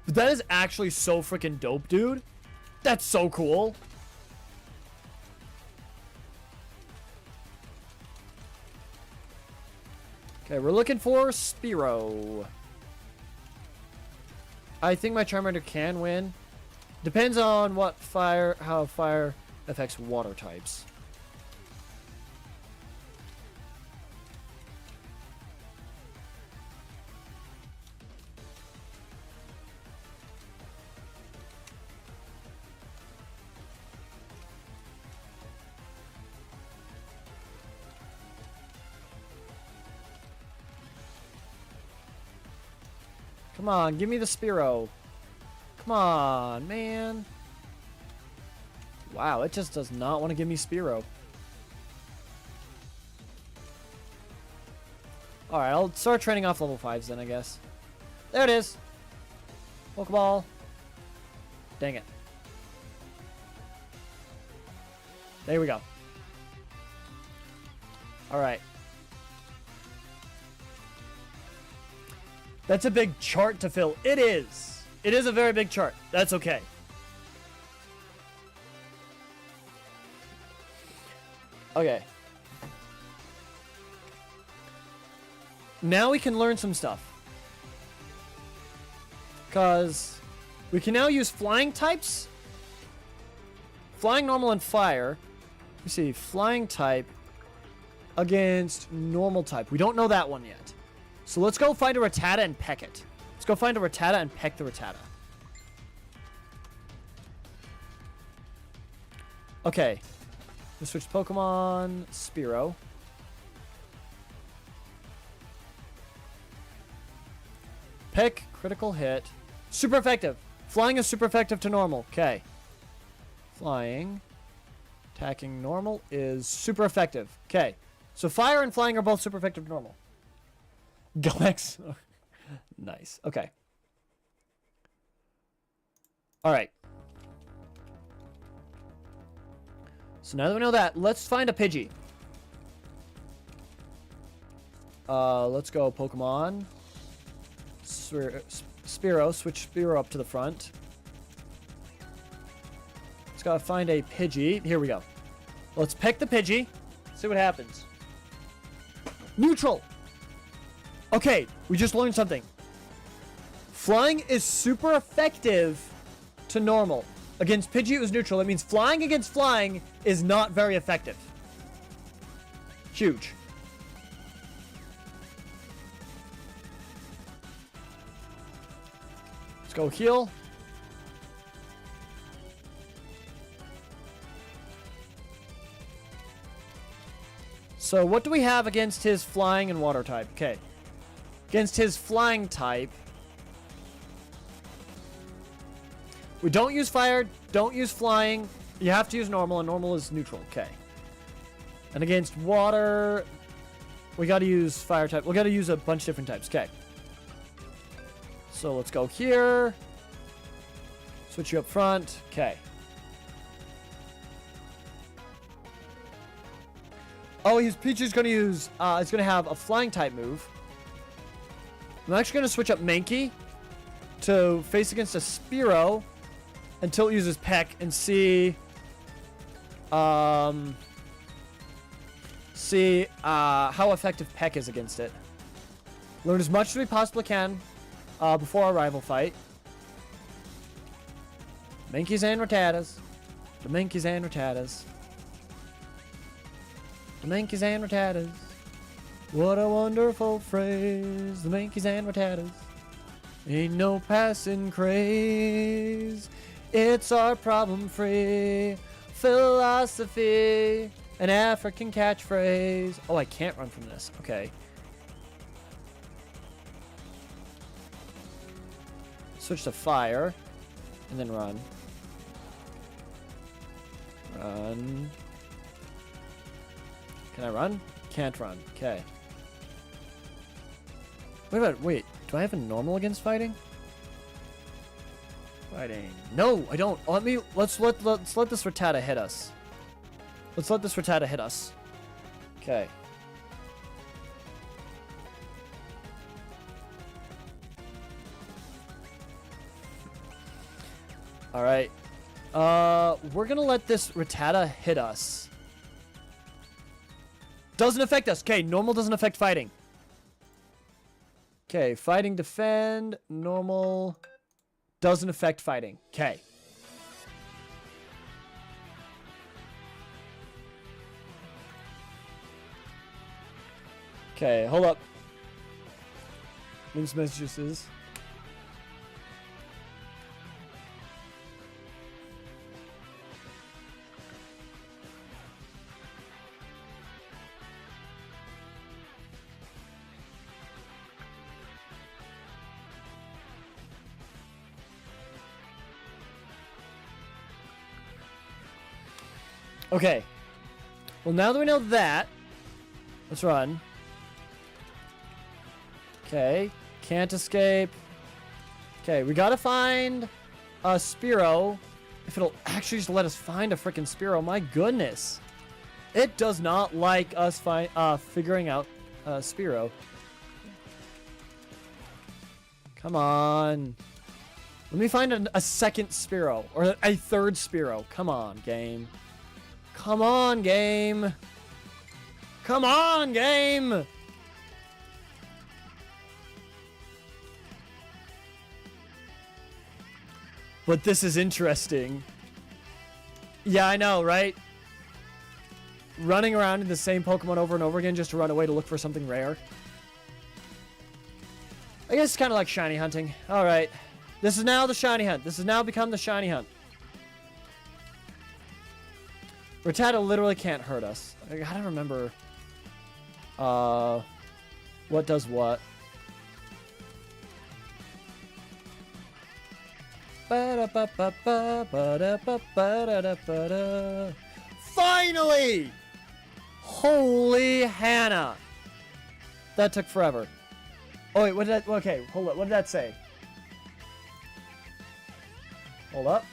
But that is actually so freaking dope, dude. That's so cool. Okay, we're looking for Spearow. I think my Charmander can win. Depends on what how fire affects water types. Come on, give me the Spearow. Come on, man. Wow, it just does not want to give me Spearow. Alright, I'll start training off level 5s then, I guess. There it is. Pokeball. Dang it. There we go. Alright. That's a big chart to fill. It is. It is a very big chart. That's okay. Okay. Now we can learn some stuff. Because we can now use flying types. Flying, normal, and fire. Let me see. Flying type against normal type. We don't know that one yet. So let's go find a Rattata and peck it. Let's go find a Rattata and peck the Rattata. Okay. Let's switch Pokemon. Spearow. Peck, critical hit. Super effective. Flying is super effective to normal. Okay. Flying. Attacking normal is super effective. Okay. So fire and flying are both super effective to normal. Galax. Nice. Okay. Alright. So now that we know that, let's find a Pidgey. Let's go Pokemon. Spearow. Switch Spearow up to the front. Let's go find a Pidgey. Here we go. Let's pick the Pidgey. See what happens. Neutral! Okay, we just learned something. Flying is super effective to normal. Against Pidgey, it was neutral. That means flying against flying is not very effective. Huge. Let's go heal. So what do we have against his flying and water type? Okay. Against his flying type, we don't use fire, don't use flying. You have to use normal, and normal is neutral. Okay. And against water, we got to use fire type. We got to use a bunch of different types. Okay. So let's go here. Switch you up front. Okay. Oh, his Pikachu's going to use, it's going to have a flying type move. I'm actually going to switch up Mankey to face against a Spearow until it uses Peck and see how effective Peck is against it. Learn as much as we possibly can before our rival fight. Mankeys and Rattatas. The Mankeys and Rattatas. The Mankeys and Rattatas. What a wonderful phrase. The Mankeys and Rattatas. Ain't no passing craze. It's our problem-free philosophy. An African catchphrase. Oh, I can't run from this. Okay. Switch to fire. And then run. Run. Can I run? Can't run. Okay. Wait. Do I have a normal against fighting? Fighting. No, I don't. Let's let this Rattata hit us. Let's let this Rattata hit us. Okay. All right. We're gonna let this Rattata hit us. Doesn't affect us. Okay, normal doesn't affect fighting. Okay, fighting, defend, normal doesn't affect fighting. Okay. Okay, hold up. Links messages. Okay. Well, now that we know that, let's run. Okay. Can't escape. Okay, we gotta find a Spearow. If it'll actually just let us find a freaking Spearow, my goodness. It does not like us figuring out Spearow. Come on. Let me find a second Spearow. Or a third Spearow. Come on, game. Come on, game. Come on, game. But this is interesting. Yeah, I know, right? Running around in the same Pokemon over and over again just to run away to look for something rare. I guess it's kind of like shiny hunting. All right. This is now the shiny hunt. This has now become the shiny hunt. Rattata literally can't hurt us. I gotta remember what does what. Finally! Holy Hannah! That took forever. Oh wait, what did that? Okay, hold up. What did that say? Hold up.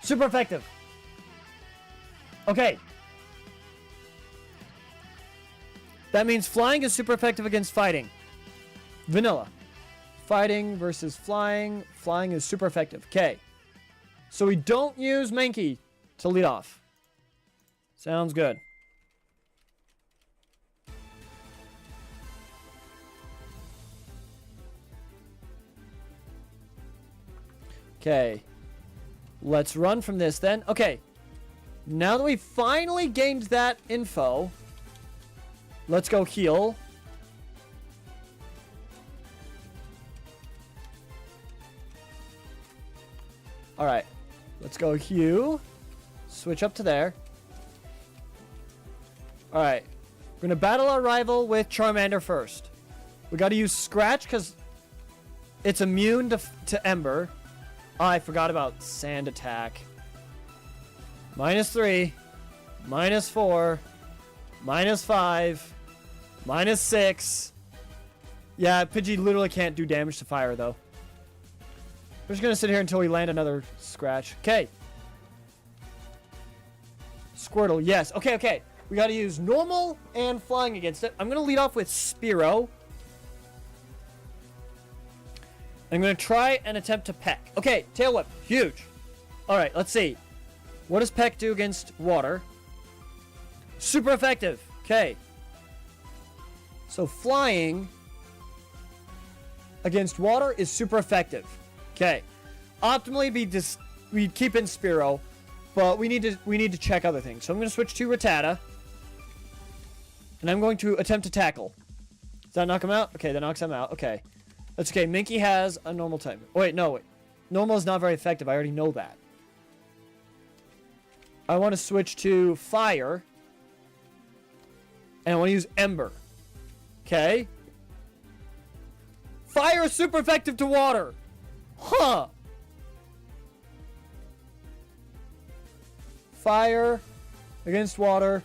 Super effective. Okay. That means flying is super effective against fighting. Vanilla. Fighting versus flying. Flying is super effective. Okay. So we don't use Mankey to lead off. Sounds good. Okay. Let's run from this then. Okay. Now that we finally gained that info, let's go heal. Alright. Let's go heal. Switch up to there. Alright. We're going to battle our rival with Charmander first. We got to use Scratch because it's immune to Ember. Oh, I forgot about Sand Attack. -3, -4, -5, -6. Yeah, Pidgey literally can't do damage to fire, though. We're just going to sit here until we land another Scratch. Okay. Squirtle, yes. Okay. We got to use normal and flying against it. I'm going to lead off with Spearow. I'm going to try and attempt to peck. Okay, Tail Whip. Huge. All right, let's see. What does Peck do against water? Super effective. Okay. So flying against water is super effective. Okay. Optimally, we keep in Spearow, but we need to check other things. So I'm going to switch to Rattata, and I'm going to attempt to tackle. Does that knock him out? Okay, that knocks him out. Okay. That's okay. Minky has a normal type. Oh, wait, no, wait. Normal is not very effective. I already know that. I want to switch to Fire. And I want to use Ember. Okay. Fire is super effective to water. Huh. Fire against water.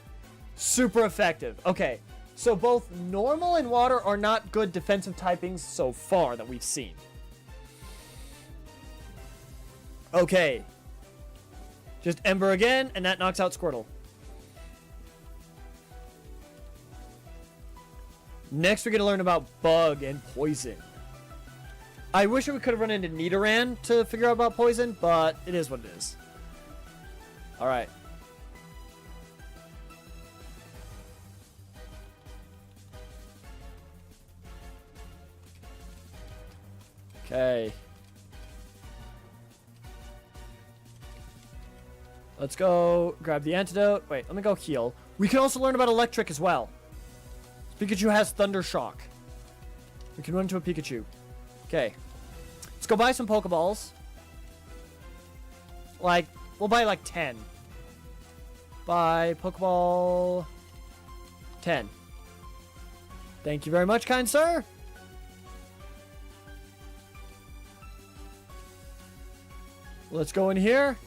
Super effective. Okay. So both normal and water are not good defensive typings so far that we've seen. Okay. Just Ember again, and that knocks out Squirtle. Next, we're going to learn about Bug and Poison. I wish we could have run into Nidoran to figure out about Poison, but it is what it is. Alright. Okay. Let's go grab the antidote. Wait, let me go heal. We can also learn about Electric as well. Pikachu has Thunder Shock. We can run into a Pikachu. Okay. Let's go buy some Pokeballs. Like, we'll buy like 10. Buy Pokeball 10. Thank you very much, kind sir. Let's go in here.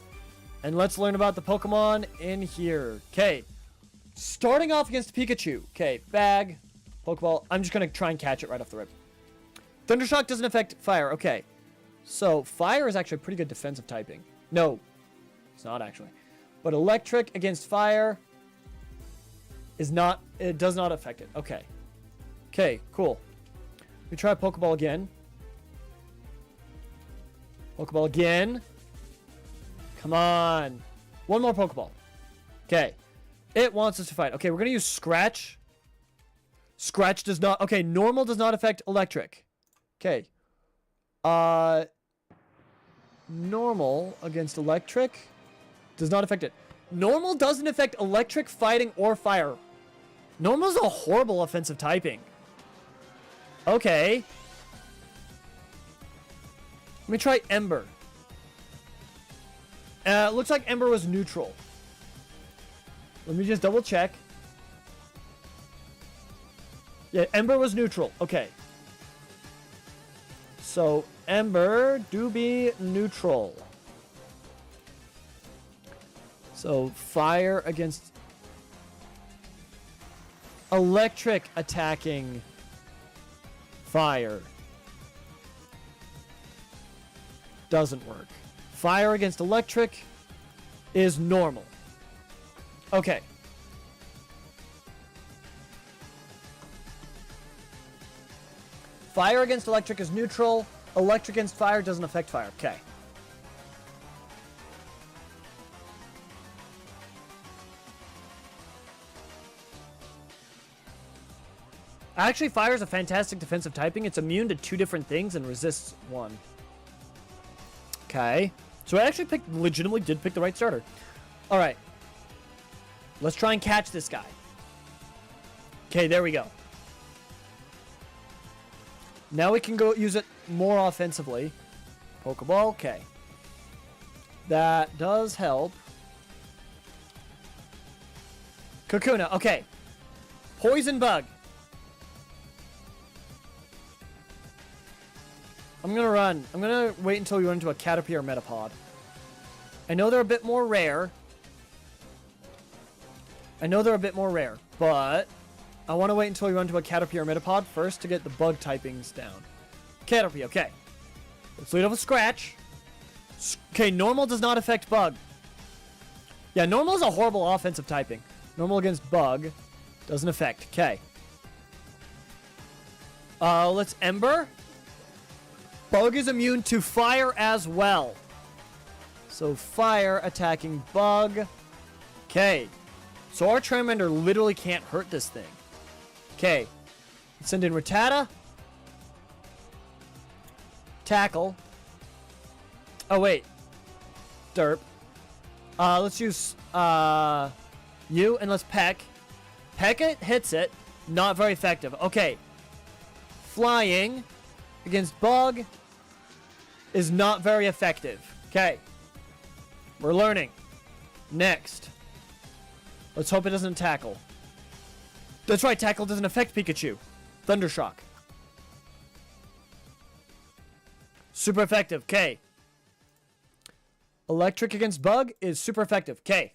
And let's learn about the Pokemon in here. Okay. Starting off against Pikachu. Okay, bag. Pokeball. I'm just going to try and catch it right off the rip. Thundershock doesn't affect fire. Okay. So, fire is actually pretty good defensive typing. No. It's not actually. But electric against fire is not... It does not affect it. Okay. Okay, cool. We try Pokeball again. Pokeball again. Come on. One more Pokeball. Okay. It wants us to fight. Okay, we're going to use Scratch. Scratch does not... Okay, normal does not affect electric. Okay. Normal against electric does not affect it. Normal doesn't affect electric, fighting, or fire. Normal is a horrible offensive typing. Okay. Let me try Ember. Looks like Ember was neutral. Let me just double check. Yeah, Ember was neutral. Okay. So, Ember do be neutral. So, fire against electric attacking fire. Doesn't work. Fire against electric is normal. Okay. Fire against electric is neutral. Electric against fire doesn't affect fire. Okay. Actually, fire is a fantastic defensive typing. It's immune to 2 different things and resists 1. Okay. So I actually legitimately did pick the right starter. Alright. Let's try and catch this guy. Okay, there we go. Now we can go use it more offensively. Pokeball, okay. That does help. Kakuna, okay. Poison Bug. I'm gonna run. I'm gonna wait until we run into a Caterpie or Metapod. I know they're a bit more rare. But I want to wait until we run to a Caterpie or Metapod first to get the bug typings down. Caterpie, okay. Let's lead off with Scratch. Okay, normal does not affect bug. Yeah, normal is a horrible offensive typing. Normal against bug doesn't affect. Okay. Let's Ember. Bug is immune to fire as well. So fire attacking bug. Okay. So our Charmander literally can't hurt this thing. Okay. Let's send in Rattata. Tackle. Oh, wait. Derp. Let's use you and let's Peck. Peck it, hits it. Not very effective. Okay. Flying against bug is not very effective. Okay. We're learning. Next. Let's hope it doesn't tackle. That's right, tackle doesn't affect Pikachu. Thundershock. Super effective. Okay. Electric against bug is super effective. Okay.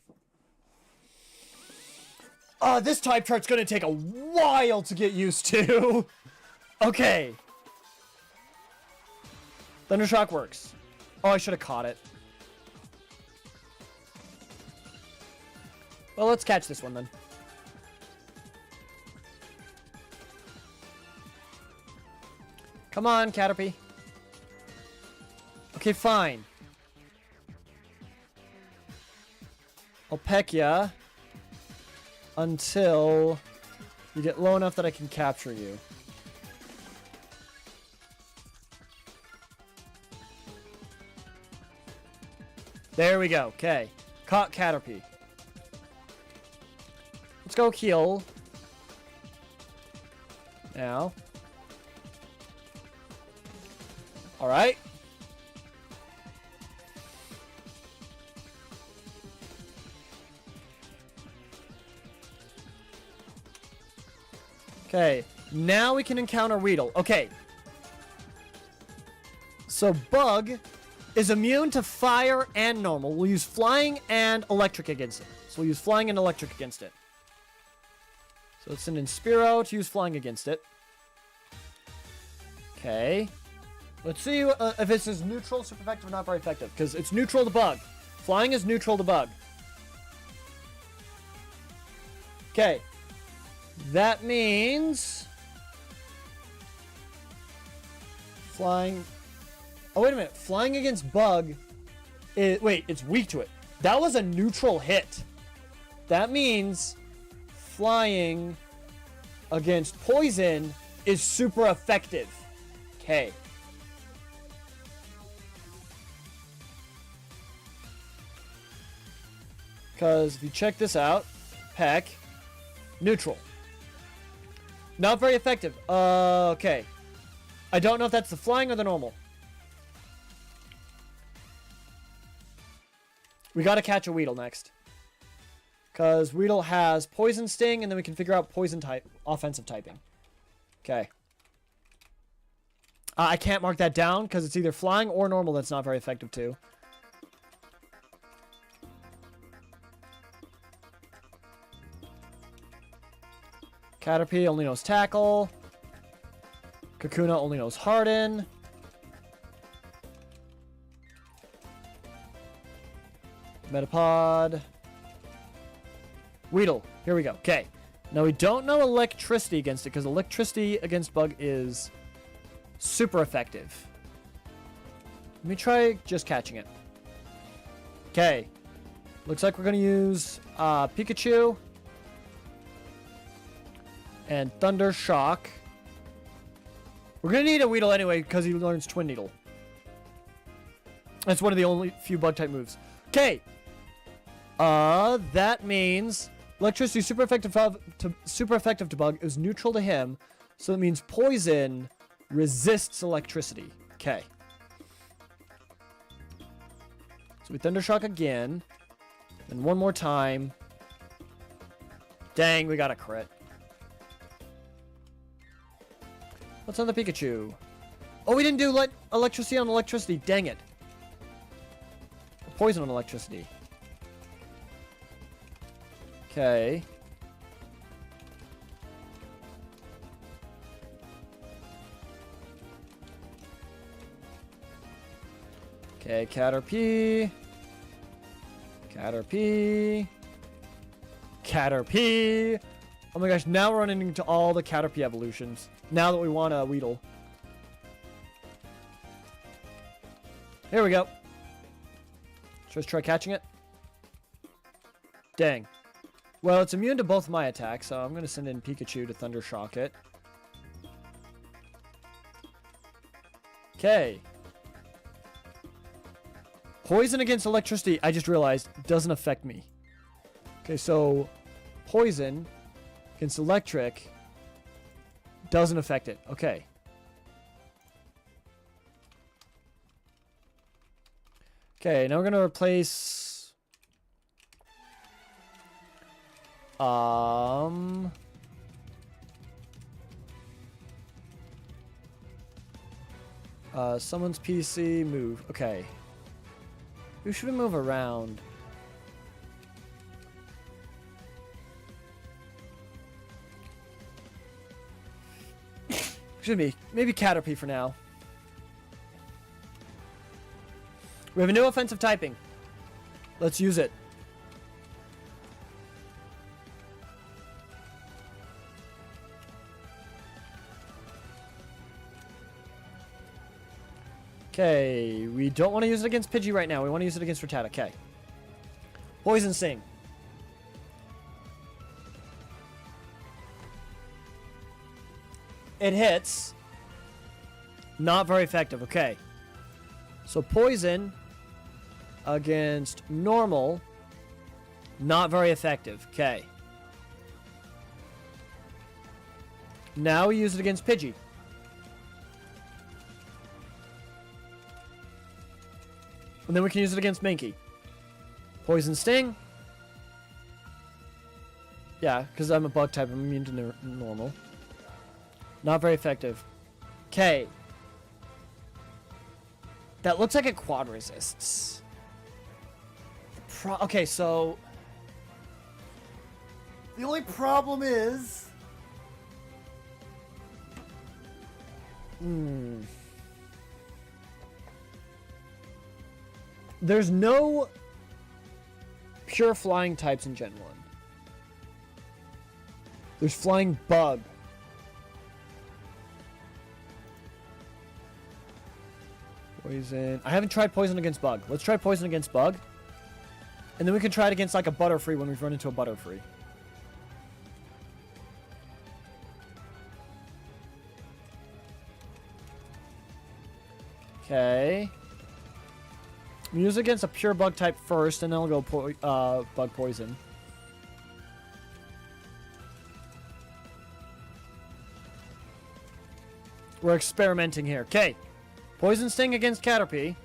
This type chart's gonna take a while to get used to. Okay. Thundershock works. Oh, I should have caught it. Well, let's catch this one then. Come on, Caterpie. Okay, fine. I'll peck ya until you get low enough that I can capture you. There we go. Okay. Caught Caterpie. Let's go heal. Now. Alright. Okay. Now we can encounter Weedle. Okay. So Bug is immune to fire and normal. We'll use flying and electric against it. So we'll use flying and electric against it. So let's send in Spearow to use flying against it. Okay. Let's see if this is neutral, super effective, or not very effective. Because it's neutral to bug. Flying is neutral to bug. Okay. That means... Flying... Oh, wait a minute. Flying against bug... Wait, it's weak to it. That was a neutral hit. That means... Flying against poison is super effective. Okay. Because if you check this out, Peck, neutral. Not very effective. Okay. I don't know if that's the flying or the normal. We gotta catch a Weedle next. Because Weedle has Poison Sting, and then we can figure out Poison type, offensive typing. Okay. I can't mark that down, because it's either flying or normal that's not very effective too. Caterpie only knows Tackle. Kakuna only knows Harden. Metapod. Weedle. Here we go. Okay. Now we don't know electricity against it because electricity against bug is super effective. Let me try just catching it. Okay. Looks like we're going to use Pikachu and Thunder Shock. We're going to need a Weedle anyway because he learns Twin Needle. That's one of the only few bug type moves. Okay. That means electricity super effective to bug is neutral to him, so that means poison resists electricity. Okay. So we Thunder Shock again, and one more time. Dang, we got a crit. What's on the Pikachu? Oh, we didn't do electricity on electricity. Dang it. Poison on electricity. Okay. Okay, Caterpie. Caterpie. Caterpie. Oh my gosh, now we're running into all the Caterpie evolutions. Now that we want a Weedle. Here we go. Let's try catching it. Dang. Well, it's immune to both my attacks, so I'm going to send in Pikachu to Thunder Shock it. Okay. Poison against electricity, I just realized, doesn't affect me. Okay, so poison against electric doesn't affect it. Okay. Okay, now we're going to replace... Someone's PC, move. Okay. Who should we move around? Excuse me. Maybe Caterpie for now. We have a new offensive typing. Let's use it. Okay, we don't want to use it against Pidgey right now. We want to use it against Rattata. Okay. Poison Sting. It hits. Not very effective. Okay. So Poison against normal. Not very effective. Okay. Now we use it against Pidgey. And then we can use it against Mankey. Poison Sting. Yeah, because I'm a bug type. I'm immune to normal. Not very effective. Okay. That looks like it quad resists. Okay, so... The only problem is... There's no pure flying types in Gen 1. There's flying bug. Poison. I haven't tried poison against bug. Let's try poison against bug. And then we can try it against like a Butterfree when we've run into a Butterfree. Okay. We use it against a pure bug type first, and then we'll go bug poison. We're experimenting here. Okay. Poison Sting against Caterpie.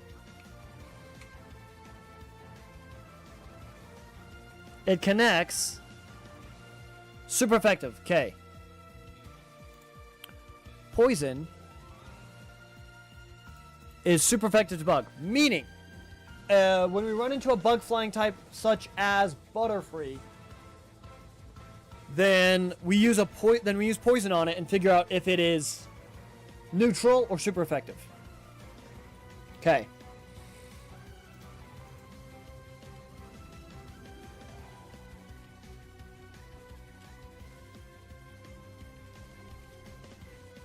It connects. Super effective. Okay. Poison is super effective to bug. Meaning, when we run into a bug flying type such as Butterfree, then we use poison on it and figure out if it is neutral or super effective. Okay.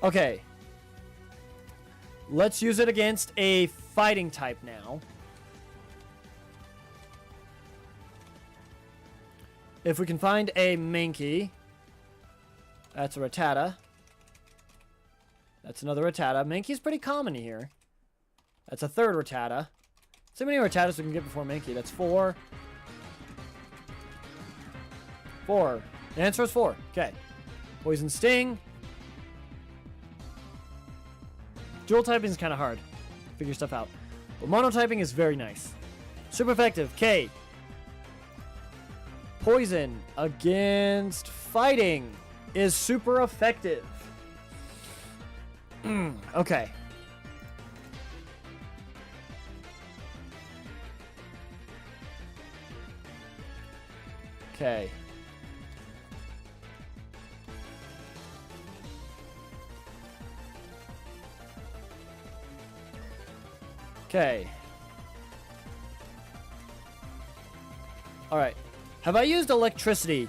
Okay. Let's use it against a fighting type now. If we can find a Mankey. That's a Rattata. That's another Rattata. Mankey's pretty common here. That's a third Rattata. So many Rattatas we can get before Mankey. That's 4. 4. The answer is 4. Okay. Poison Sting. Dual typing is kind of hard. Figure stuff out. But monotyping is very nice. Super effective. K. Poison against fighting is super effective. Okay. Okay. Okay. Alright. Have I used electricity?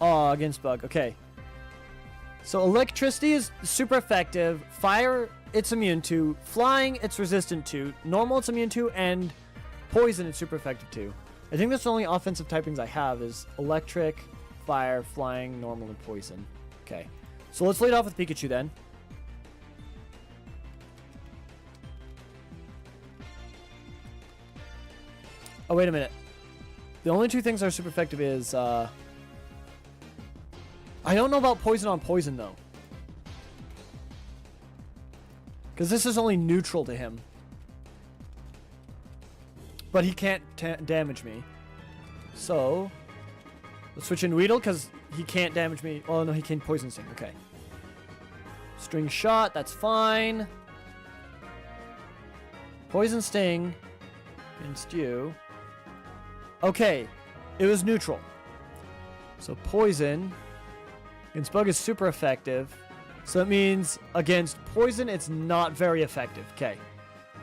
Oh, against bug. Okay. So electricity is super effective. Fire, it's immune to. Flying, it's resistant to. Normal, it's immune to. And poison, it's super effective to. I think that's the only offensive typings I have is electric, fire, flying, normal, and poison. Okay. So let's lead off with Pikachu then. Oh, wait a minute. The only two things that are super effective is, I don't know about poison on poison, though. Because this is only neutral to him. But he can't damage me. So, let's switch in Weedle, because he can't damage me. Oh, no, he can Poison Sting. Okay. String Shot, that's fine. Poison Sting against you. Okay, it was neutral. So Poison against Bug is super effective. So that means against Poison, it's not very effective. Okay.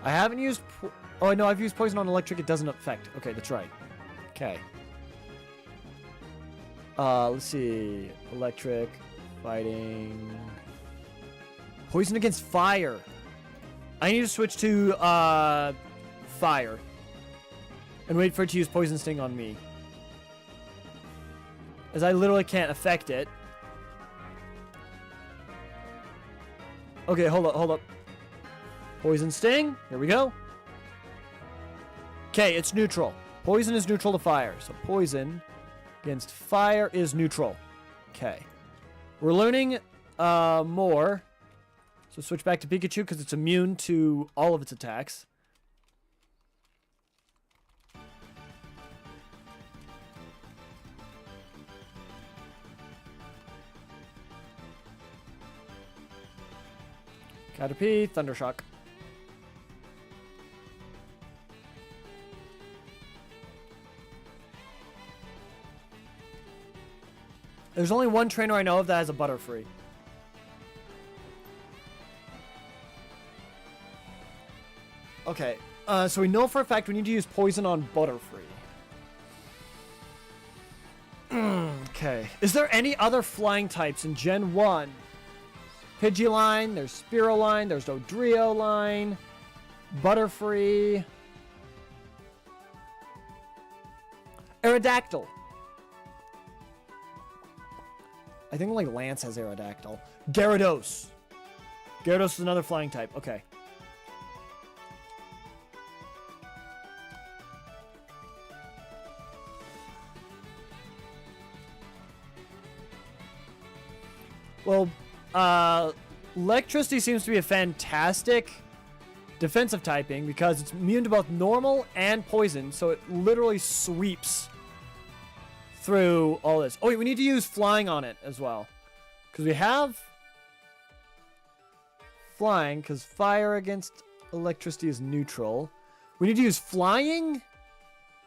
I haven't used... Oh, no, I've used Poison on Electric. It doesn't affect. Okay, that's right. Okay. Let's see. Electric. Fighting. Poison against Fire. I need to switch to Fire. And wait for it to use Poison Sting on me. As I literally can't affect it. Okay, hold up. Poison Sting. Here we go. Okay, it's neutral. Poison is neutral to fire. So Poison against Fire is neutral. Okay. We're learning more. So switch back to Pikachu because it's immune to all of its attacks. Caterpie, Thundershock. There's only one trainer I know of that has a Butterfree. Okay, so we know for a fact we need to use Poison on Butterfree. Okay. Is there any other flying types in Gen 1? Pidgeline, there's Spearoline, there's Dodrio-line, Butterfree, Aerodactyl. I think only Lance has Aerodactyl. Gyarados. Gyarados is another flying type. Okay. Well, Electricity seems to be a fantastic defensive typing because it's immune to both normal and poison, so it literally sweeps through all this. Oh wait, we need to use Flying on it as well. Because we have Flying, because Fire against Electricity is neutral. We need to use Flying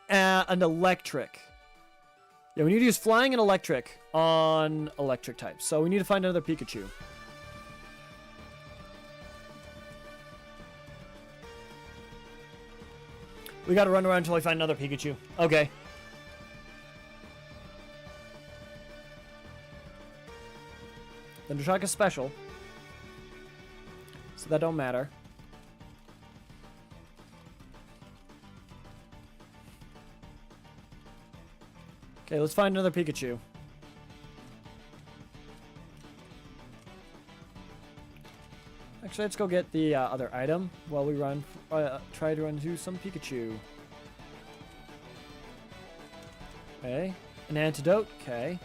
and Electric. Yeah, we need to use Flying and Electric on Electric types. So we need to find another Pikachu. We gotta run around until we find another Pikachu. Okay. Thundershock is special, so that don't matter. Okay, let's find another Pikachu. Actually, let's go get the other item while we run. Try to run to some Pikachu. Okay, an antidote. Okay.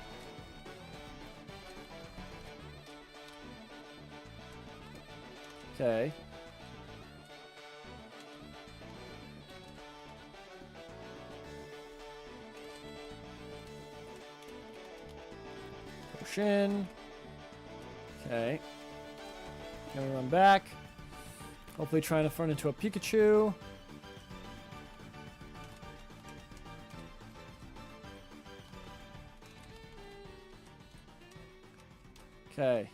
Okay. Potion. Okay. Gonna run back. Hopefully trying to run into a Pikachu. Okay.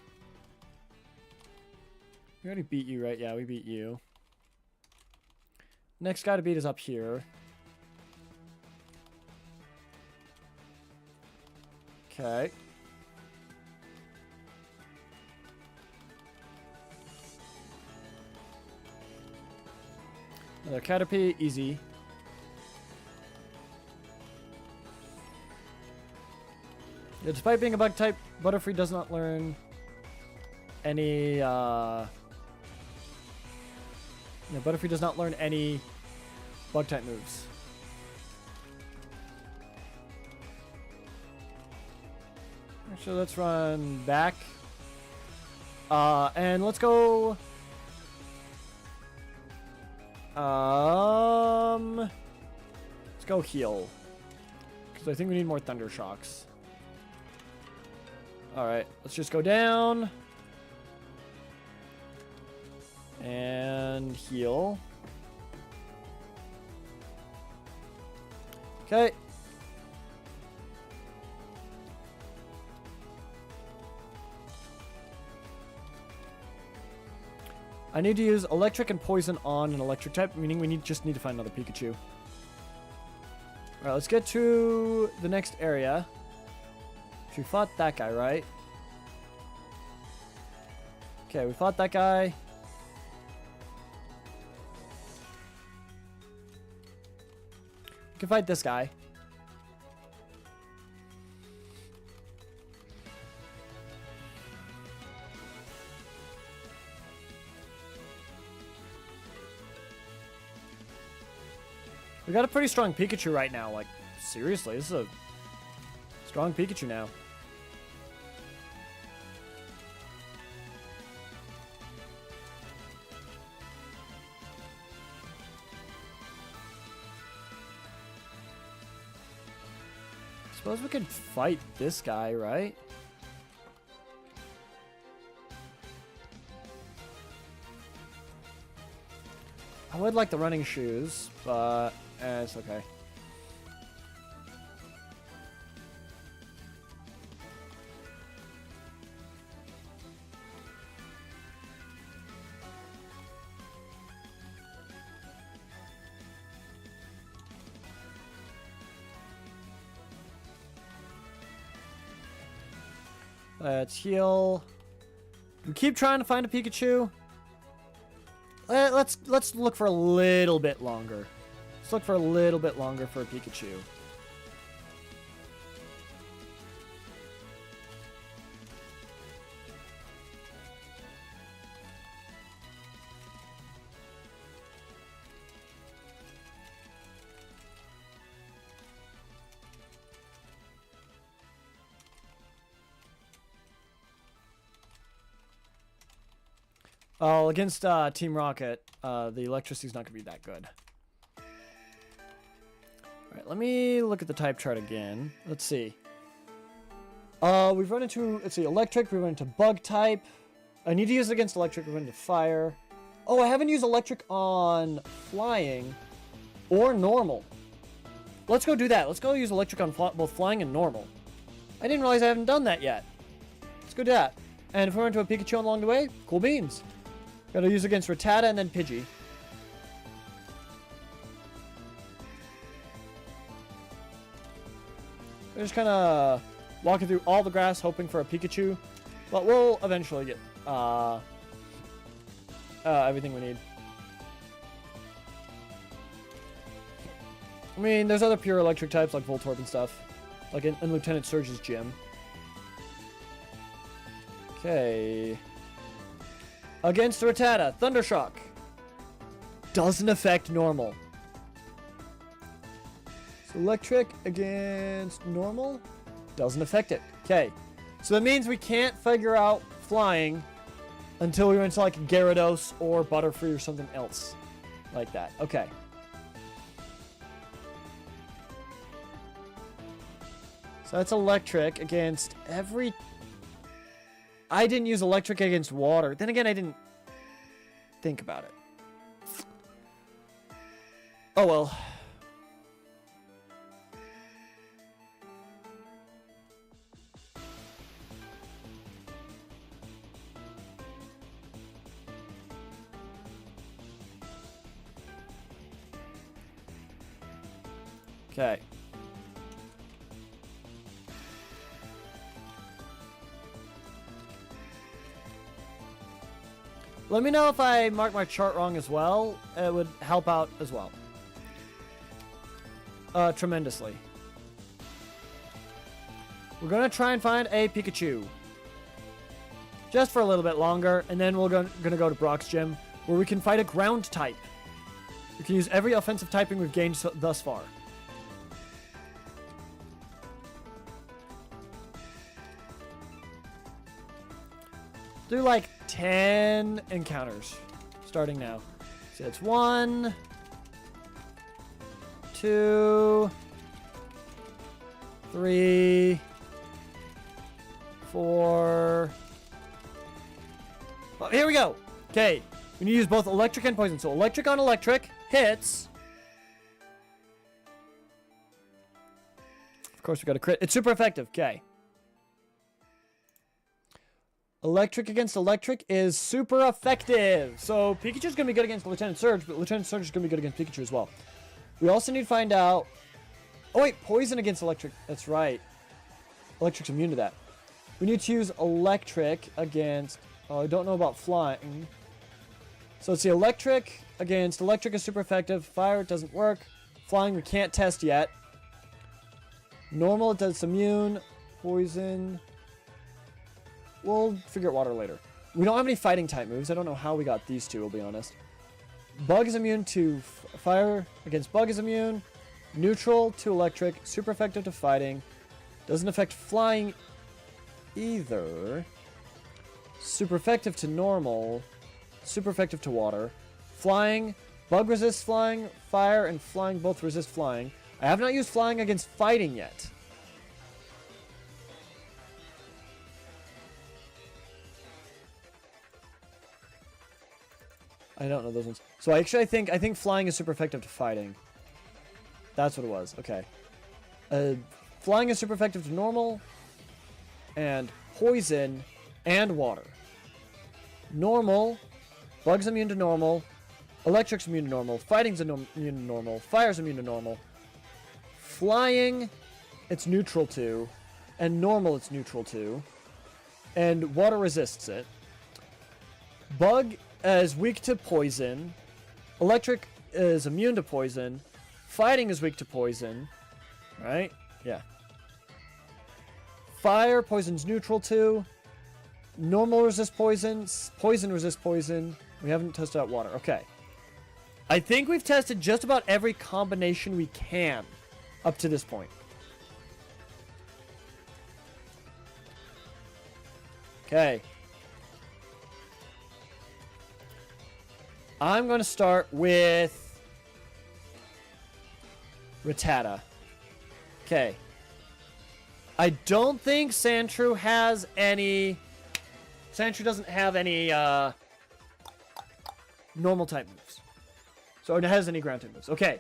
We already beat you, right? Yeah, we beat you. Next guy to beat is up here. Okay. Another Caterpie, easy. Yeah, despite being a bug type, Butterfree does not learn any, Butterfree does not learn any bug type moves. Actually, let's run back. And let's go... let's go heal. Because I think we need more Thunder Shocks. Alright, let's just go down. And heal. Okay. I need to use electric and poison on an electric type, meaning we just need to find another Pikachu. Alright, let's get to the next area. We fought that guy, right? Okay, we fought that guy. We can fight this guy. We got a pretty strong Pikachu right now. Like, seriously, this is a strong Pikachu now. Suppose we could fight this guy, right? I would like the running shoes, but it's okay. Let's heal. We keep trying to find a Pikachu. Let's look for a little bit longer. Let's look for a little bit longer for a Pikachu. Oh, against Team Rocket, the electricity's not going to be that good. Alright, let me look at the type chart again. Let's see. We've run into, let's see, electric. We run into bug type. I need to use it against electric. We run into fire. Oh, I haven't used electric on flying or normal. Let's go do that. Let's go use electric on both flying and normal. I didn't realize I haven't done that yet. Let's go do that. And if we run into a Pikachu along the way, cool beans. Gotta use against Rattata and then Pidgey. We're just kind of walking through all the grass, hoping for a Pikachu. But we'll eventually get everything we need. I mean, there's other pure electric types like Voltorb and stuff. Like in Lieutenant Surge's gym. Okay. Against Rattata, Thundershock. Doesn't affect normal. So electric against normal. Doesn't affect it. Okay. So that means we can't figure out flying until we run into like Gyarados or Butterfree or something else. Like that. Okay. So that's electric against every... I didn't use electric against water. Then again, I didn't think about it. Oh well. Okay. Let me know if I mark my chart wrong as well. It would help out as well. Tremendously. We're going to try and find a Pikachu. Just for a little bit longer, and then we're going to go to Brock's gym, where we can fight a ground type. We can use every offensive typing we've gained thus far. Do like 10 encounters starting now. So it's 1, 2, 3, 4. Oh, here we go. Okay, we need to use both electric and poison. So electric on electric hits. Of course, we got a crit. It's super effective. Okay. Electric against electric is super effective. So Pikachu's going to be good against Lieutenant Surge, but Lieutenant Surge is going to be good against Pikachu as well. We also need to find out... Oh, wait. Poison against electric. That's right. Electric's immune to that. We need to use electric against... Oh, I don't know about flying. So let's see. Electric against electric is super effective. Fire doesn't work. Flying we can't test yet. Normal, it does immune. Poison... We'll figure out water later. We don't have any fighting type moves. I don't know how we got these two, I'll be honest. Bug is immune to fire. Against bug is immune. Neutral to electric. Super effective to fighting. Doesn't affect flying either. Super effective to normal. Super effective to water. Flying. Bug resists flying. Fire and flying both resist flying. I have not used flying against fighting yet. I don't know those ones. So I think flying is super effective to fighting. That's what it was. Okay. Flying is super effective to normal and poison and water. Normal. Bug's immune to normal. Electric's immune to normal. Fighting's immune to normal. Fire's immune to normal. Flying, it's neutral to. And normal, it's neutral to. And water resists it. Bug is weak to poison. Electric is immune to poison. Fighting is weak to poison. Right? Yeah. Fire, poison's neutral to. Normal resists poison. Poison resists poison. We haven't tested out water. Okay. I think we've tested just about every combination we can up to this point. Okay. I'm going to start with Rattata. Okay. I don't think Sandshrew has any... Sandshrew doesn't have any normal type moves. So it has any ground type moves. Okay.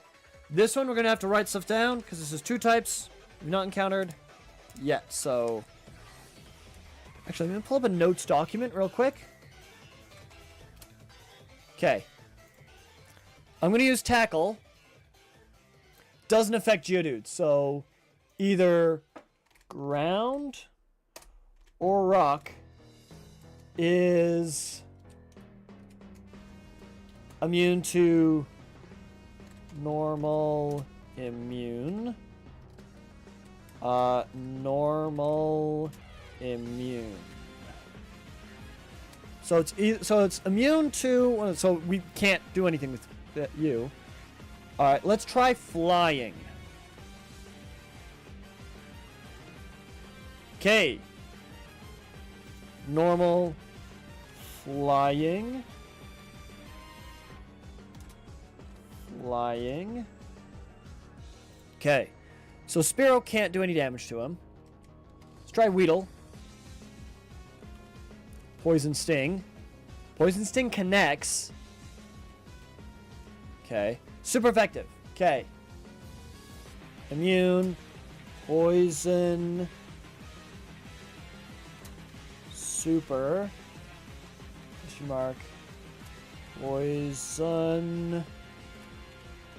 This one we're going to have to write stuff down because this is 2 types we've not encountered yet. So... Actually, I'm going to pull up a notes document real quick. Okay. I'm going to use Tackle. Doesn't affect Geodude. So, either ground or rock is immune to normal, immune. Normal, immune. So it's immune to, so we can't do anything with you. Alright, let's try flying. Okay. Normal, flying. Flying. Okay. So Spearow can't do any damage to him. Let's try Weedle. Poison Sting. Poison Sting connects. Okay. Super effective. Okay. Immune. Poison. Super. Question mark. Poison.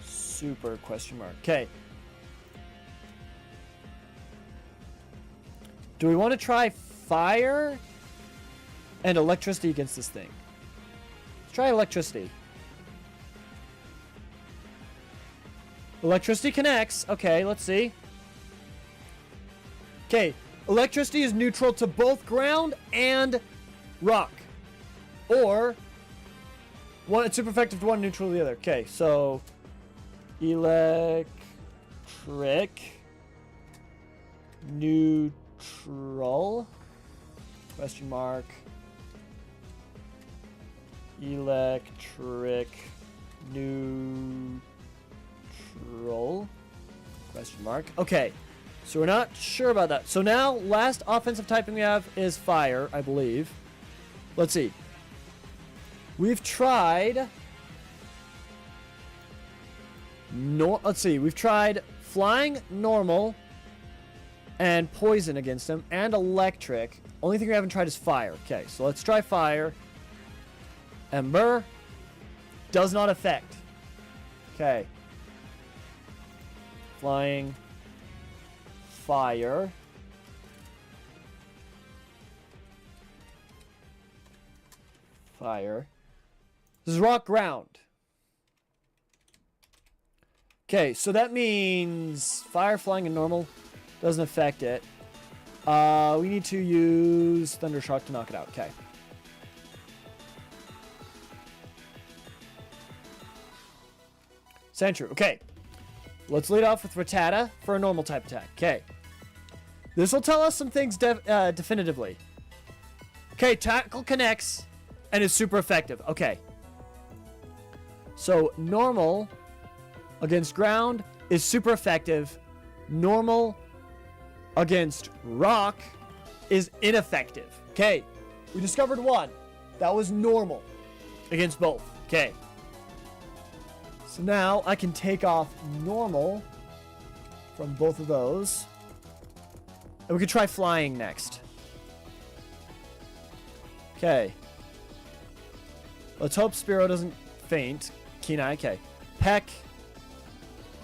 Super. Question mark. Okay. Do we want to try fire and electricity against this thing? Let's try electricity. Electricity connects. Okay, let's see. Okay, electricity is neutral to both ground and rock. Or, one, it's super effective to one, neutral to the other. Okay, so electric, neutral, question mark, electric, neutral, question mark. Okay, so we're not sure about that. So now, last offensive typing we have is fire, I believe. Let's see. We've tried... let's see. We've tried flying, normal, and poison against him, and electric. Only thing we haven't tried is fire. Okay, so let's try fire. Ember does not affect. Okay. Flying. Fire. Fire. This is rock ground. Okay, so that means fire, flying, and normal doesn't affect it. We need to use Thundershock to knock it out. Okay. Sandshrew. Okay. Let's lead off with Rattata for a normal type attack. Okay. This will tell us some things definitively. Okay, tackle connects and is super effective. Okay. So, normal against ground is super effective. Normal against rock is ineffective. Okay. We discovered one. That was normal against both. Okay. So now I can take off normal from both of those. And we could try flying next. Okay. Let's hope Spearow doesn't faint. Kenai, okay. Peck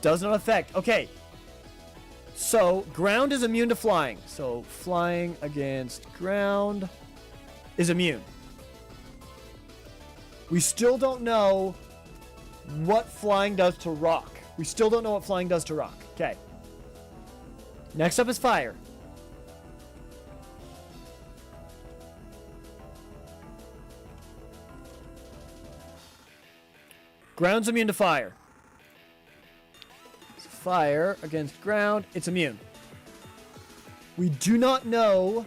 does not affect. Okay. So, ground is immune to flying. So, flying against ground is immune. We still don't know what flying does to rock. We still don't know what flying does to rock. Okay. Next up is fire. Ground's immune to fire. So fire against ground, it's immune. We do not know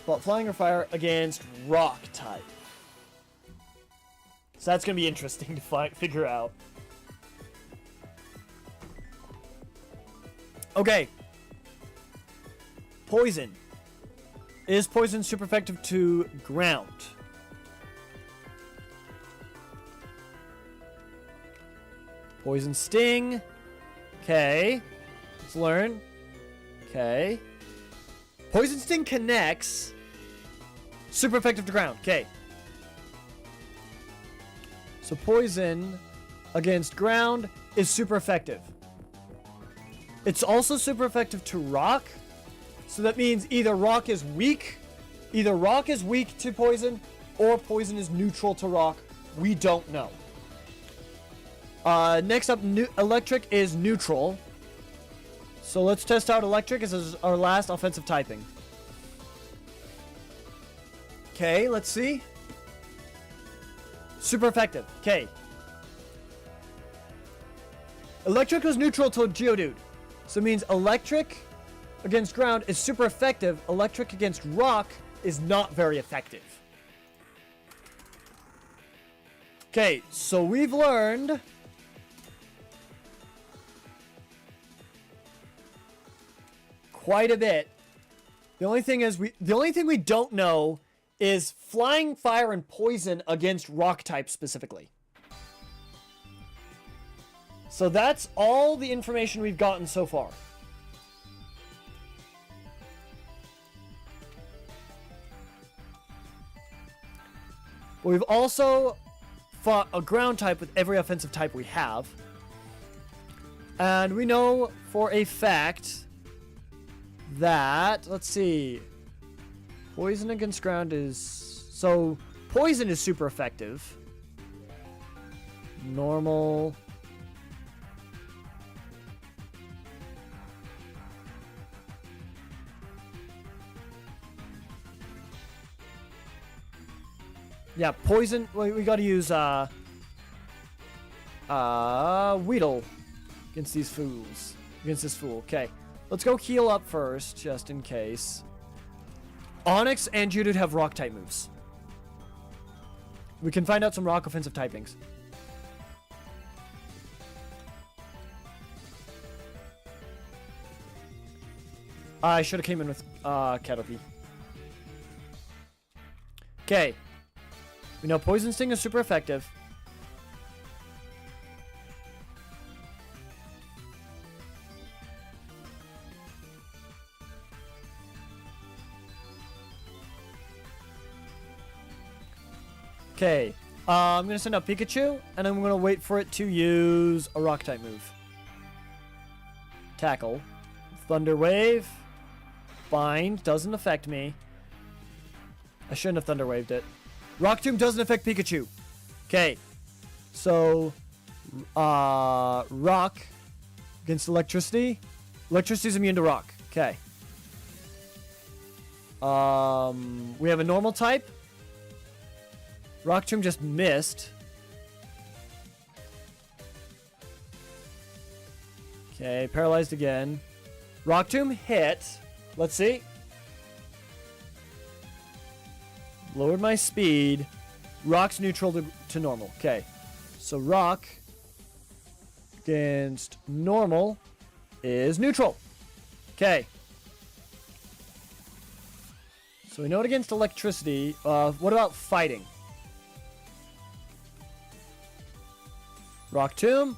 about flying or fire against rock type. So that's going to be interesting to figure out. Okay. Poison. Is poison super effective to ground? Poison sting. Okay. Let's learn. Okay. Poison sting connects. Super effective to ground. Okay. So poison against ground is super effective. It's also super effective to rock. So that means either rock is weak to poison, or poison is neutral to rock. We don't know. Next up, electric is neutral. So let's test out electric as our last offensive typing. Okay, let's see. Super effective. Okay. Electric was neutral to Geodude. So it means electric against ground is super effective. Electric against rock is not very effective. Okay, so we've learned quite a bit. The only thing we don't know is flying, fire, and poison against rock type specifically. So that's all the information we've gotten so far. But we've also fought a ground type with every offensive type we have. And we know for a fact that, let's see, poison against ground is, so poison is super effective. Normal. Yeah, poison, we gotta use Weedle against these fools. Against this fool. Okay. Let's go heal up first, just in case. Onyx and Geodude have rock type moves. We can find out some rock offensive typings. I should have came in with Caterpie. Okay. We know Poison Sting is super effective. Okay. I'm going to send out Pikachu, and I'm going to wait for it to use a Rock-type move. Tackle. Thunder Wave. Bind. Doesn't affect me. I shouldn't have Thunder Waved it. Rock Tomb doesn't affect Pikachu. Okay. So, Rock against Electricity. Electricity is immune to Rock. Okay. We have a normal type. Rock Tomb just missed. Okay, paralyzed again. Rock Tomb hit. Let's see. Lowered my speed. Rock's neutral to normal. Okay. So Rock against normal is neutral. Okay. So we know it against electricity. What about fighting? Rock Tomb.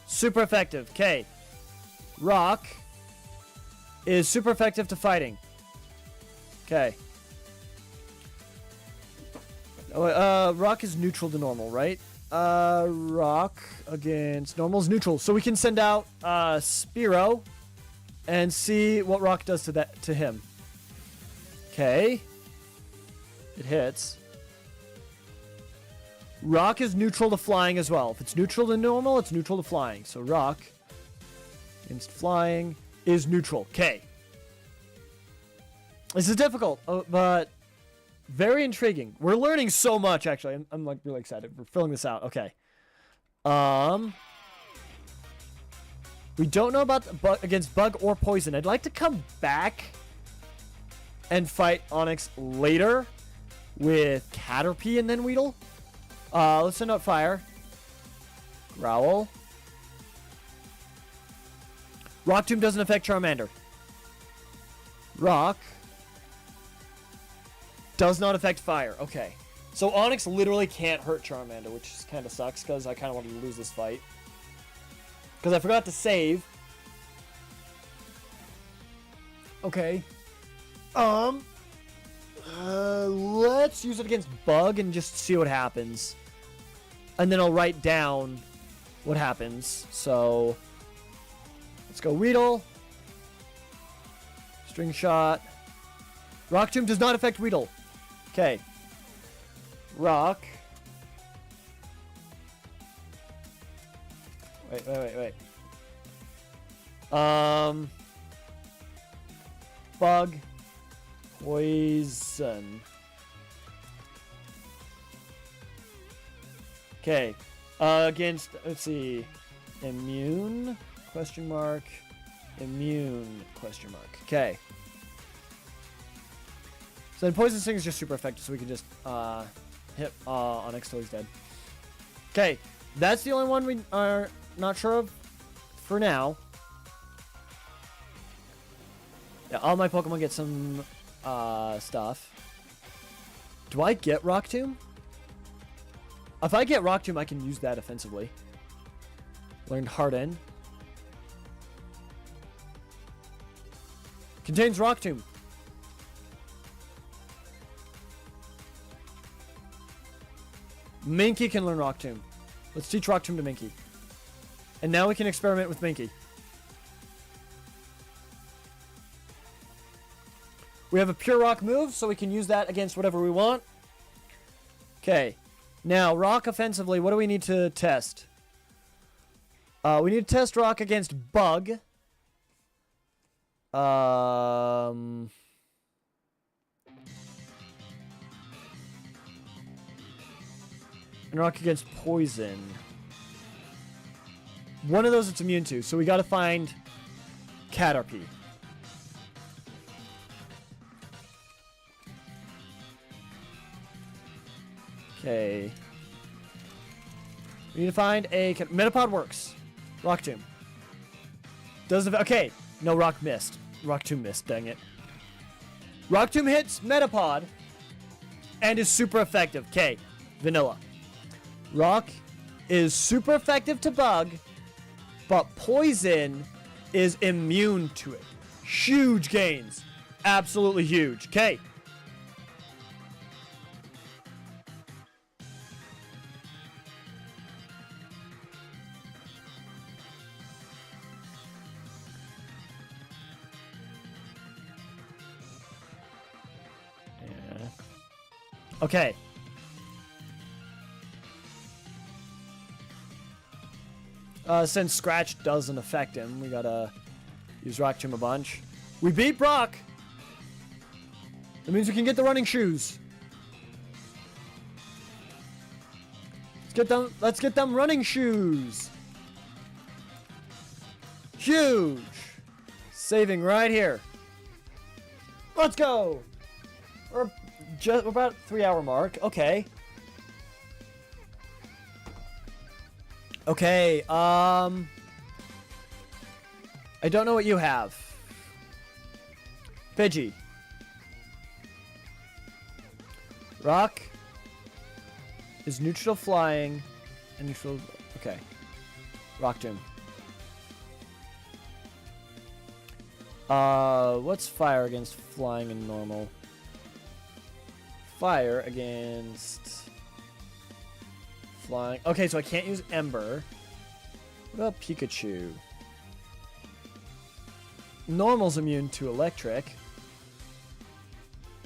Super effective. Okay. Rock is super effective to fighting. Okay. Rock is neutral to normal, right? Rock against normal is neutral. So we can send out Spearow and see what Rock does to him. Okay. It hits. Rock is neutral to flying as well. If it's neutral to normal, it's neutral to flying. So Rock against flying is neutral. Okay. This is difficult, but very intriguing. We're learning so much, actually. I'm like really excited. We're filling this out. Okay. We don't know about against bug or poison. I'd like to come back and fight Onyx later with Caterpie and then Weedle. Let's send out fire. Growl. Rock Tomb doesn't affect Charmander. Rock does not affect fire. Okay. So Onyx literally can't hurt Charmander, which kind of sucks because I kind of wanted to lose this fight. Because I forgot to save. Okay. Let's use it against Bug and just see what happens. And then I'll write down what happens. So, let's go Weedle. String Shot. Rock Tomb does not affect Weedle. Okay. Rock. Wait. Bug. Poison. Okay. Against, let's see. Immune? Question mark. Immune? Question mark. Okay. So then Poison Sting is just super effective, so we can just hit Onyx till he's dead. Okay. That's the only one we are not sure of for now. Yeah, all my Pokemon get some stuff. Do I get Rock Tomb? If I get Rock Tomb, I can use that offensively. Learned Harden. Contains Rock Tomb. Minky can learn Rock Tomb. Let's teach Rock Tomb to Minky. And now we can experiment with Minky. We have a Pure Rock move, so we can use that against whatever we want. Okay. Now, Rock offensively, what do we need to test? We need to test Rock against Bug. And Rock against Poison. One of those it's immune to, so we gotta find Caterpie. Okay. We need to find a... Metapod works. Rock Tomb. Doesn't... Okay. No, Rock missed. Rock Tomb missed. Dang it. Rock Tomb hits Metapod and is super effective. Okay. Vanilla. Rock is super effective to Bug, but Poison is immune to it. Huge gains. Absolutely huge. Okay. Okay. Since Scratch doesn't affect him, we gotta use Rock Tomb a bunch. We beat Brock! That means we can get the running shoes. Let's get them running shoes. Huge. Saving right here. Let's go. We're about 3-hour mark. Okay. Okay, I don't know what you have. Pidgey. Rock is neutral flying and neutral. Okay. Rock Tomb. What's fire against flying and normal? Fire against flying. Okay, so I can't use Ember. What about Pikachu? Normal's immune to electric.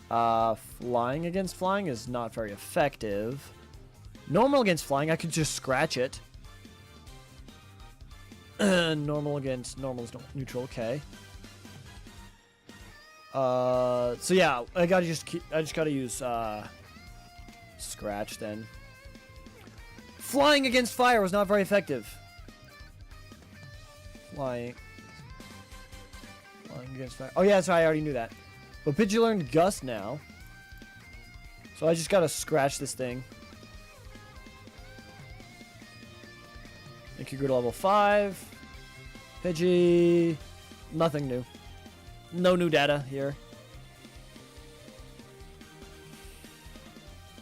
Flying against flying is not very effective. Normal against flying, I could just scratch it. Normal against normal is neutral, okay. So yeah, I just gotta use scratch then. Flying against fire was not very effective. Flying against fire. Oh yeah, that's right, I already knew that. But Pidgey learned Gust now. So I just gotta scratch this thing. Make you go to level 5. Pidgey. Nothing new. No new data here.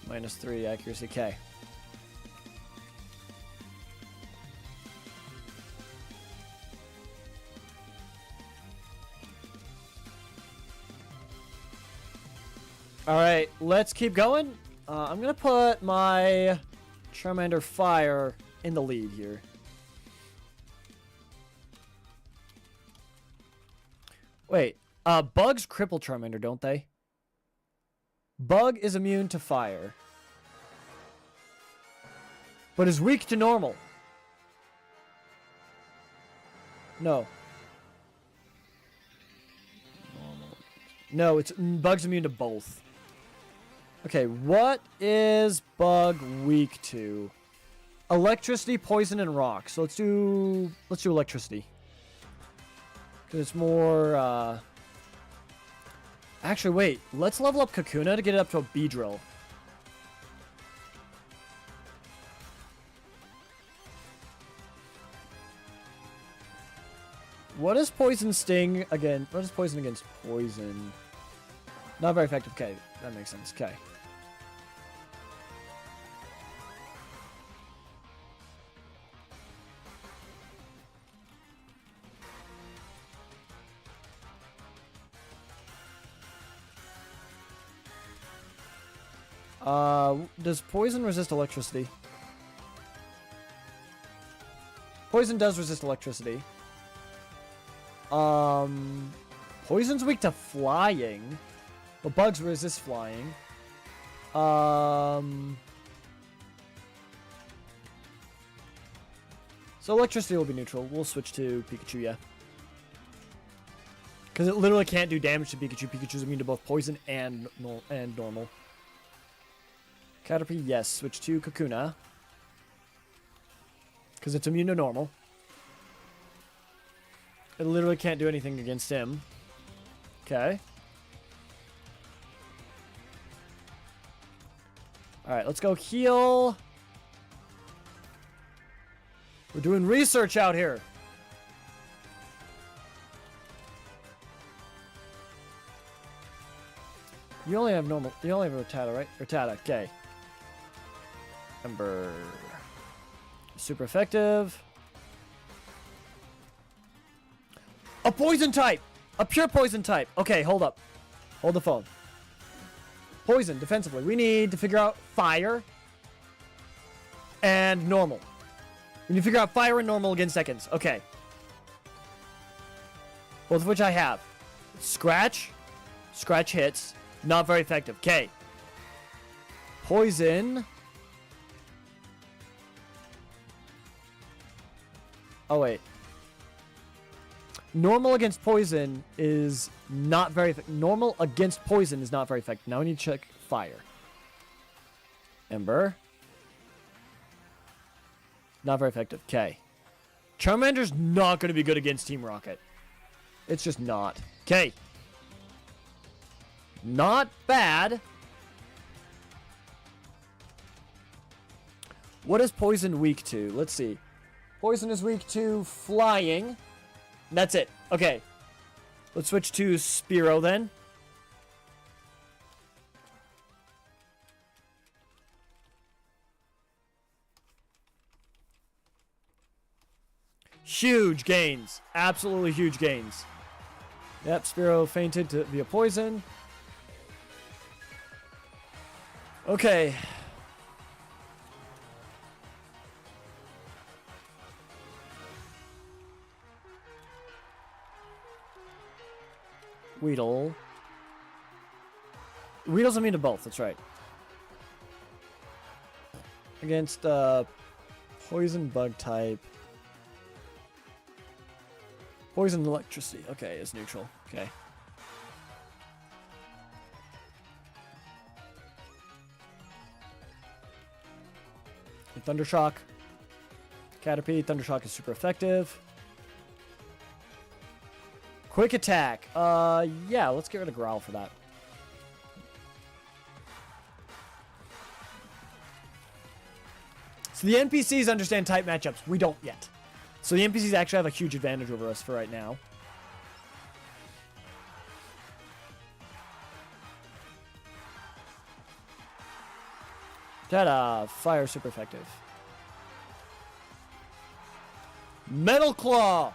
-3 accuracy. Okay. Alright, let's keep going. I'm gonna put my Charmander Fire in the lead here. Wait, bugs cripple Charmander, don't they? Bug is immune to fire, but is weak to normal. No. No, it's Bug's immune to both. Okay, what is Bug weak to? Electricity, poison, and rock. So let's do electricity. Cause it's more. Actually, wait. Let's level up Kakuna to get it up to a Beedrill. What is Poison Sting again? What is Poison against Poison? Not very effective. Okay, that makes sense. Okay. Does Poison resist electricity? Poison does resist electricity. Poison's weak to flying, but Bugs resist flying. So electricity will be neutral. We'll switch to Pikachu, yeah. Because it literally can't do damage to Pikachu. Pikachu's immune to both poison and normal. Caterpie, yes. Switch to Kakuna. Because it's immune to normal. It literally can't do anything against him. Okay. Alright, let's go heal. We're doing research out here. You only have normal. You only have Rattata, right? Rattata, okay. Ember. Super effective. A poison type! A pure poison type! Okay, hold up. Hold the phone. Poison, defensively. We need to figure out fire and normal. We need to figure out fire and normal against seconds. Okay. Both of which I have. Scratch. Scratch hits. Not very effective. Okay. Poison. Oh, wait. Normal against poison is not very... Normal against poison is not very effective. Now we need to check fire. Ember. Not very effective. Okay. Charmander's not going to be good against Team Rocket. It's just not. Okay. Not bad. What is poison weak to? Let's see. Poison is weak to flying. That's it. Okay. Let's switch to Spearow then. Huge gains. Absolutely huge gains. Yep, Spearow fainted to via poison. Okay. Weedle. Weedle's immune to both, that's right. Against poison bug type. Poison electricity. Okay, it's neutral. Okay. And Thundershock. Caterpie. Thundershock is super effective. Quick attack. Yeah, let's get rid of Growl for that. So the NPCs understand type matchups. We don't yet. So the NPCs actually have a huge advantage over us for right now. Ta-da! Fire super effective. Metal Claw!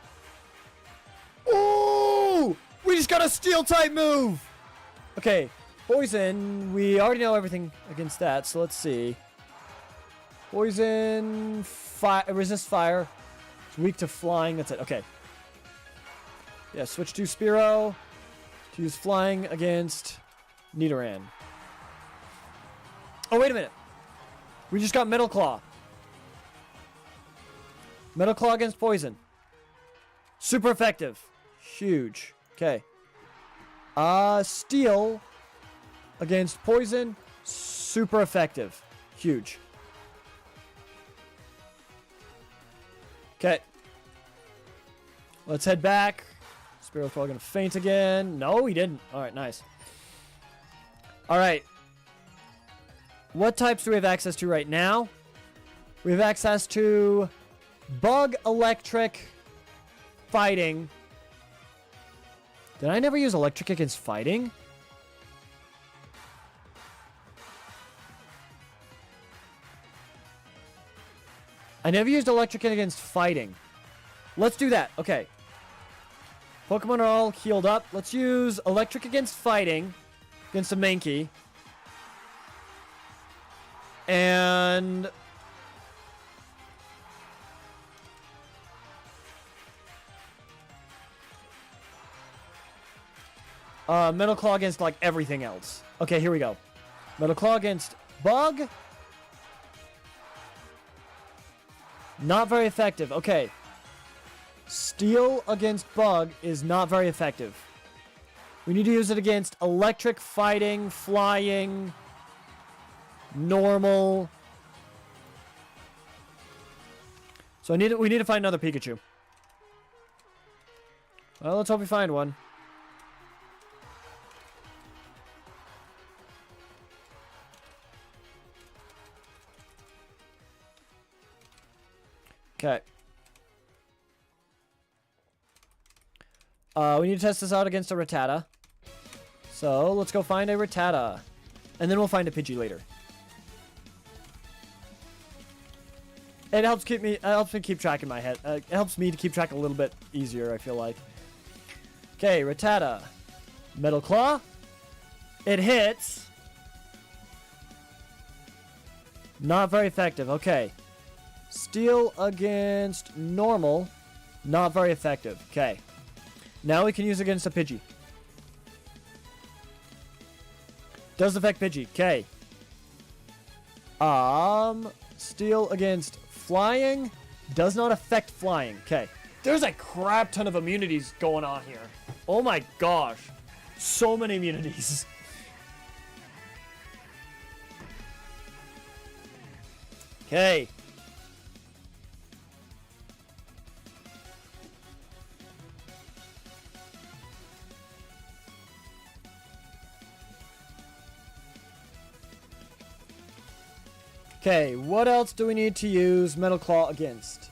Ooh! We just got a Steel type move! Okay, Poison. We already know everything against that, so let's see. Poison, resist fire. It's weak to flying. That's it. Okay. Yeah, switch to Spearow to use flying against Nidoran. Oh, wait a minute. We just got Metal Claw. Metal Claw against poison. Super effective. Huge. Okay. Steel against poison. Super effective. Huge. Okay. Let's head back. Spearow's probably going to faint again. No, he didn't. Alright, nice. Alright. What types do we have access to right now? We have access to Bug, Electric, Fighting. Did I never use Electric against Fighting? I never used Electric against Fighting. Let's do that. Okay. Pokemon are all healed up. Let's use Electric against Fighting against a Mankey. And Metal Claw against like everything else. Okay, here we go. Metal Claw against Bug. Not very effective. Okay. Steel against Bug is not very effective. We need to use it against Electric, Fighting, Flying, Normal. So we need to find another Pikachu. Well, let's hope we find one. Okay. We need to test this out against a Rattata. So, let's go find a Rattata. And then we'll find a Pidgey later. It helps me keep track in my head. It helps me to keep track a little bit easier, I feel like. Okay, Rattata. Metal Claw. It hits. Not very effective. Okay. Steel against normal. Not very effective. Okay. Now we can use against a Pidgey. Does affect Pidgey. Okay. Steel against flying does not affect flying. Okay. There's a crap ton of immunities going on here. Oh my gosh. So many immunities. Okay. Okay, what else do we need to use Metal Claw against?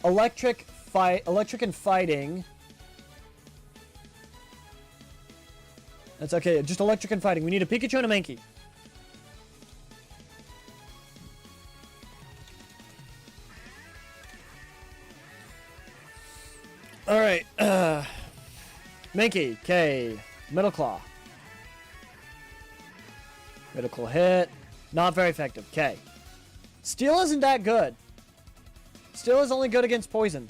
Electric and fighting. That's okay, just electric and fighting. We need a Pikachu and a Mankey. Alright, Mankey, okay. Metal Claw. Critical hit. Not very effective, okay. Steel isn't that good. Steel is only good against poison.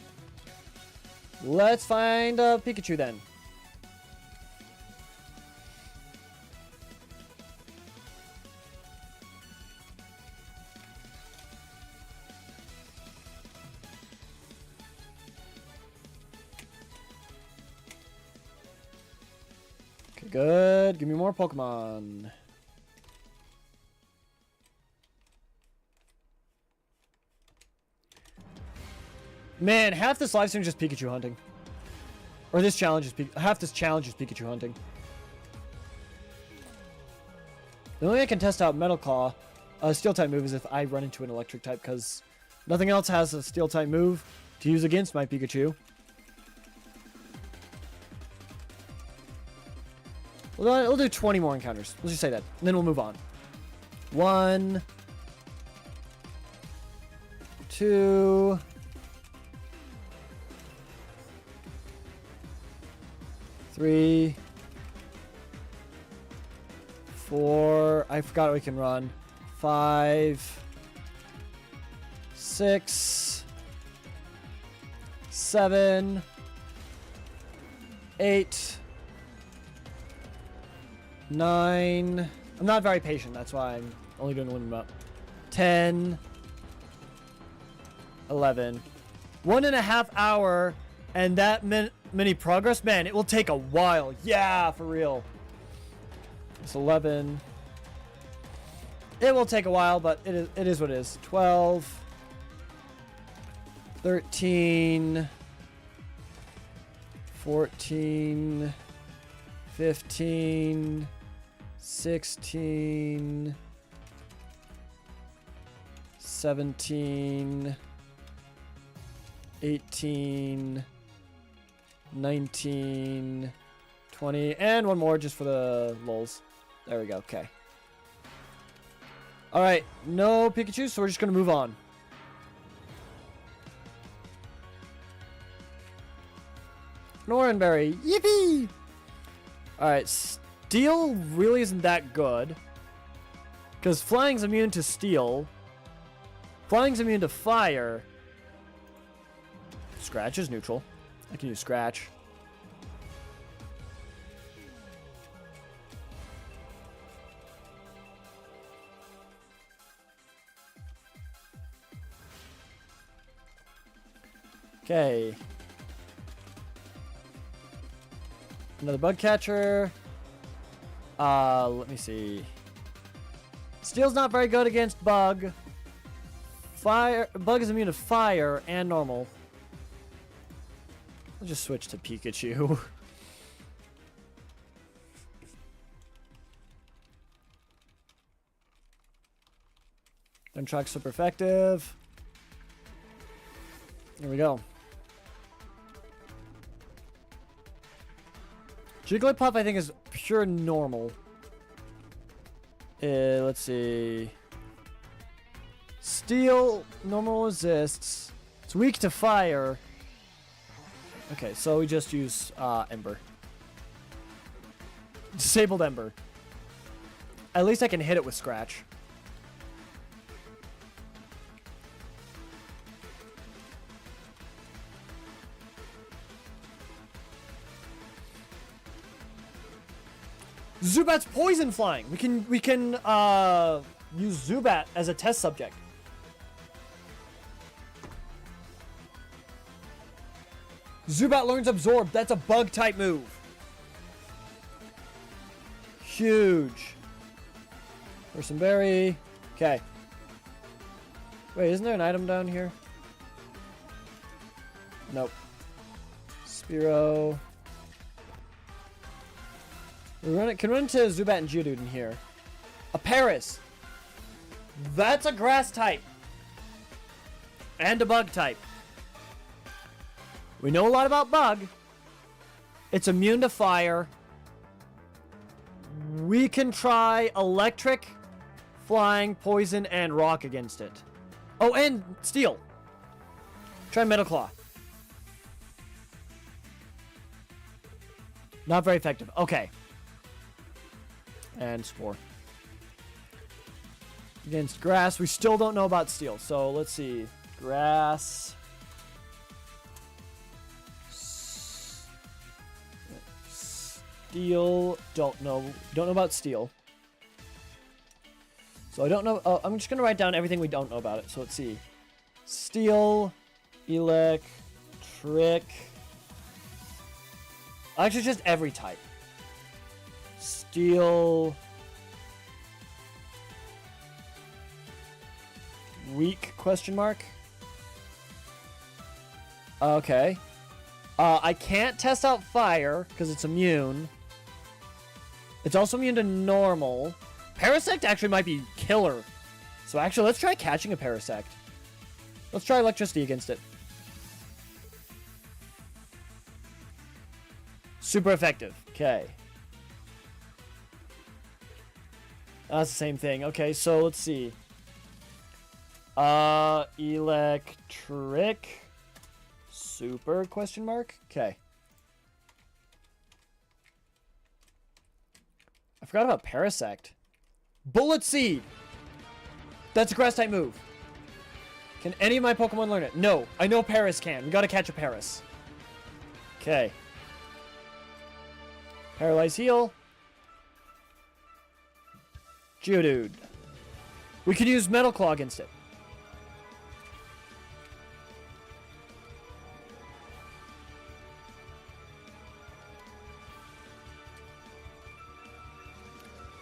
Let's find a Pikachu then. Okay, good. Give me more Pokemon. Man, half this live stream is just Pikachu hunting. Or this challenge is half this challenge is Pikachu hunting. The only way I can test out Metal Claw, Steel type move, is if I run into an Electric type, because nothing else has a Steel type move to use against my Pikachu. We'll do 20 more encounters. Let's just say that, and then we'll move on. 1, 2. 3, 4. I forgot we can run. 5, 6, 7, 8, 9. I'm not very patient. That's why I'm only doing one up. 10, 11. 1.5 hour, and that many progress? Man, it will take a while. Yeah, for real. It's 11. It will take a while, but it is what it is. 12. 13. 14. 15. 16. 17. 18. 19, 20, and one more just for the lulz. There we go. Okay. All right. No Pikachu, so we're just going to move on. Norenberry. Yippee! All right. Steel really isn't that good, because Flying's immune to Steel. Flying's immune to Fire. Scratch is neutral. I can use Scratch. Okay. Another bug catcher. Let me see. Steel's not very good against Bug. Bug is immune to Fire and normal. I'll just switch to Pikachu. Track super effective. There we go. Jigglypuff, I think, is pure normal. Let's see. Steel, normal resists. It's weak to fire. Okay, so we just use Ember. Disabled Ember. At least I can hit it with Scratch. Zubat's poison flying. We can use Zubat as a test subject. Zubat learns Absorb. That's a bug type move. Huge. Person Berry. Okay. Wait, isn't there an item down here? Nope. Spearow. Can run into Zubat and Geodude in here. A Paris. That's a grass type. And a bug type. We know a lot about bug. It's immune to fire. We can try electric, flying, poison, and rock against it. Oh, and steel. Try Metal Claw. Not very effective. Okay. And Spore. Against grass. We still don't know about steel. So let's see. Grass. Steel. Don't know. Don't know about steel. So I don't know. Oh, I'm just going to write down everything we don't know about it. So let's see. Steel. Electric. Actually, just every type. Steel. Weak, question mark. Okay. I can't test out fire because it's immune. It's also immune to normal. Parasect actually might be killer. So actually, let's try catching a Parasect. Let's try electricity against it. Super effective. Okay. That's the same thing. Okay, so let's see. Electric. Super, question mark? Okay. I forgot about Parasect. Bullet Seed! That's a grass type move. Can any of my Pokemon learn it? No. I know Paris can. We gotta catch a Paris. Okay. Paralyze Heal. Geodude. We could use Metal Claw against it.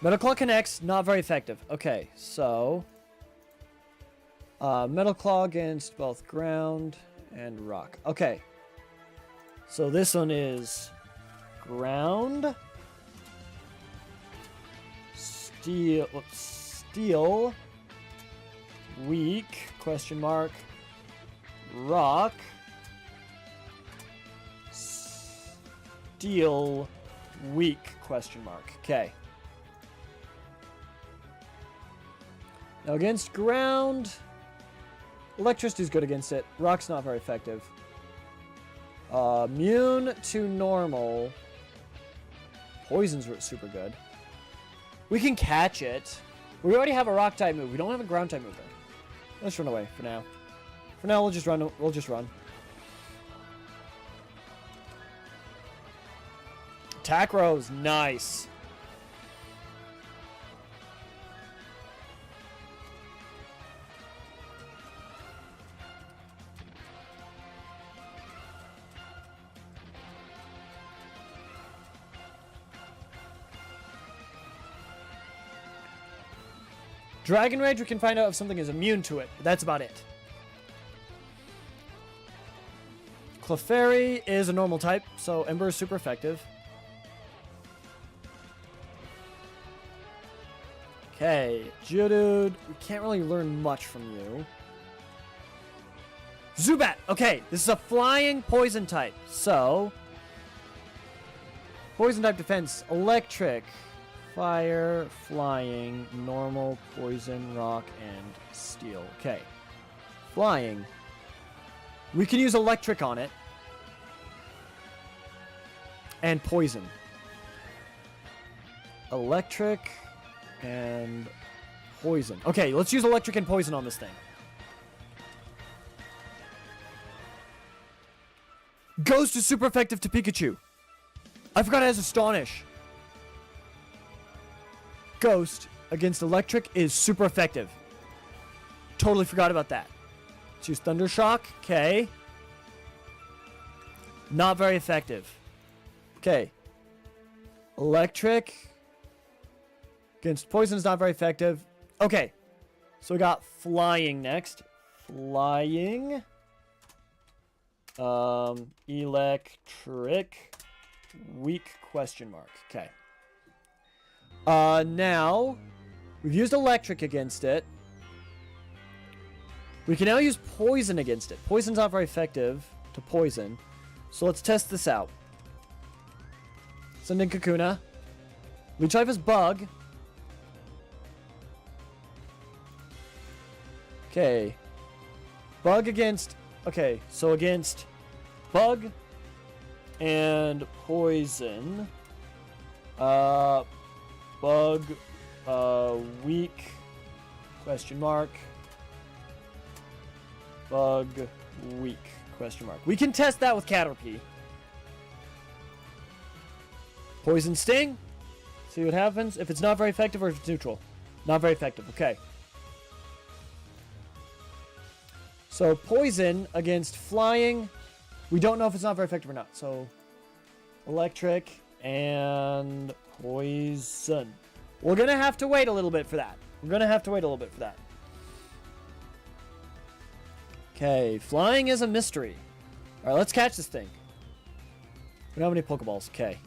Metal Claw connects, not very effective. Okay, so... Metal Claw against both ground and rock. Okay. So this one is... ground. Steel. Steel. Weak. Question mark. Rock. Steel. Weak. Question mark. Okay. Now against ground. Electricity's good against it. Rock's not very effective. Immune to normal. Poison's super good. We can catch it. We already have a rock type move. We don't have a ground type move though. Let's run away for now. For now, we'll just run. We'll just run. Attack Rose, nice. Dragon Rage, we can find out if something is immune to it, but that's about it. Clefairy is a normal type, so Ember is super effective. Okay, Geodude, we can't really learn much from you. Zubat! Okay, this is a flying poison type, so... Poison type defense, electric... Fire, flying, normal, poison, rock, and steel. Okay. Flying. We can use electric on it. And poison. Electric and poison. Okay, let's use electric and poison on this thing. Ghost is super effective to Pikachu. I forgot it has Astonish. Ghost against electric is super effective. Totally forgot about that. Let's use Thunder Shock. Okay. Not very effective. Okay. Electric against poison is not very effective. Okay. So we got flying next. Flying. Electric. Weak question mark. Okay. Now we've used electric against it. We can now use poison against it. Poison's not very effective to poison. So let's test this out. Send in Kakuna. Leech Life is Bug. Okay. Bug against... Okay, so against Bug and Poison. Bug, weak, question mark. Bug, weak, question mark. We can test that with Caterpie. Poison Sting. See what happens. If it's not very effective or if it's neutral. Not very effective. Okay. So Poison against Flying. We don't know if it's not very effective or not. So Electric and Poison. We're going to have to wait a little bit for that. Okay, Flying is a mystery. Alright, let's catch this thing. We don't have any Pokeballs. Okay.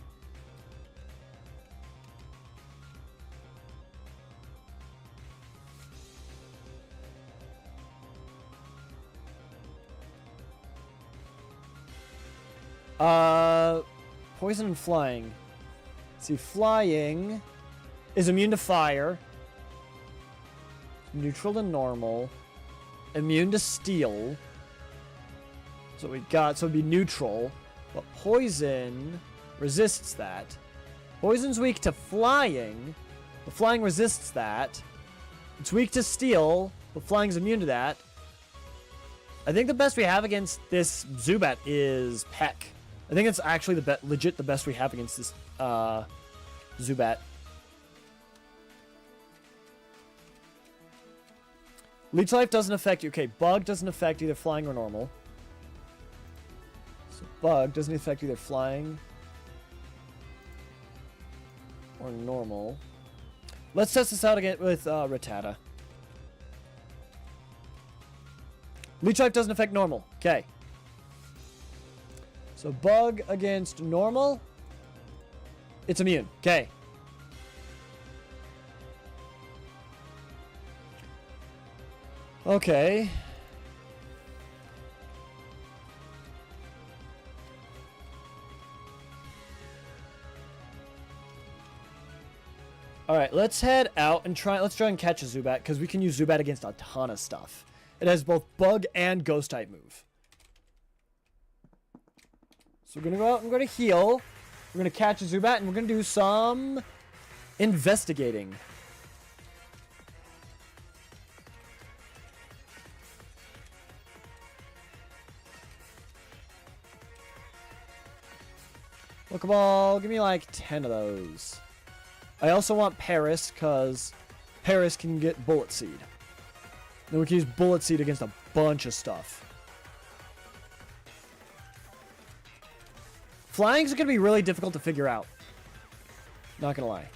Poison and Flying. Let's see, Flying is immune to fire. Neutral to normal. Immune to steel. So we got, so it'd be neutral. But Poison resists that. Poison's weak to Flying. But Flying resists that. It's weak to steel. But Flying's immune to that. I think the best we have against this Zubat is Peck. I think it's actually legit the best we have against this Zubat. Leech Life doesn't affect you. Okay, Bug doesn't affect either flying or normal. So Bug doesn't affect either flying or normal. Let's test this out again with Rattata. Leech Life doesn't affect normal. Okay. So Bug against normal. It's immune. Okay. Okay. Alright, let's head out and let's try and catch a Zubat, because we can use Zubat against a ton of stuff. It has both Bug and Ghost type move. So we're going to go out and we're going to heal. We're going to catch a Zubat and we're going to do some investigating. Pokeball, give me like 10 of those. I also want Paris, because Paris can get Bullet Seed. Then we can use Bullet Seed against a bunch of stuff. Flying's going to be really difficult to figure out. Not going to lie.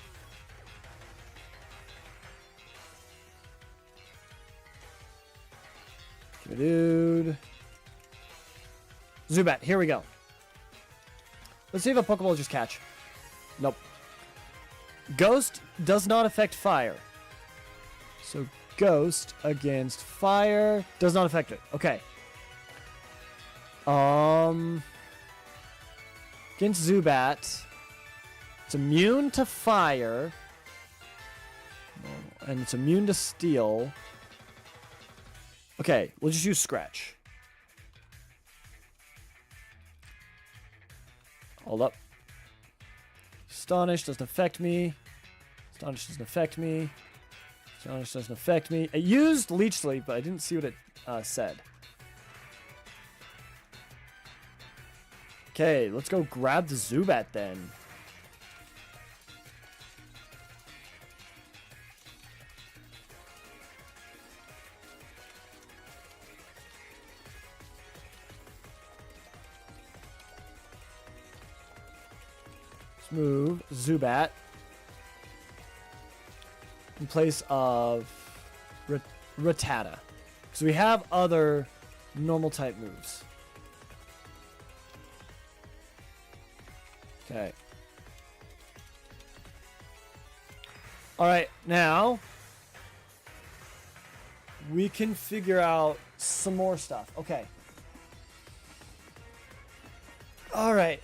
Dude. Zubat, here we go. Let's see if a Pokeball will just catch. Nope. Ghost does not affect fire. So Ghost against fire does not affect it. Okay. Against Zubat, it's immune to fire. And it's immune to steel. Okay, we'll just use Scratch. Hold up. Astonish doesn't affect me. Astonish doesn't affect me. Astonish doesn't affect me. It used Leech Sleep, but I didn't see what it said. Okay, let's go grab the Zubat then. move Zubat in place of Rattata. Because we have other normal type moves. Okay. Alright, now we can figure out some more stuff. Okay. Alright.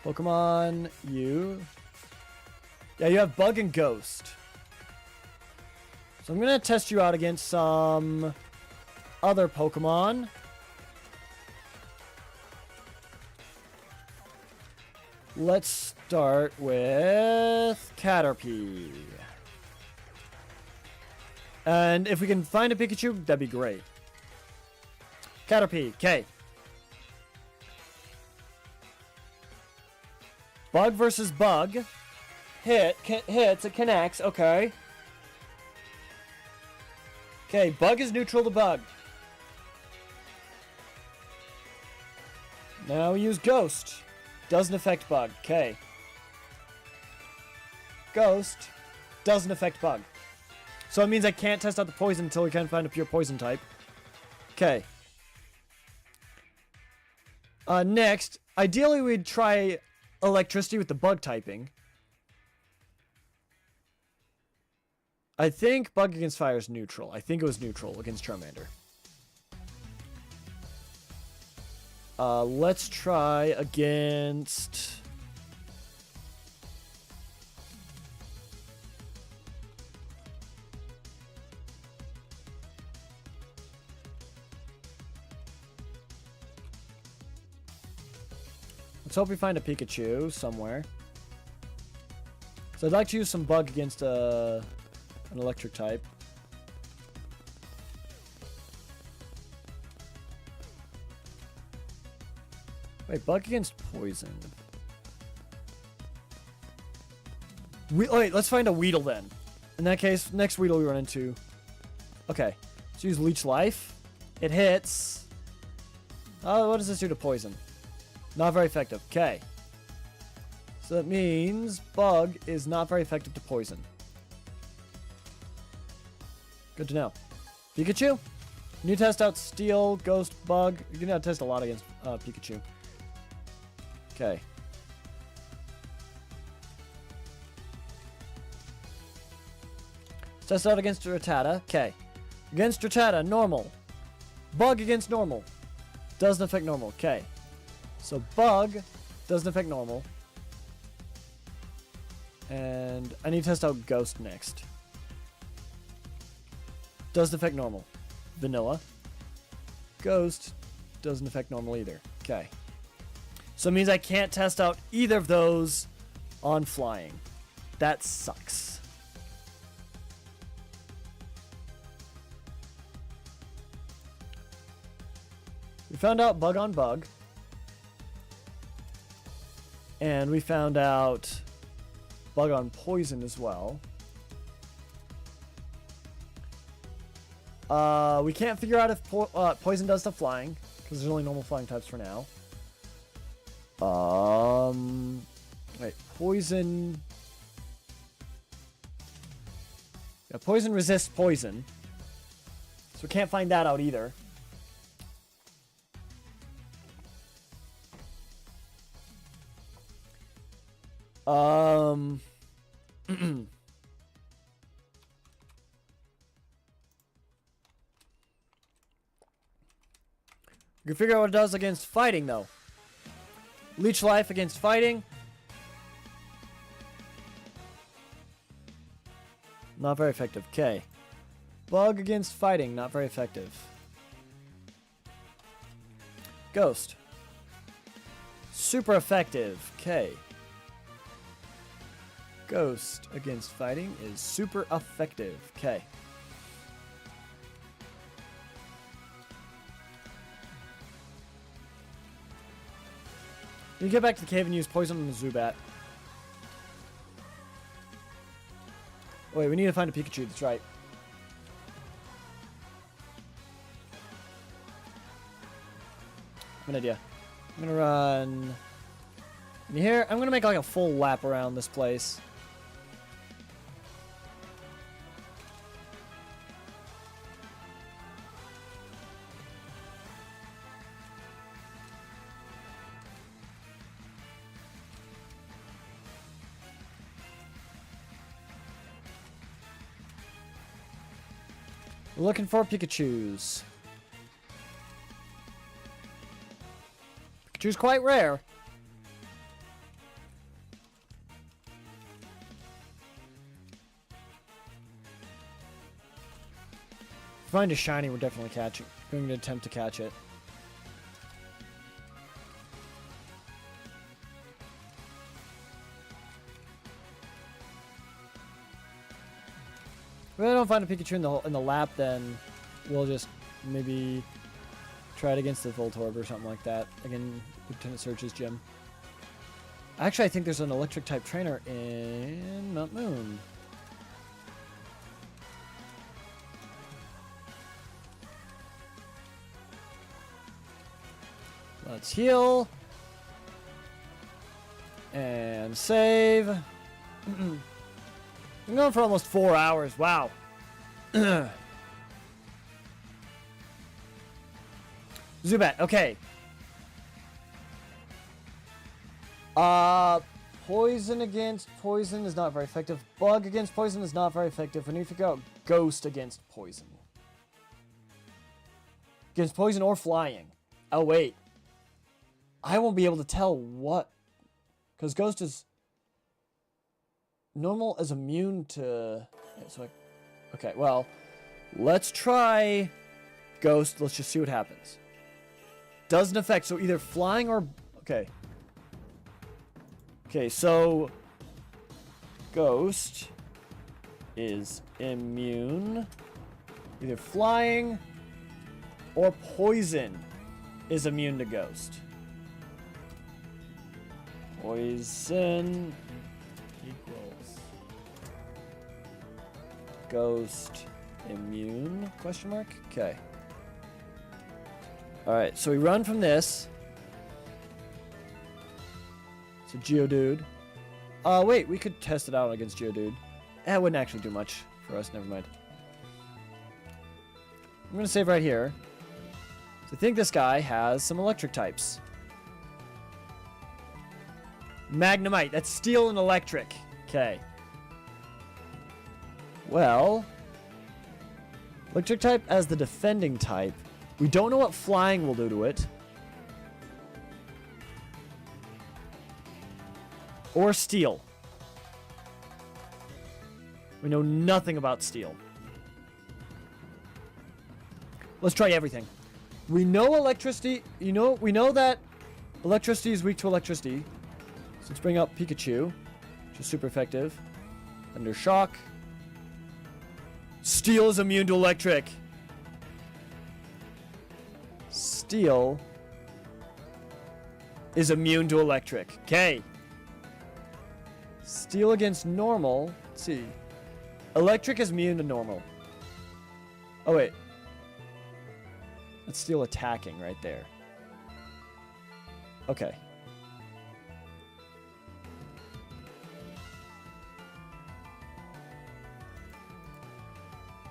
Pokemon, you. Yeah, you have Bug and Ghost. So I'm going to test you out against some other Pokemon. Let's start with Caterpie. And if we can find a Pikachu, that'd be great. Caterpie, okay. Bug versus Bug. Hits, it connects, okay. Okay, Bug is neutral to Bug. Now we use Ghost. Doesn't affect Bug, okay. Ghost doesn't affect Bug. So it means I can't test out the poison until we can find a pure poison type. Okay. Next, ideally we'd try electricity with the bug typing. I think Bug against fire is neutral. I think it was neutral against Charmander. Let's try against... Let's hope we find a Pikachu somewhere. So I'd like to use some Bug against an electric type. Wait, Bug against poison. Wait, let's find a Weedle then. In that case, next Weedle we run into. Okay, let's use Leech Life. It hits. Oh, what does this do to poison? Not very effective. Okay. So that means Bug is not very effective to poison. Good to know. Pikachu? You test out Steel, Ghost, Bug. You can test a lot against Pikachu. Okay. Let's test out against Rattata. Okay. Against Rattata, normal. Bug against normal. Doesn't affect normal. Okay. So Bug doesn't affect normal. And I need to test out Ghost next. Doesn't affect normal. Vanilla. Ghost doesn't affect normal either. Okay. So it means I can't test out either of those on flying. That sucks. We found out Bug on Bug. And we found out Bug on Poison as well. We can't figure out if Poison does stuff flying, because there's only normal flying types for now. Wait, Poison... Yeah, Poison resists Poison. So we can't find that out either. You can figure out what it does against fighting, though. Leech Life against fighting. Not very effective. Okay. Bug against fighting. Not very effective. Ghost. Super effective. Okay. Ghost against fighting is super effective. Okay. You get back to the cave and use poison on the Zubat. Wait, we need to find a Pikachu. That's right. Good idea. I'm gonna run in here. I'm gonna make like a full lap around this place. We're looking for Pikachus. Pikachu's quite rare. If we find a shiny, we're definitely catching. Going to attempt to catch it. If we don't find a Pikachu in the lap, then we'll just maybe try it against the Voltorb or something like that. Again, Lieutenant Surge's gym. Actually, I think there's an electric type trainer in Mount Moon. Let's heal. And save. I'm going for almost 4 hours. Wow. Zubat. Okay. Poison against poison is not very effective. Bug against poison is not very effective. We need to figure out ghost against poison. Against poison or flying. Oh, wait. I won't be able to tell what. Because ghost is... Normal is immune to... Yeah, so okay, well, let's try Ghost. Let's just see what happens. Doesn't affect, so either flying or... Okay. Okay, so... Ghost is immune. Either flying or poison is immune to Ghost. Poison... equals Ghost immune question mark. Okay. All right, so we run from this. So Geodude. Wait, we could test it out against Geodude. It wouldn't actually do much for us. Never mind. I'm gonna save right here. So I think this guy has some electric types. Magnemite. That's steel and electric. Okay. Well, electric type as the defending type. We don't know what flying will do to it. Or steel. We know nothing about steel. Let's try everything. We know electricity. We know that electricity is weak to electricity. So let's bring up Pikachu, which is super effective. Under shock. Steel is immune to electric. Steel is immune to electric. Okay. Steel against normal. Let's see. Electric is immune to normal. Oh, wait. That's steel attacking right there. Okay.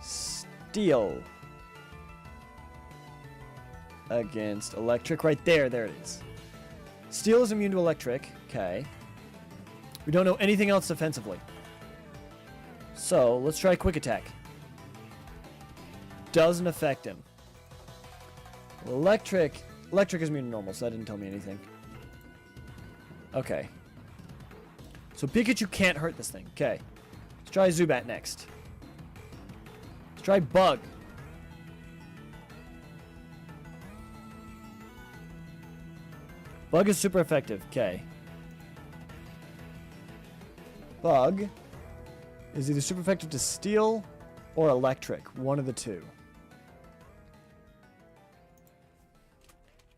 Steel against electric right there. There it is. Steel is immune to electric. Okay. We don't know anything else defensively. So let's try quick attack. Doesn't affect him. Electric is immune to normal, so that didn't tell me anything. Okay. So Pikachu can't hurt this thing. Okay. Let's try Zubat next. Try Bug. Bug is super effective. Okay. Bug is either super effective to steel or electric. One of the two.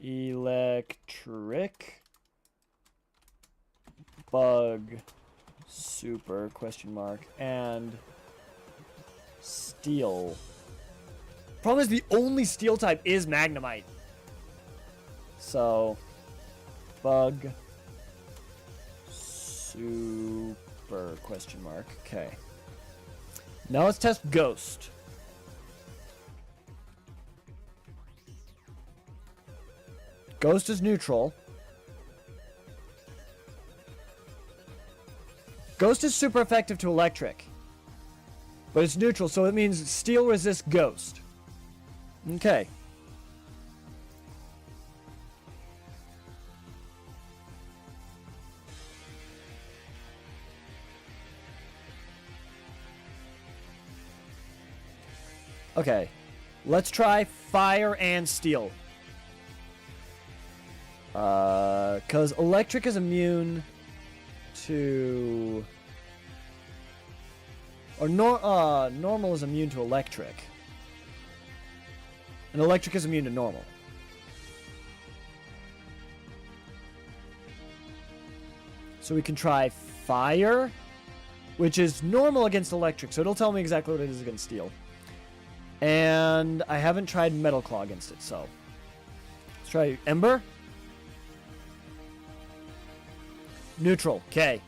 Electric. Bug. Super question mark. And steel. Problem is the only steel type is Magnemite. So Bug. Super question mark. Okay. Now let's test Ghost. Ghost is neutral. Ghost is super effective to electric. But it's neutral, so it means steel resists Ghost. Okay. Okay. Let's try fire and steel. Because electric is immune to... Or normal is immune to electric. And electric is immune to normal. So we can try fire, which is normal against electric. So it'll tell me exactly what it is against steel. And I haven't tried Metal Claw against it, so... Let's try Ember. Neutral. Okay.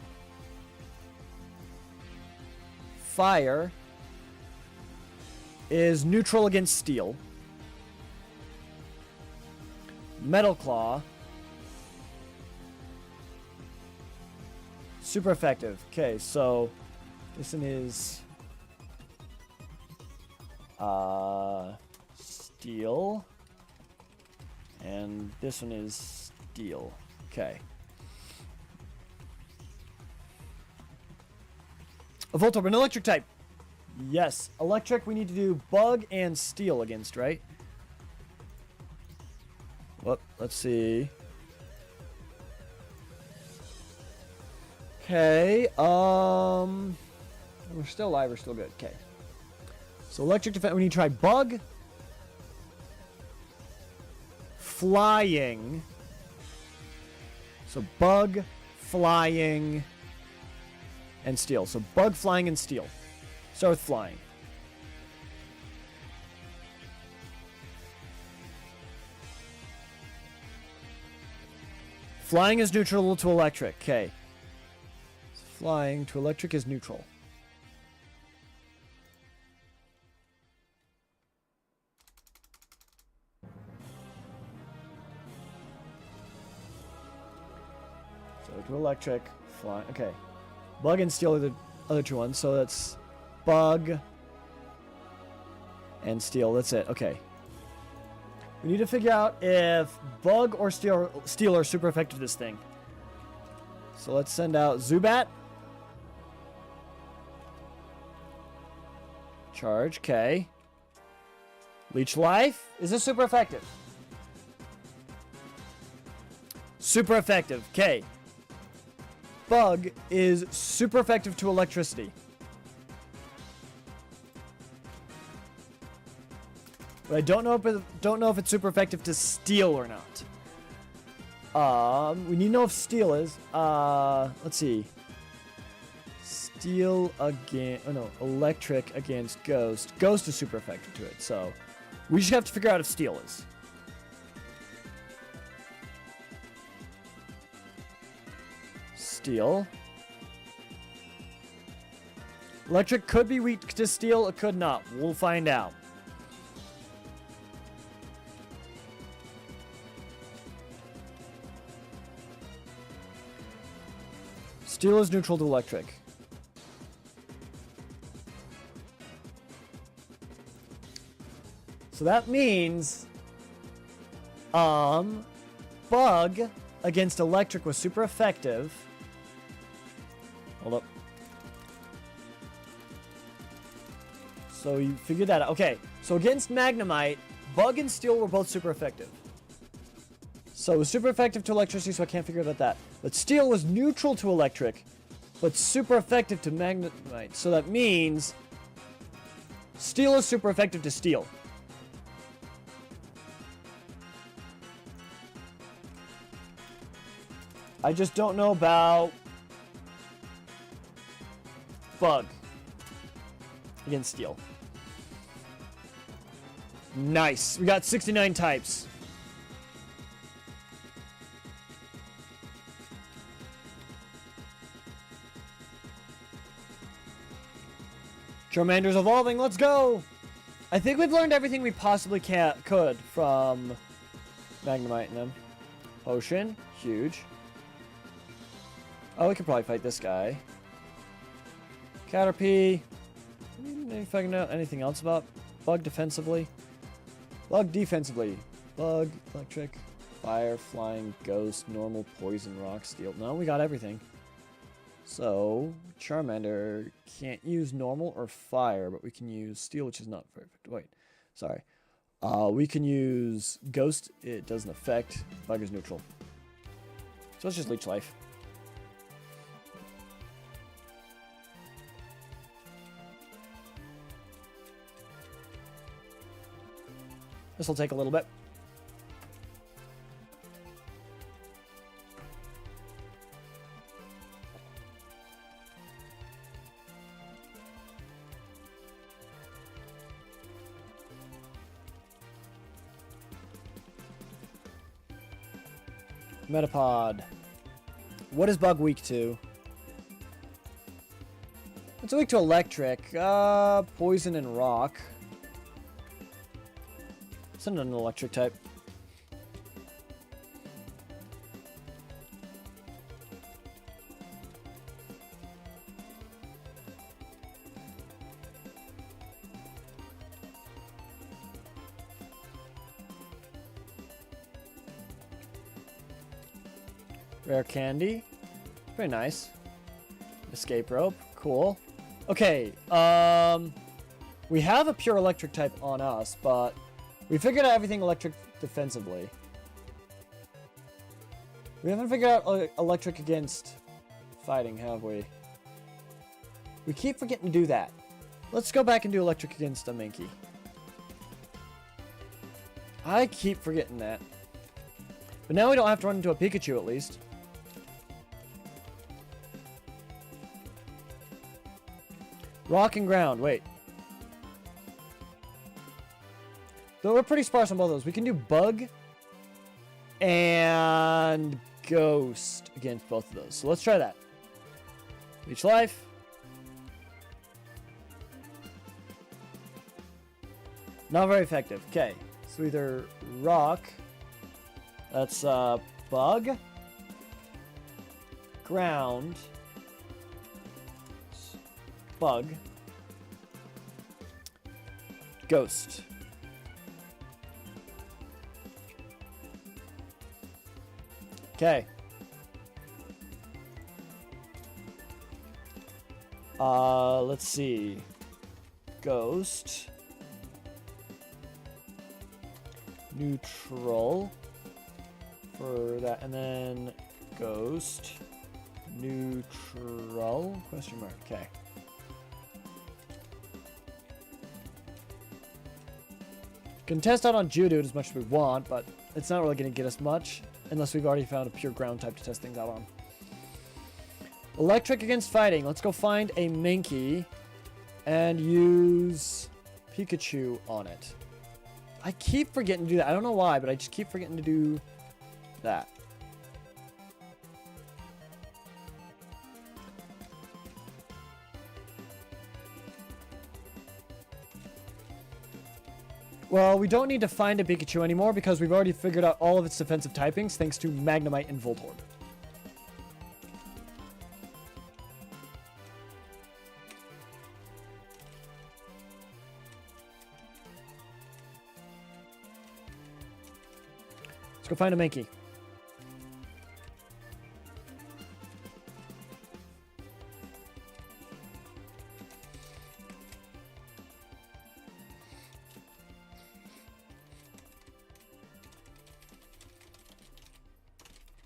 Fire is neutral against steel. Metal Claw. Super effective. Okay, so this one is steel. And this one is steel. Okay. A Voltorb, an electric type. Yes. Electric, we need to do bug and steel against, right? Well, let's see. Okay, we're still alive, we're still good. Okay. So electric defense, we need to try bug. Flying. So bug, flying, and steel. So bug, flying, and steel. Start with flying. Flying is neutral to electric. Okay. Flying to electric is neutral. So to electric, flying. Okay. Bug and steel are the other two ones. So that's bug and steel. That's it. Okay. We need to figure out if bug or steel are super effective to this thing. So let's send out Zubat. Charge, okay. Leech Life. Is this super effective? Super effective, okay. Bug is super effective to electricity. But I don't know if it's super effective to steel or not. We need to know if steel is. Let's see. Steel against, oh no, electric against ghost. Ghost is super effective to it, so we just have to figure out if steel is. Steel. Electric could be weak to steel, it could not. We'll find out. Steel is neutral to electric. So that means bug against electric was super effective. Hold up. So you figured that out. Okay, so against Magnemite, bug and steel were both super effective. So it was super effective to electricity, so I can't figure out that. But steel was neutral to electric, but super effective to Magnemite. So that means steel is super effective to steel. I just don't know about bug against steel. Nice. We got 69 types. Charmander's evolving. Let's go. I think we've learned everything we possibly could from Magnemiting them. Potion. Huge. Oh, we could probably fight this guy. Caterpie. Maybe figuring out anything else about Bug defensively. Bug defensively. Bug, electric, fire, flying, ghost, normal, poison, rock, steel. No, we got everything. So, Charmander can't use normal or fire, but we can use steel, which is not very effective. Wait, sorry. We can use ghost. It doesn't affect. Bug is neutral. So let's just leech life. This will take a little bit. Metapod. What is Bug weak to? It's weak to electric, poison and rock. It's not an electric type. Rare candy. Very nice. Escape rope. Cool. Okay, we have a pure electric type on us, but we figured out everything electric defensively. We haven't figured out electric against fighting, have we? We keep forgetting to do that. Let's go back and do electric against a Minky. I keep forgetting that. But now we don't have to run into a Pikachu at least. Rock and ground, wait. Though we're pretty sparse on both of those. We can do bug and ghost against both of those. So let's try that. Leech life. Not very effective. Okay. So either rock. That's bug. Ground. Bug. Ghost. Okay. Let's see. Ghost. Neutral. For that, and then ghost. Neutral. Question mark. Okay. Can test out on Geodude as much as we want, but it's not really going to get us much unless we've already found a pure ground type to test things out on. Electric against fighting. Let's go find a Minky and use Pikachu on it. I keep forgetting to do that. I don't know why, but I just keep forgetting to do that. Well, we don't need to find a Pikachu anymore because we've already figured out all of its defensive typings thanks to Magnemite and Voltorb. Let's go find a Mankey.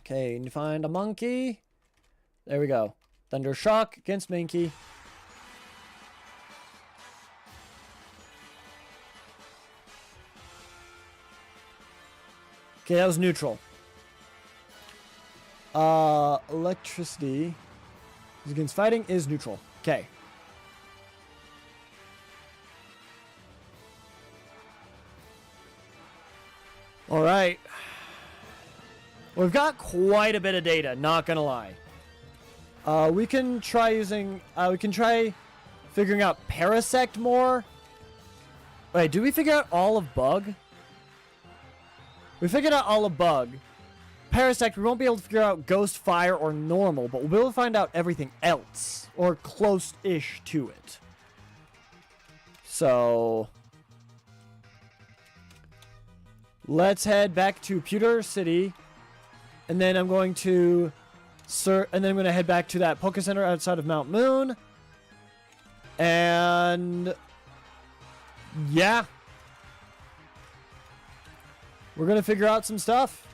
Okay, and you find a monkey. There we go. Thunder Shock against Minky. Okay, that was neutral. Electricity against fighting is neutral. Okay. All right. We've got quite a bit of data, not gonna lie. We can try using, we can try figuring out Parasect more. Wait, did we figure out all of Bug? We figured out all of Bug. Parasect, we won't be able to figure out Ghost, Fire, or Normal, but we'll be able to find out everything else. Or close-ish to it. So... let's head back to Pewter City. And then I'm going to... and then I'm going to head back to that Poké Center outside of Mount Moon. And... yeah. We're going to figure out some stuff.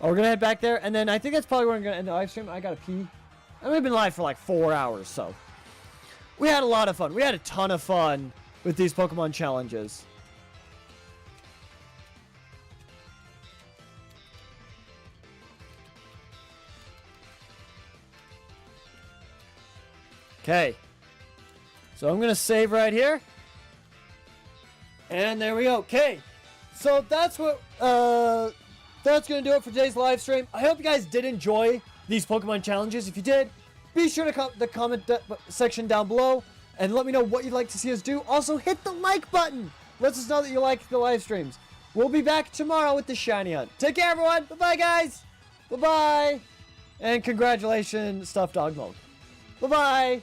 Oh, we're going to head back there. And then I think that's probably where I'm going to end the live stream. I got to pee. And we've been live for like 4 hours, so. We had a lot of fun. We had a ton of fun with these Pokemon challenges. Okay. So I'm going to save right here. And there we go. Okay. So that's what, that's going to do it for today's live stream. I hope you guys did enjoy these Pokemon challenges. If you did, be sure to the comment section down below and let me know what you'd like to see us do. Also, hit the like button. Let us know that you like the live streams. We'll be back tomorrow with the Shiny Hunt. Take care, everyone. Bye-bye, guys. Bye-bye. And congratulations, Stuffed Dog Mode. Bye-bye.